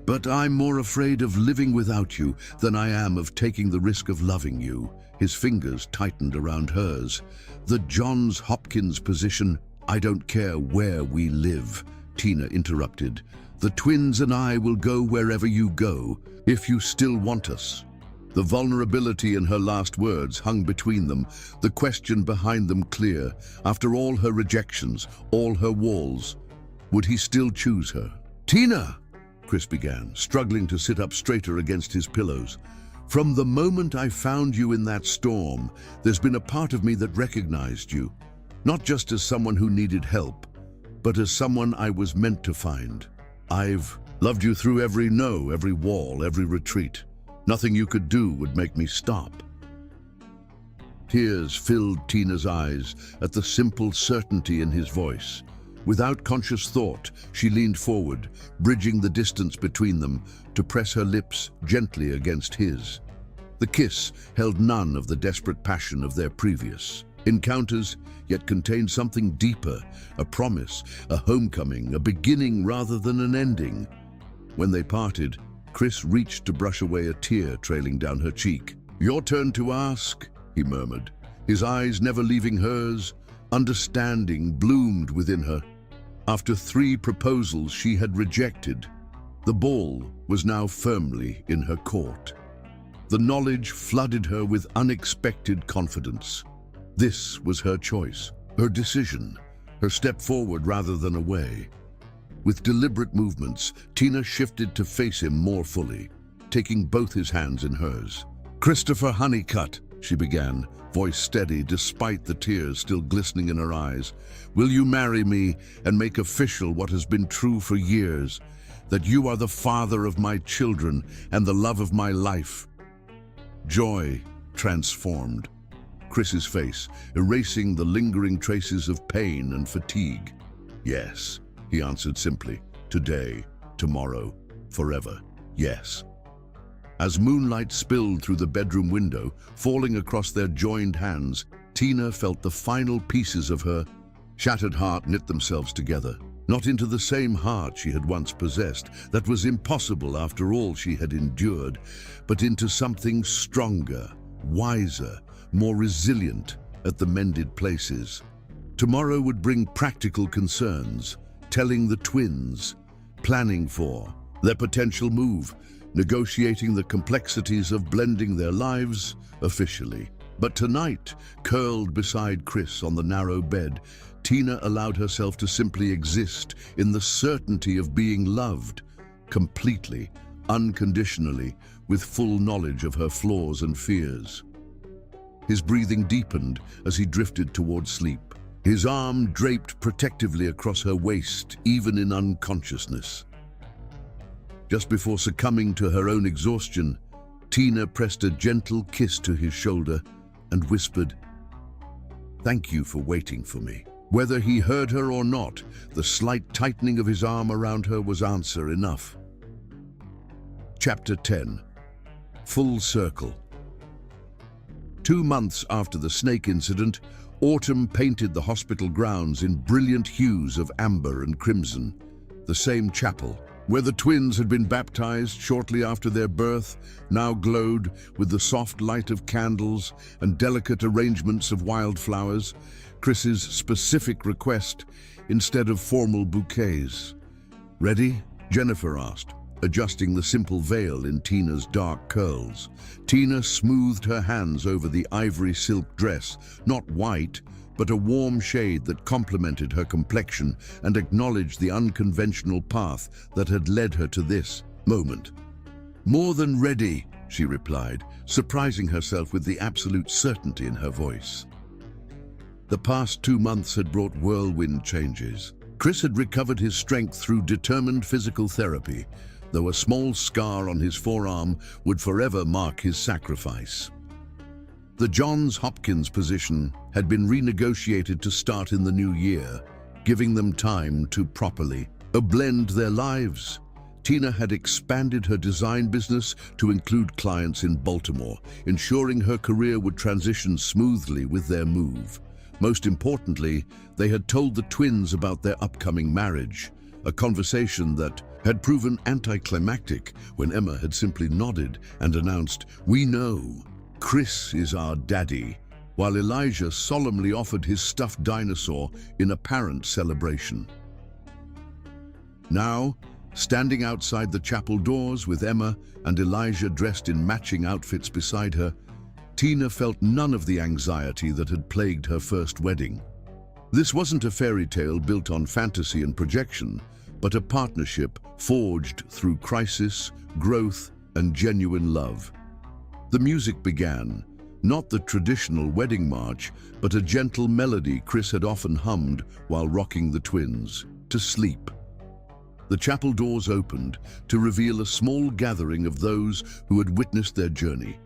"But I'm more afraid of living without you than I am of taking the risk of loving you." His fingers tightened around hers. "The Johns Hopkins position." "I don't care where we live," Tina interrupted. "The twins and I will go wherever you go, if you still want us." The vulnerability in her last words hung between them, the question behind them clear. After all her rejections, all her walls, would he still choose her? "Tina!" Chris began, struggling to sit up straighter against his pillows. "From the moment I found you in that storm, there's been a part of me that recognized you, not just as someone who needed help, but as someone I was meant to find. I've loved you through every no, every wall, every retreat. Nothing you could do would make me stop." Tears filled Tina's eyes at the simple certainty in his voice. Without conscious thought, she leaned forward, bridging the distance between them, to press her lips gently against his. The kiss held none of the desperate passion of their previous encounters, yet contained something deeper, a promise, a homecoming, a beginning rather than an ending. When they parted, Chris reached to brush away a tear trailing down her cheek. "Your turn to ask," he murmured, his eyes never leaving hers. Understanding bloomed within her. After 3 proposals she had rejected, the ball was now firmly in her court. The knowledge flooded her with unexpected confidence. This was her choice, her decision, her step forward rather than away. With deliberate movements, Tina shifted to face him more fully, taking both his hands in hers. "Christopher Honeycutt," she began, voice steady despite the tears still glistening in her eyes. "Will you marry me and make official what has been true for years, that you are the father of my children and the love of my life?" Joy transformed Chris's face, erasing the lingering traces of pain and fatigue. "Yes," he answered simply. "Today, tomorrow, forever. Yes." As moonlight spilled through the bedroom window, falling across their joined hands, Tina felt the final pieces of her shattered heart knit themselves together. Not into the same heart she had once possessed, that was impossible after all she had endured, but into something stronger, wiser, more resilient at the mended places. Tomorrow would bring practical concerns, telling the twins, planning for their potential move, negotiating the complexities of blending their lives officially. But tonight, curled beside Chris on the narrow bed, Tina allowed herself to simply exist in the certainty of being loved, completely, unconditionally, with full knowledge of her flaws and fears. His breathing deepened as he drifted toward sleep, his arm draped protectively across her waist, even in unconsciousness. Just before succumbing to her own exhaustion, Tina pressed a gentle kiss to his shoulder and whispered, "Thank you for waiting for me." Whether he heard her or not, the slight tightening of his arm around her was answer enough. Chapter 10. Full Circle. 2 months after the snake incident, autumn painted the hospital grounds in brilliant hues of amber and crimson. The same chapel, where the twins had been baptized shortly after their birth, now glowed with the soft light of candles and delicate arrangements of wildflowers, Chris's specific request instead of formal bouquets. "Ready?" Jennifer asked, adjusting the simple veil in Tina's dark curls. Tina smoothed her hands over the ivory silk dress, not white, but a warm shade that complemented her complexion and acknowledged the unconventional path that had led her to this moment. "More than ready," she replied, surprising herself with the absolute certainty in her voice. The past 2 months had brought whirlwind changes. Chris had recovered his strength through determined physical therapy, though a small scar on his forearm would forever mark his sacrifice. The Johns Hopkins position had been renegotiated to start in the new year, giving them time to properly blend their lives. Tina had expanded her design business to include clients in Baltimore, ensuring her career would transition smoothly with their move. Most importantly, they had told the twins about their upcoming marriage, a conversation that had proven anticlimactic when Emma had simply nodded and announced, "We know, Chris is our daddy," while Elijah solemnly offered his stuffed dinosaur in apparent celebration. Now, standing outside the chapel doors with Emma and Elijah dressed in matching outfits beside her, Tina felt none of the anxiety that had plagued her first wedding. This wasn't a fairy tale built on fantasy and projection, but a partnership forged through crisis, growth, and genuine love. The music began, not the traditional wedding march, but a gentle melody Chris had often hummed while rocking the twins to sleep. The chapel doors opened to reveal a small gathering of those who had witnessed their journey.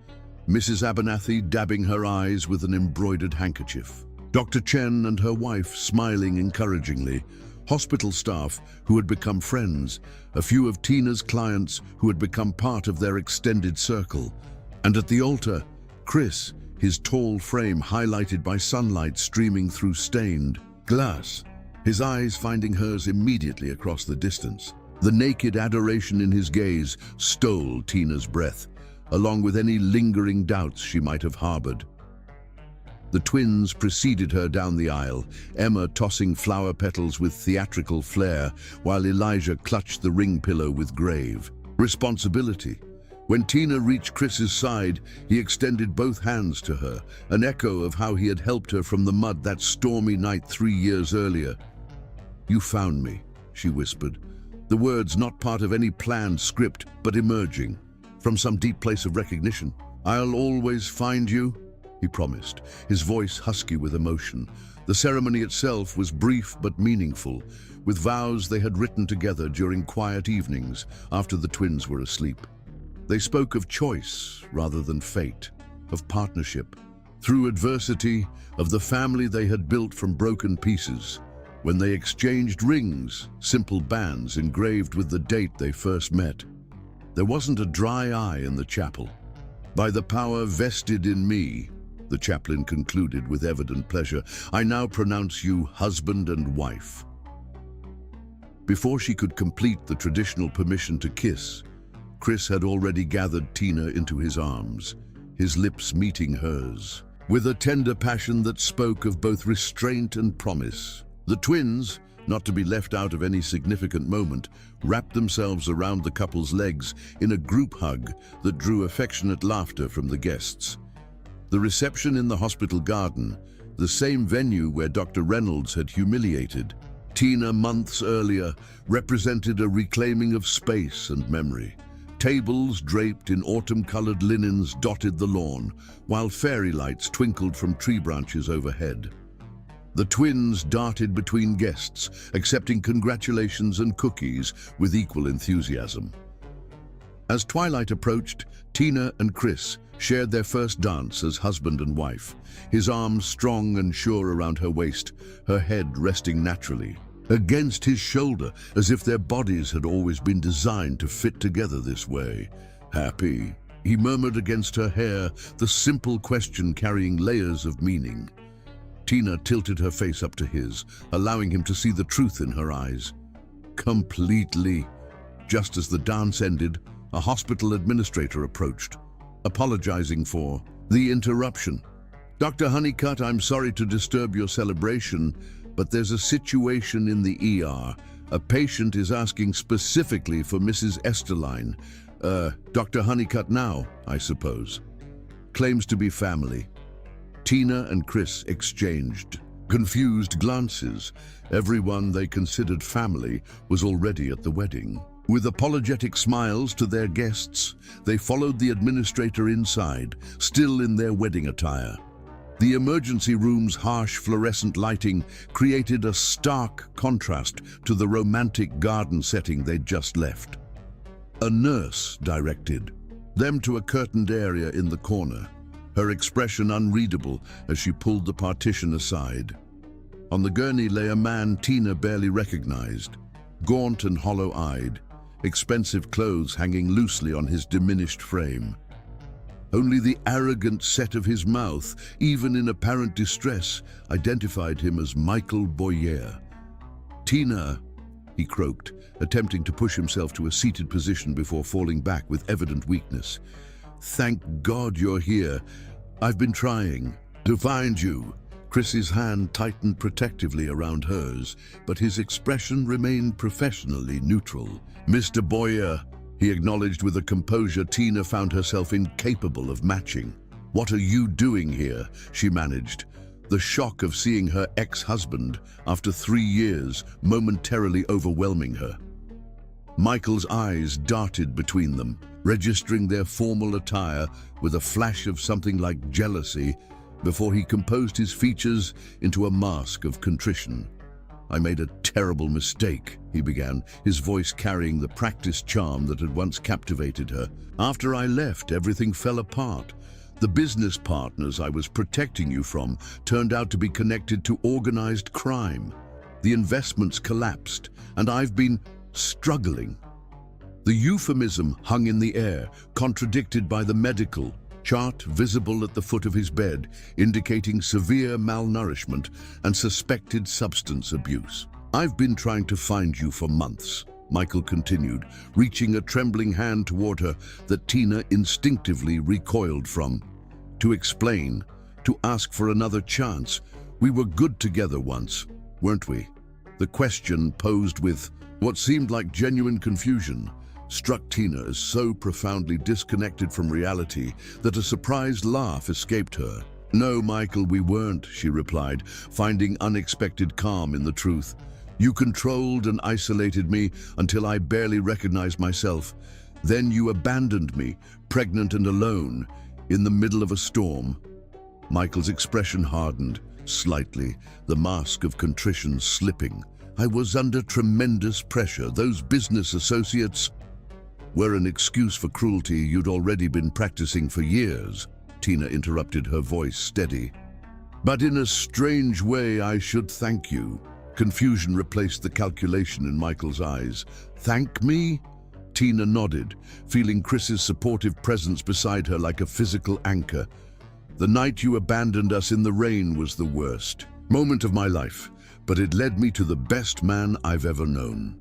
Mrs. Abernathy dabbing her eyes with an embroidered handkerchief, Dr. Chen and her wife smiling encouragingly, hospital staff who had become friends, a few of Tina's clients who had become part of their extended circle, and at the altar, Chris, his tall frame highlighted by sunlight streaming through stained glass, his eyes finding hers immediately across the distance. The naked adoration in his gaze stole Tina's breath, along with any lingering doubts she might have harbored. The twins preceded her down the aisle, Emma tossing flower petals with theatrical flair, while Elijah clutched the ring pillow with grave responsibility. When Tina reached Chris's side, he extended both hands to her, an echo of how he had helped her from the mud that stormy night 3 years earlier. "You found me," she whispered, the words not part of any planned script, but emerging from some deep place of recognition. "I'll always find you," he promised, his voice husky with emotion. The ceremony itself was brief but meaningful, with vows they had written together during quiet evenings after the twins were asleep. They spoke of choice rather than fate, of partnership, through adversity, of the family they had built from broken pieces. When they exchanged rings, simple bands engraved with the date they first met, there wasn't a dry eye in the chapel. "By the power vested in me," the chaplain concluded with evident pleasure, "I now pronounce you husband and wife." Before she could complete the traditional permission to kiss, Chris had already gathered Tina into his arms, his lips meeting hers, with a tender passion that spoke of both restraint and promise. The twins, not to be left out of any significant moment, wrapped themselves around the couple's legs in a group hug that drew affectionate laughter from the guests. The reception in the hospital garden, the same venue where Dr. Reynolds had humiliated Tina months earlier, represented a reclaiming of space and memory. Tables draped in autumn-colored linens dotted the lawn, while fairy lights twinkled from tree branches overhead. The twins darted between guests, accepting congratulations and cookies with equal enthusiasm. As twilight approached, Tina and Chris shared their first dance as husband and wife, his arms strong and sure around her waist, her head resting naturally against his shoulder, as if their bodies had always been designed to fit together this way. Happy, he murmured against her hair, the simple question carrying layers of meaning. Tina tilted her face up to his, allowing him to see the truth in her eyes. Completely. Just as the dance ended, a hospital administrator approached, apologizing for the interruption. "Dr. Honeycutt, I'm sorry to disturb your celebration, but there's a situation in the ER. A patient is asking specifically for Mrs. Esterline. Dr. Honeycutt now, I suppose. Claims to be family." Tina and Chris exchanged confused glances. Everyone they considered family was already at the wedding. With apologetic smiles to their guests, they followed the administrator inside, still in their wedding attire. The emergency room's harsh fluorescent lighting created a stark contrast to the romantic garden setting they'd just left. A nurse directed them to a curtained area in the corner, her expression unreadable as she pulled the partition aside. On the gurney lay a man Tina barely recognized, gaunt and hollow-eyed, expensive clothes hanging loosely on his diminished frame. Only the arrogant set of his mouth, even in apparent distress, identified him as Michael Boyer. "Tina," he croaked, attempting to push himself to a seated position before falling back with evident weakness. "Thank God you're here. I've been trying to find you." Chris's hand tightened protectively around hers, but his expression remained professionally neutral. "Mr. Boyer," he acknowledged with a composure Tina found herself incapable of matching. "What are you doing here?" she managed, the shock of seeing her ex-husband after 3 years momentarily overwhelming her. Michael's eyes darted between them, registering their formal attire with a flash of something like jealousy before he composed his features into a mask of contrition. "I made a terrible mistake," he began, his voice carrying the practiced charm that had once captivated her. "After I left, everything fell apart. The business partners I was protecting you from turned out to be connected to organized crime. The investments collapsed, and I've been struggling." The euphemism hung in the air, contradicted by the medical chart visible at the foot of his bed, indicating severe malnourishment and suspected substance abuse. "I've been trying to find you for months," Michael continued, reaching a trembling hand toward her that Tina instinctively recoiled from. "To explain, to ask for another chance. We were good together once, weren't we?" The question, posed with what seemed like genuine confusion, struck Tina as so profoundly disconnected from reality that a surprised laugh escaped her. "No, Michael, we weren't," she replied, finding unexpected calm in the truth. "You controlled and isolated me until I barely recognized myself. Then you abandoned me, pregnant and alone, in the middle of a storm." Michael's expression hardened slightly, the mask of contrition slipping. "I was under tremendous pressure. Those business associates were an excuse for cruelty you'd already been practicing for years," Tina interrupted, her voice steady. "But in a strange way, I should thank you." Confusion replaced the calculation in Michael's eyes. "Thank me?" Tina nodded, feeling Chris's supportive presence beside her like a physical anchor. "The night you abandoned us in the rain was the worst moment of my life, but it led me to the best man I've ever known."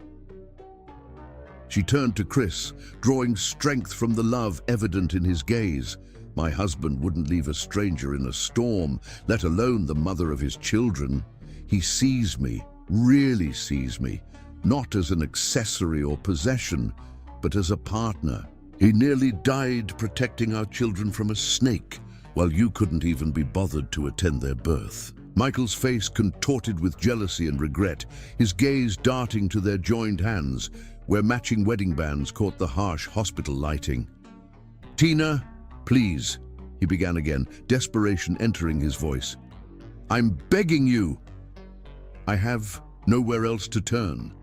She turned to Chris, drawing strength from the love evident in his gaze. "My husband wouldn't leave a stranger in a storm, let alone the mother of his children. He sees me, really sees me, not as an accessory or possession, but as a partner. He nearly died protecting our children from a snake, while you couldn't even be bothered to attend their birth." Michael's face contorted with jealousy and regret, his gaze darting to their joined hands, where matching wedding bands caught the harsh hospital lighting. "Tina, please," he began again, desperation entering his voice. "I'm begging you. I have nowhere else to turn."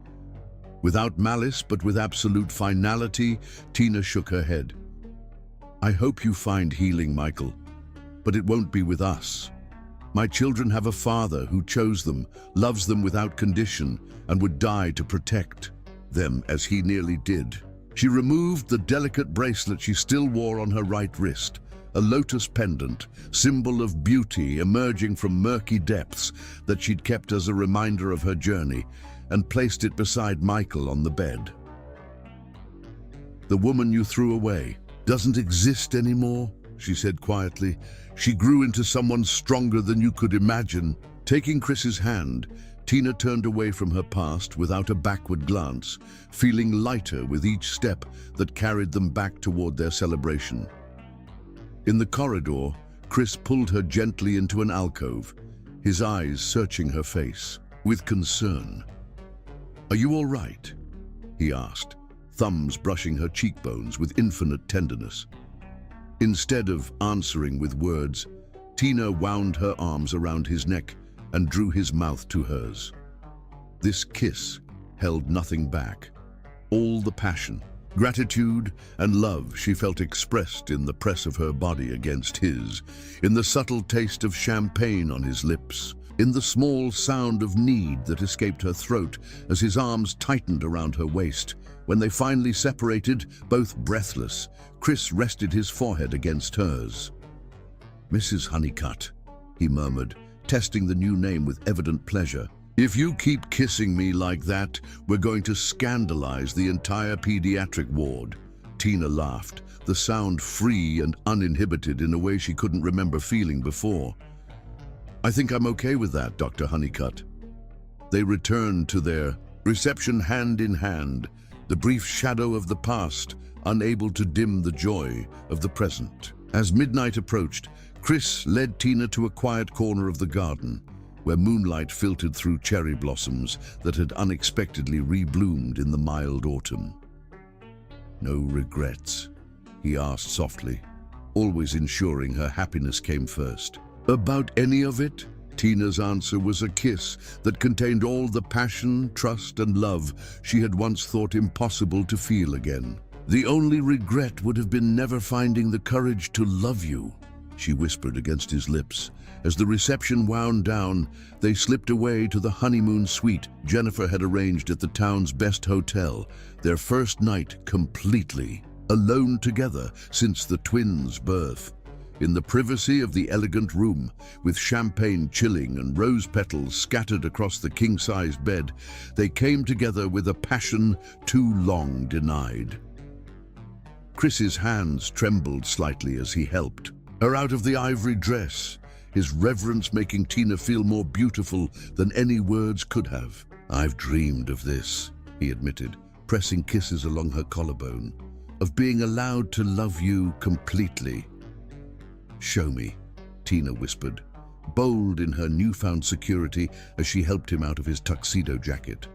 Without malice, but with absolute finality, Tina shook her head. I hope you find healing, Michael, but it won't be with us. My children have a father who chose them, loves them without condition, and would die to protect them as he nearly did. She removed the delicate bracelet she still wore on her right wrist, a lotus pendant, symbol of beauty emerging from murky depths that she'd kept as a reminder of her journey, and placed it beside Michael on the bed. The woman you threw away doesn't exist anymore, she said quietly. She grew into someone stronger than you could imagine. Taking Chris's hand, Tina turned away from her past without a backward glance, feeling lighter with each step that carried them back toward their celebration. In the corridor, Chris pulled her gently into an alcove, his eyes searching her face with concern. Are you all right? He asked, thumbs brushing her cheekbones with infinite tenderness. Instead of answering with words, Tina wound her arms around his neck and drew his mouth to hers. This kiss held nothing back. All the passion, gratitude, and love she felt expressed in the press of her body against his, in the subtle taste of champagne on his lips, in the small sound of need that escaped her throat as his arms tightened around her waist. When they finally separated, both breathless, Chris rested his forehead against hers. Mrs. Honeycutt, he murmured, testing the new name with evident pleasure. If you keep kissing me like that, we're going to scandalize the entire pediatric ward. Tina laughed, the sound free and uninhibited in a way she couldn't remember feeling before. I think I'm okay with that, Dr. Honeycutt. They returned to their reception hand in hand, the brief shadow of the past, unable to dim the joy of the present. As midnight approached, Chris led Tina to a quiet corner of the garden, where moonlight filtered through cherry blossoms that had unexpectedly rebloomed in the mild autumn. No regrets, he asked softly, always ensuring her happiness came first. About any of it? Tina's answer was a kiss that contained all the passion, trust, and love she had once thought impossible to feel again. The only regret would have been never finding the courage to love you, she whispered against his lips. As the reception wound down, they slipped away to the honeymoon suite Jennifer had arranged at the town's best hotel, their first night completely alone together since the twins' birth. In the privacy of the elegant room, with champagne chilling and rose petals scattered across the king-sized bed, they came together with a passion too long denied. Chris's hands trembled slightly as he helped her out of the ivory dress, his reverence making Tina feel more beautiful than any words could have. I've dreamed of this, he admitted, pressing kisses along her collarbone, of being allowed to love you completely. Show me, Tina whispered, bold in her newfound security as she helped him out of his tuxedo jacket.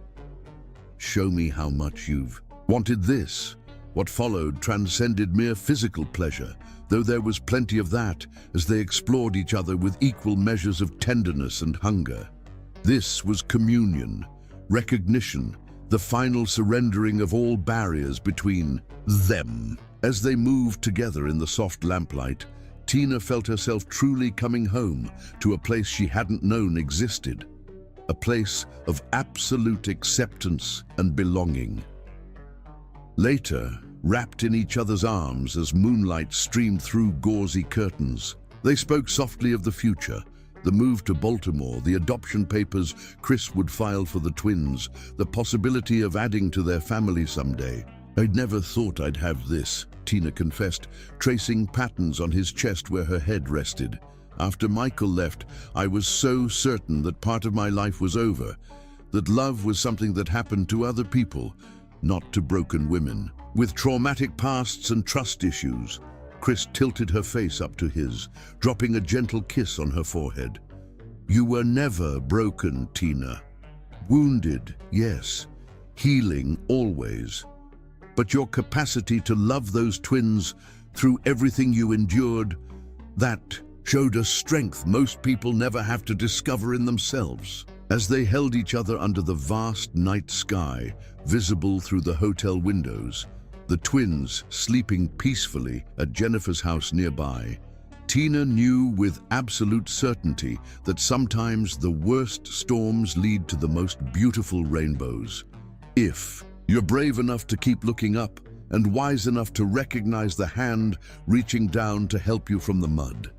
Show me how much you've wanted this. What followed transcended mere physical pleasure, though there was plenty of that as they explored each other with equal measures of tenderness and hunger. This was communion, recognition, the final surrendering of all barriers between them. As they moved together in the soft lamplight, Tina felt herself truly coming home to a place she hadn't known existed, a place of absolute acceptance and belonging. Later, wrapped in each other's arms as moonlight streamed through gauzy curtains, they spoke softly of the future, the move to Baltimore, the adoption papers Chris would file for the twins, the possibility of adding to their family someday. I'd never thought I'd have this, Tina confessed, tracing patterns on his chest where her head rested. After Michael left, I was so certain that part of my life was over, that love was something that happened to other people, not to broken women. With traumatic pasts and trust issues, Chris tilted her face up to his, dropping a gentle kiss on her forehead. You were never broken, Tina. Wounded, yes. Healing, always. But your capacity to love those twins through everything you endured, that showed a strength most people never have to discover in themselves. As they held each other under the vast night sky, visible through the hotel windows, the twins sleeping peacefully at Jennifer's house nearby, Tina knew with absolute certainty that sometimes the worst storms lead to the most beautiful rainbows. If you're brave enough to keep looking up and wise enough to recognize the hand reaching down to help you from the mud.